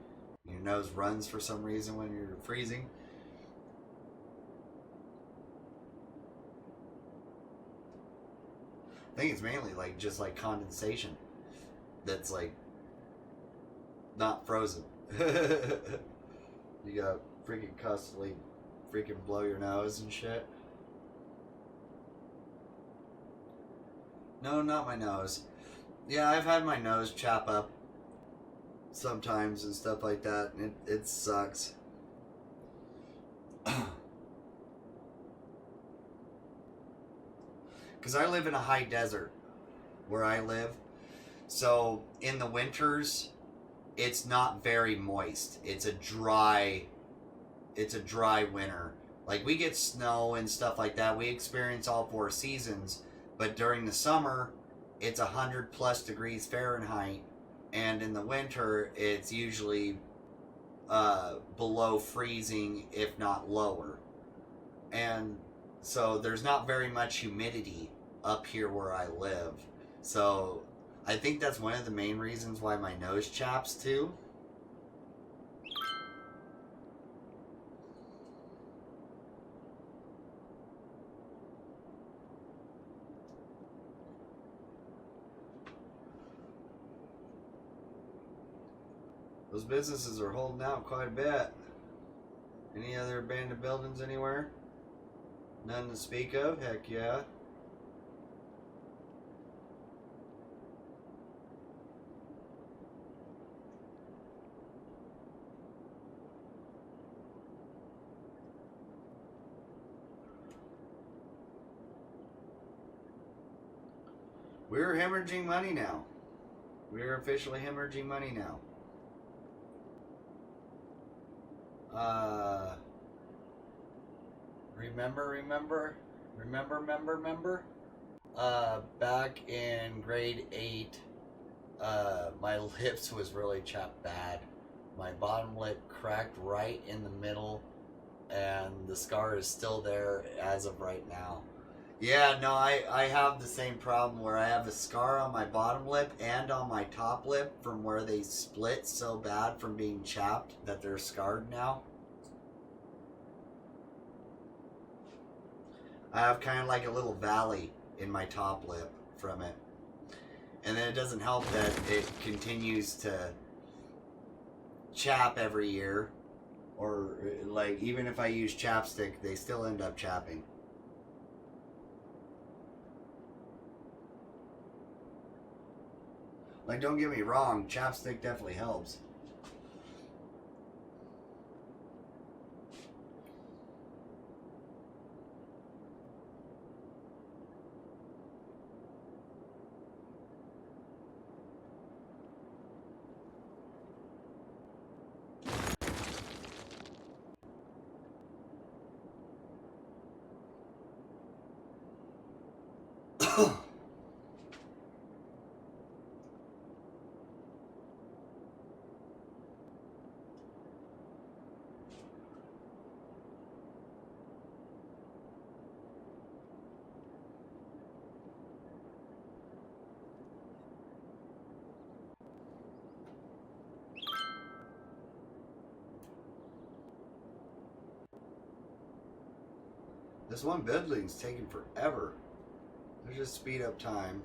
Your nose runs for some reason when you're freezing. I think it's mainly like just like condensation that's like not frozen. You got freaking constantly freaking blow your nose and shit. No, not my nose. Yeah, I've had my nose chap up sometimes and stuff like that, and it sucks. Because I live in a high desert where I live. So in the winters, it's not very moist. It's a dry winter. Like, we get snow and stuff like that. We experience all 4 seasons. But during the summer, it's 100+ degrees Fahrenheit. And in the winter, it's usually below freezing, if not lower. And so there's not very much humidity up here where I live. So I think that's one of the main reasons why my nose chaps too. Those businesses are holding out quite a bit. Any other abandoned buildings anywhere? None to speak of? Heck yeah. We're hemorrhaging money now. We're officially hemorrhaging money now. Remember? Back in grade 8, my lips was really chapped bad. My bottom lip cracked right in the middle, and the scar is still there as of right now. Yeah, no, I have the same problem where I have a scar on my bottom lip and on my top lip from where they split so bad from being chapped that they're scarred now. I have kind of like a little valley in my top lip from it. And then it doesn't help that it continues to chap every year. Or, like, even if I use chapstick, they still end up chapping. Like, don't get me wrong, chapstick definitely helps. This one building's taking forever. Let's just speed up time.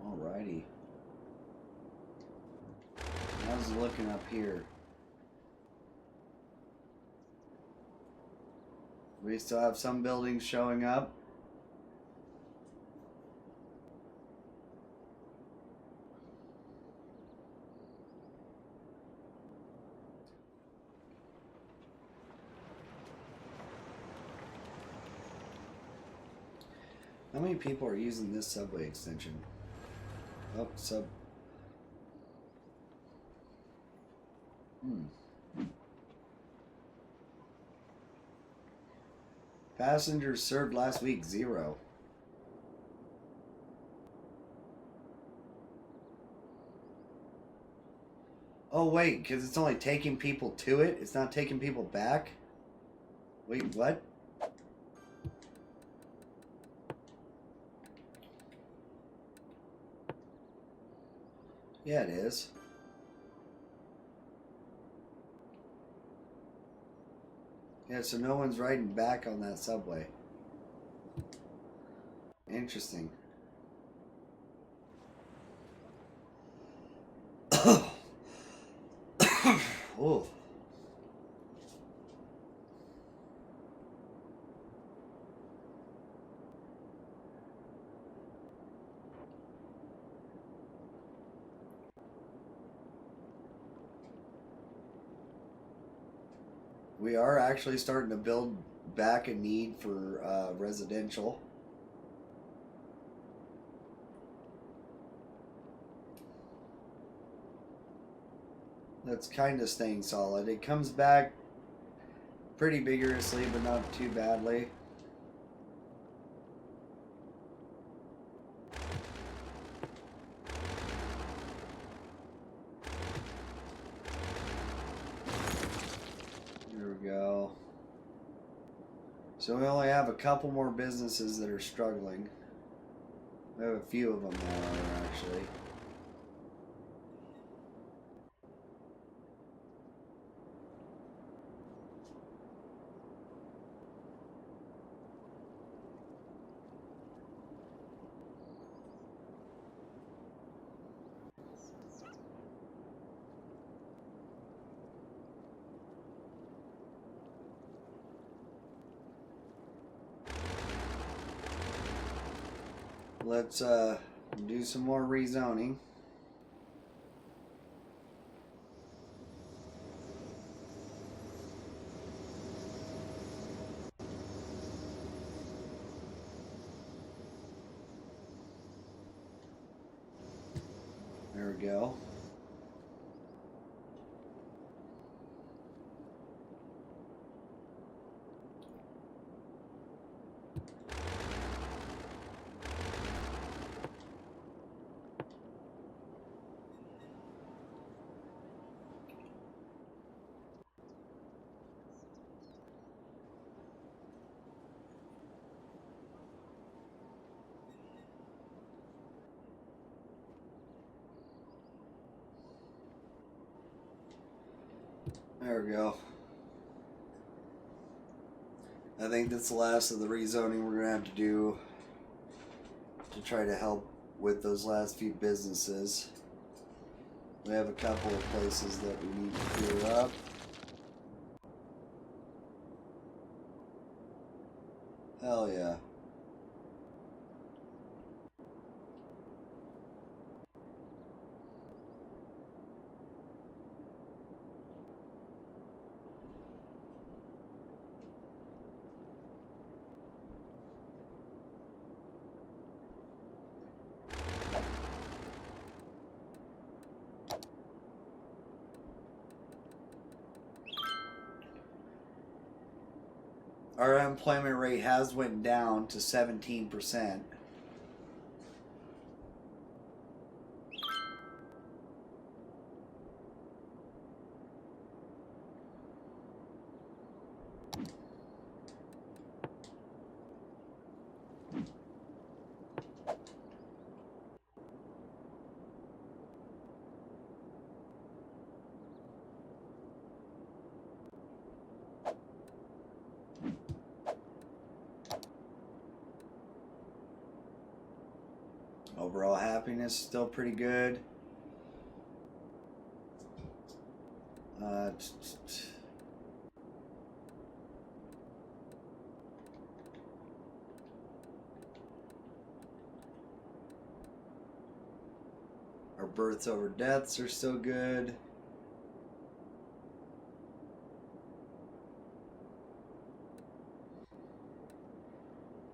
Alrighty. I was looking up here. We still have some buildings showing up. How many people are using this subway extension? Oh, Hmm. Passengers served last week, 0. Oh, wait, because it's only taking people to it? It's not taking people back? Wait, what? Yeah, it is. Yeah, so no one's riding back on that subway. Interesting. Oh. We are actually starting to build back a need for residential. That's kind of staying solid. It comes back pretty vigorously, but not too badly. There we go. So we only have a couple more businesses that are struggling. We have a few of them now, actually. Let's do some more rezoning. There we go. There we go. I think that's the last of the rezoning we're going to have to do to try to help with those last few businesses. We have a couple of places that we need to clear up. Hell yeah. Our unemployment rate has went down to 17%. Overall happiness still pretty good. Our births over deaths are still good.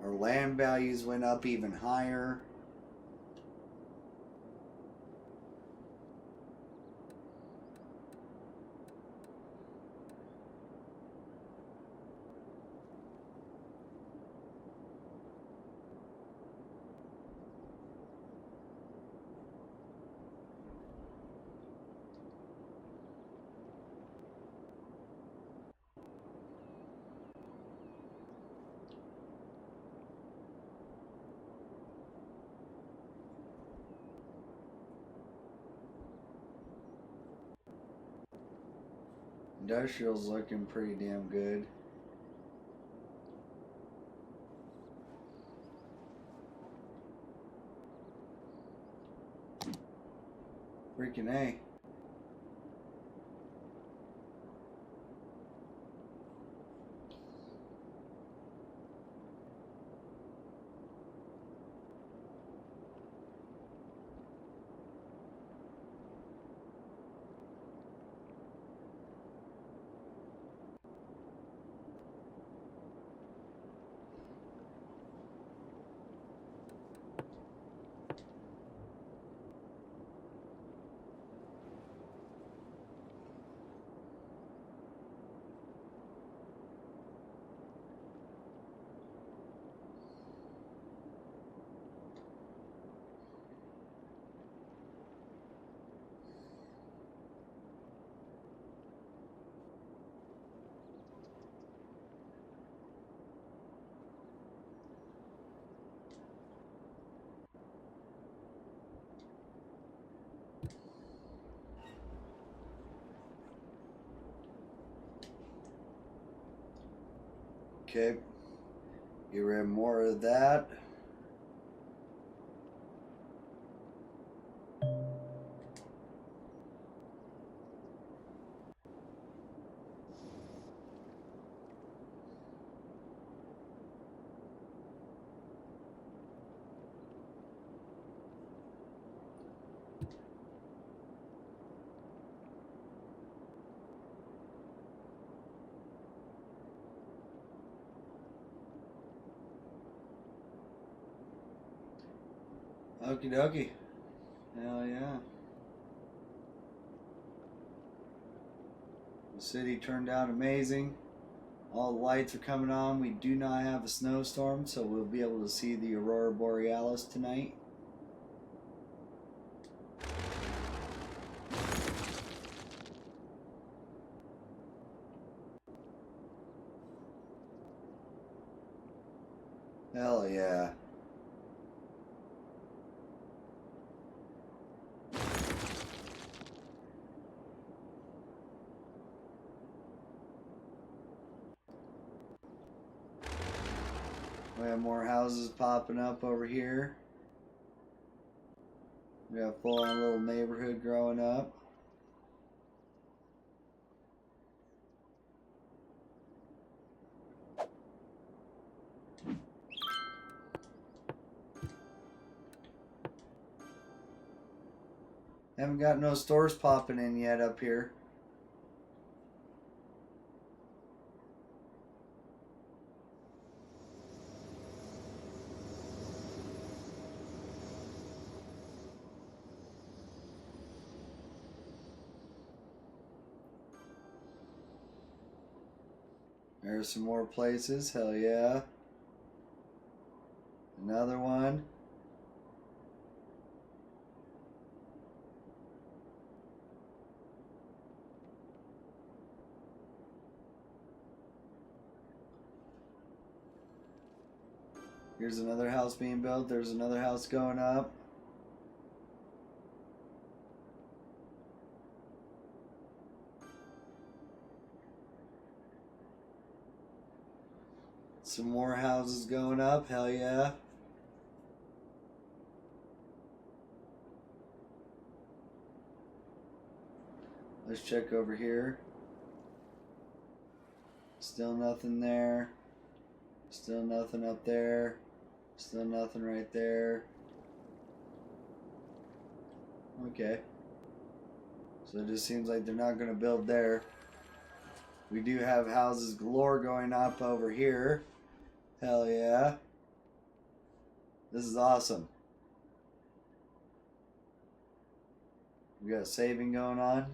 Our land values went up even higher. Industrial's looking pretty damn good. Freaking A. Okay. Get rid of more of that. Okie dokie. Hell yeah. The city turned out amazing. All the lights are coming on. We do not have a snowstorm, so we'll be able to see the Aurora Borealis tonight. Hell yeah. We have more houses popping up over here. We got a full-on little neighborhood growing up. Haven't got no stores popping in yet up here. There's some more places. Hell yeah. Another one. Here's another house being built. There's another house going up. Some more houses going up. Hell yeah. Let's check over here. Still nothing there. Still nothing up there. Still nothing right there. Okay. So it just seems like they're not going to build there. We do have houses galore going up over here. Hell yeah. This is awesome. We got saving going on.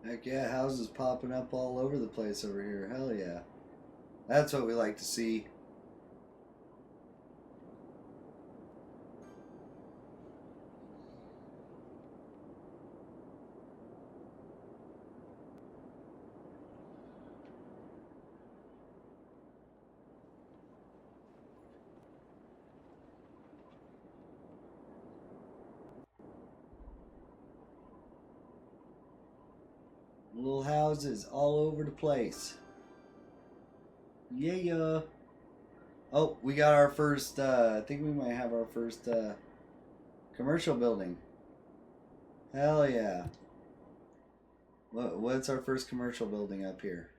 Heck yeah, houses popping up all over the place over here. Hell yeah. That's what we like to see. Little houses all over the place. Yeah. Oh, we got our first, I think we might have our first commercial building. Hell yeah. What's our first commercial building up here?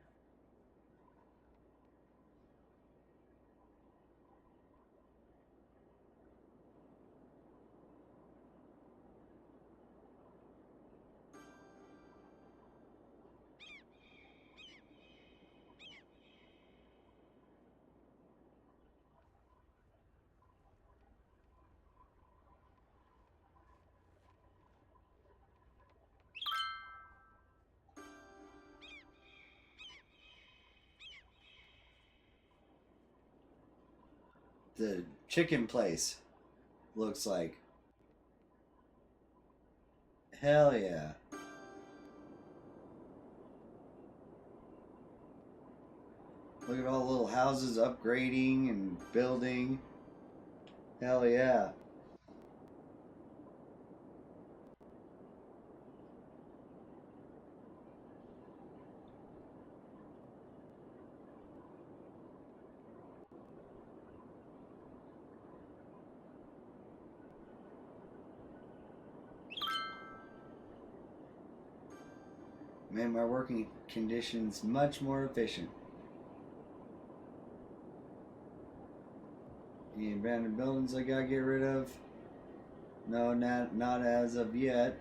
The chicken place, looks like. Hell yeah. Look at all the little houses upgrading and building. Hell yeah. Made my working conditions much more efficient. Any abandoned buildings I gotta get rid of? No, not as of yet.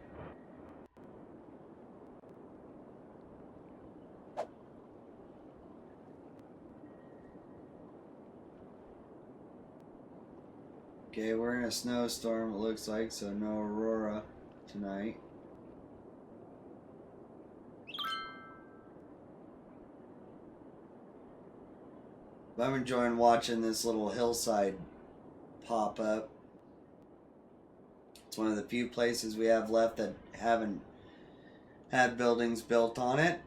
Okay, we're in a snowstorm, it looks like, so no aurora tonight. But I'm enjoying watching this little hillside pop up. It's one of the few places we have left that haven't had buildings built on it.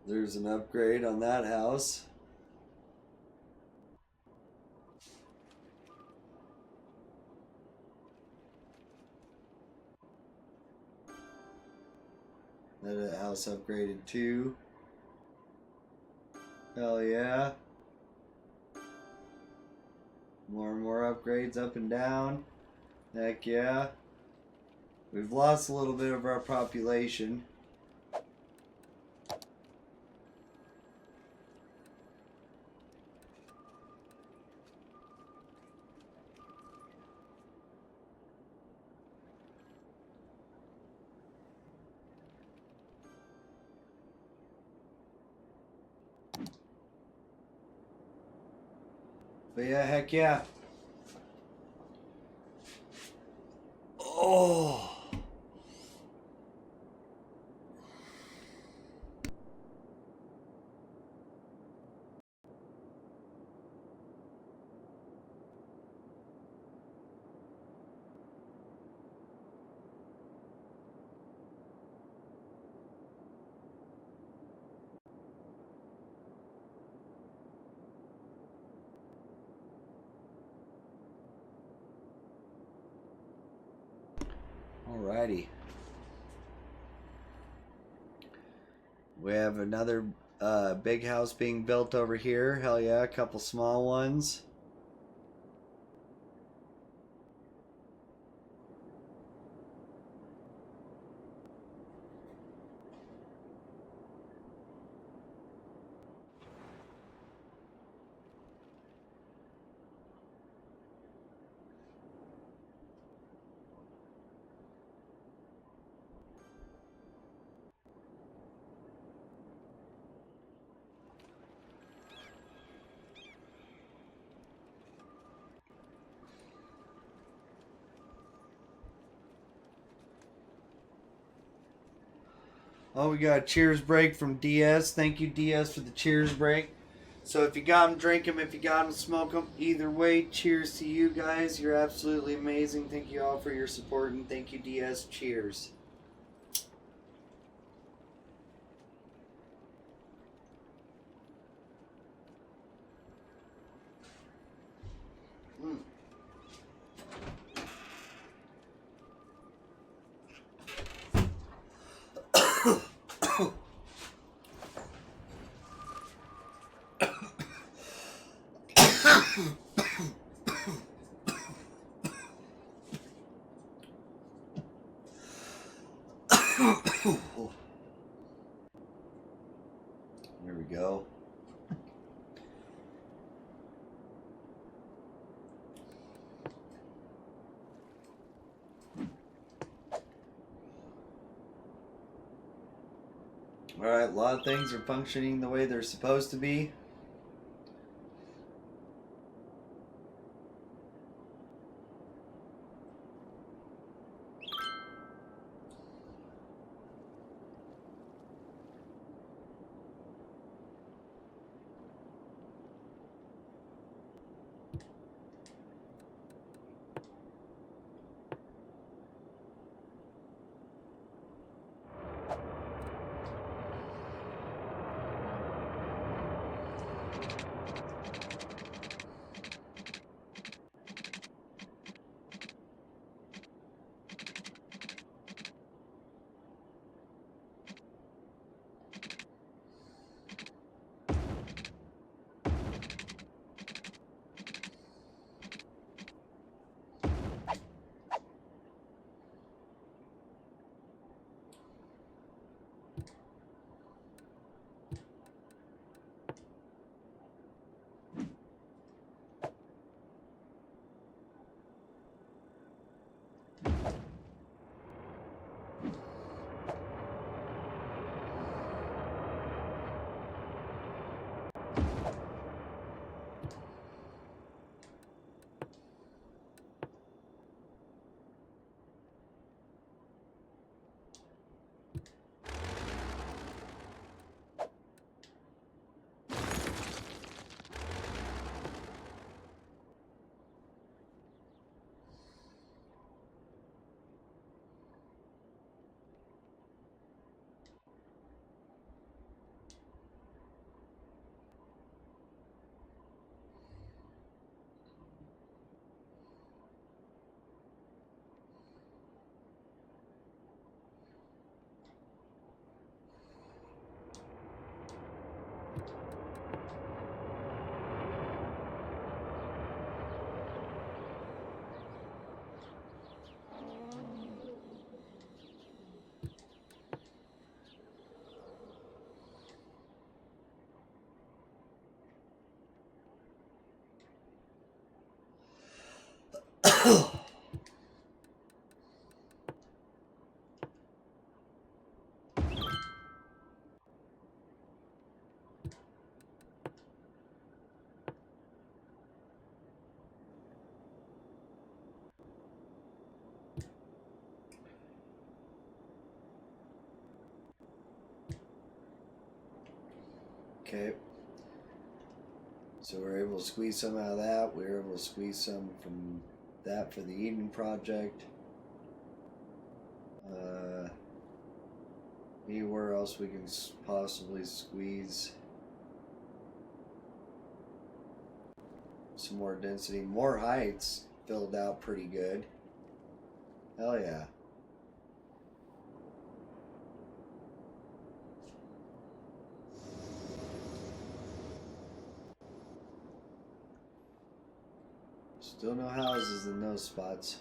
There's an upgrade on that house. That house upgraded too. Hell yeah. More and more upgrades up and down. Heck yeah. We've lost a little bit of our population. But yeah, heck yeah. Oh. Alrighty. We have another big house being built over here. Hell yeah, a couple small ones. Oh, we got a cheers break from DS. Thank you, DS, for the cheers break. So if you got them, drink them. If you got them, smoke them. Either way, cheers to you guys. You're absolutely amazing. Thank you all for your support, and thank you, DS. Cheers. Mm. There we go. Alright, a lot of things are functioning the way they're supposed to be. Okay. So we're able to squeeze some out of that. We're able to squeeze some from that for the Eden project. Anywhere else we can possibly squeeze some more density. More heights filled out pretty good. Hell yeah. Still no houses in those spots.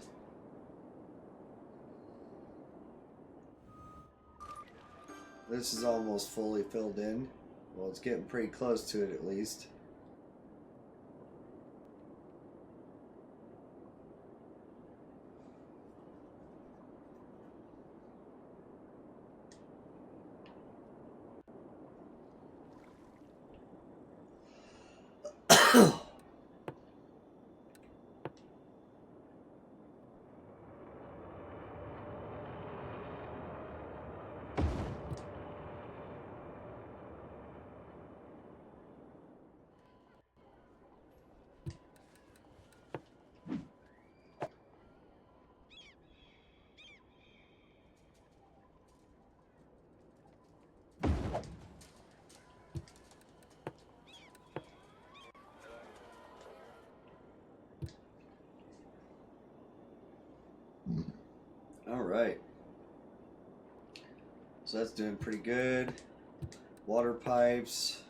This is almost fully filled in. Well, it's getting pretty close to it at least. Alright. So that's doing pretty good. Water pipes.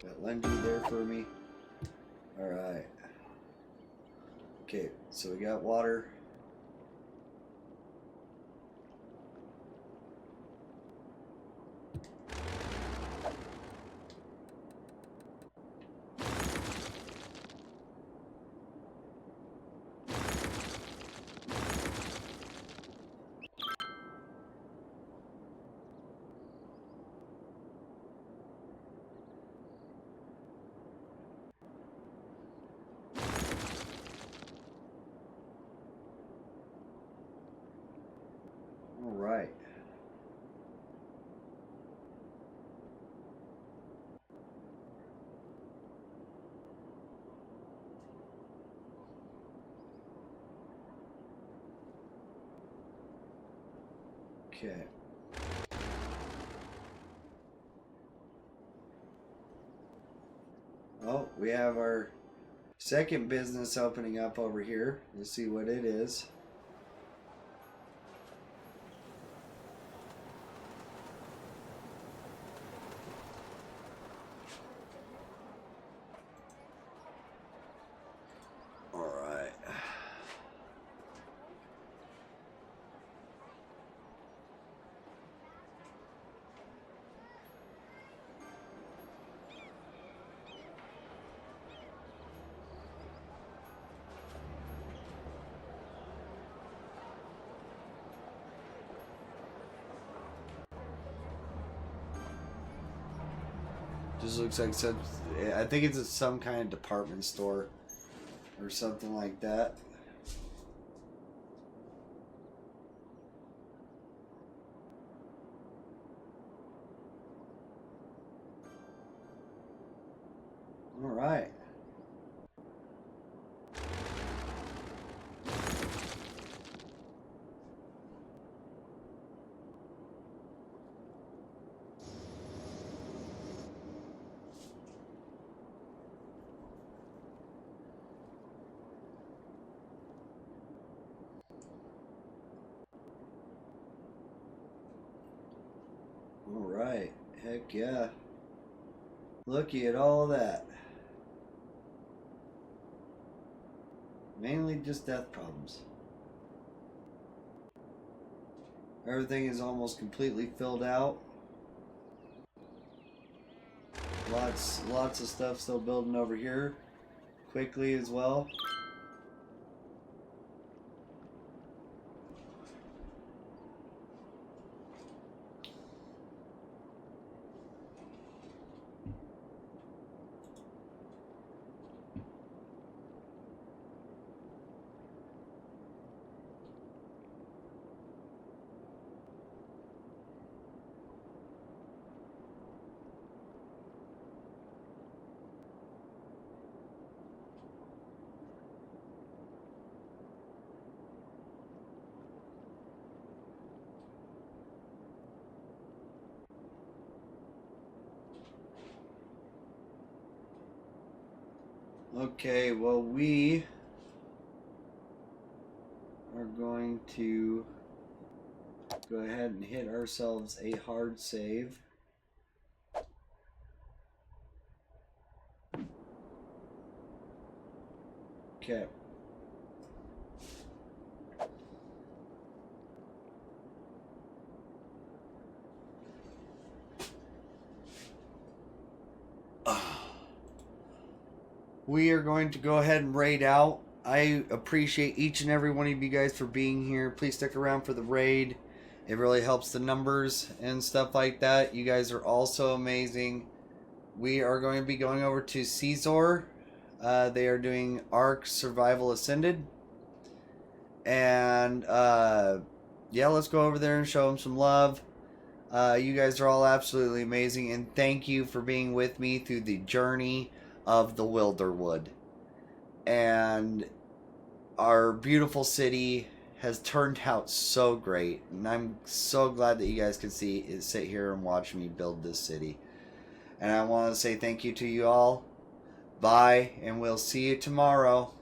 Got Lendy there for me. Alright. Okay, so we got water. Alright. Okay. Oh, we have our second business opening up over here. Let's see what it is. Alright. Just looks like some, I think it's some kind of department store or something like that. All right. Alright, heck yeah. Looky at all that. Mainly just death problems. Everything is almost completely filled out. Lots of stuff still building over here. Quickly as well. Okay, well, we are going to go ahead and hit ourselves a hard save. Okay. We are going to go ahead and raid out. I appreciate each and every one of you guys for being here. Please stick around for the raid. It really helps the numbers and stuff like that. You guys are also amazing. We are going to be going over to Caesar. They are doing Ark Survival Ascended. And yeah, let's go over there and show them some love. You guys are all absolutely amazing. And thank you for being with me through the journey of the Willderwood and our beautiful city has turned out so great, and I'm so glad that you guys can sit here and watch me build this city. And I want to say thank you to you all. Bye, and we'll see you tomorrow.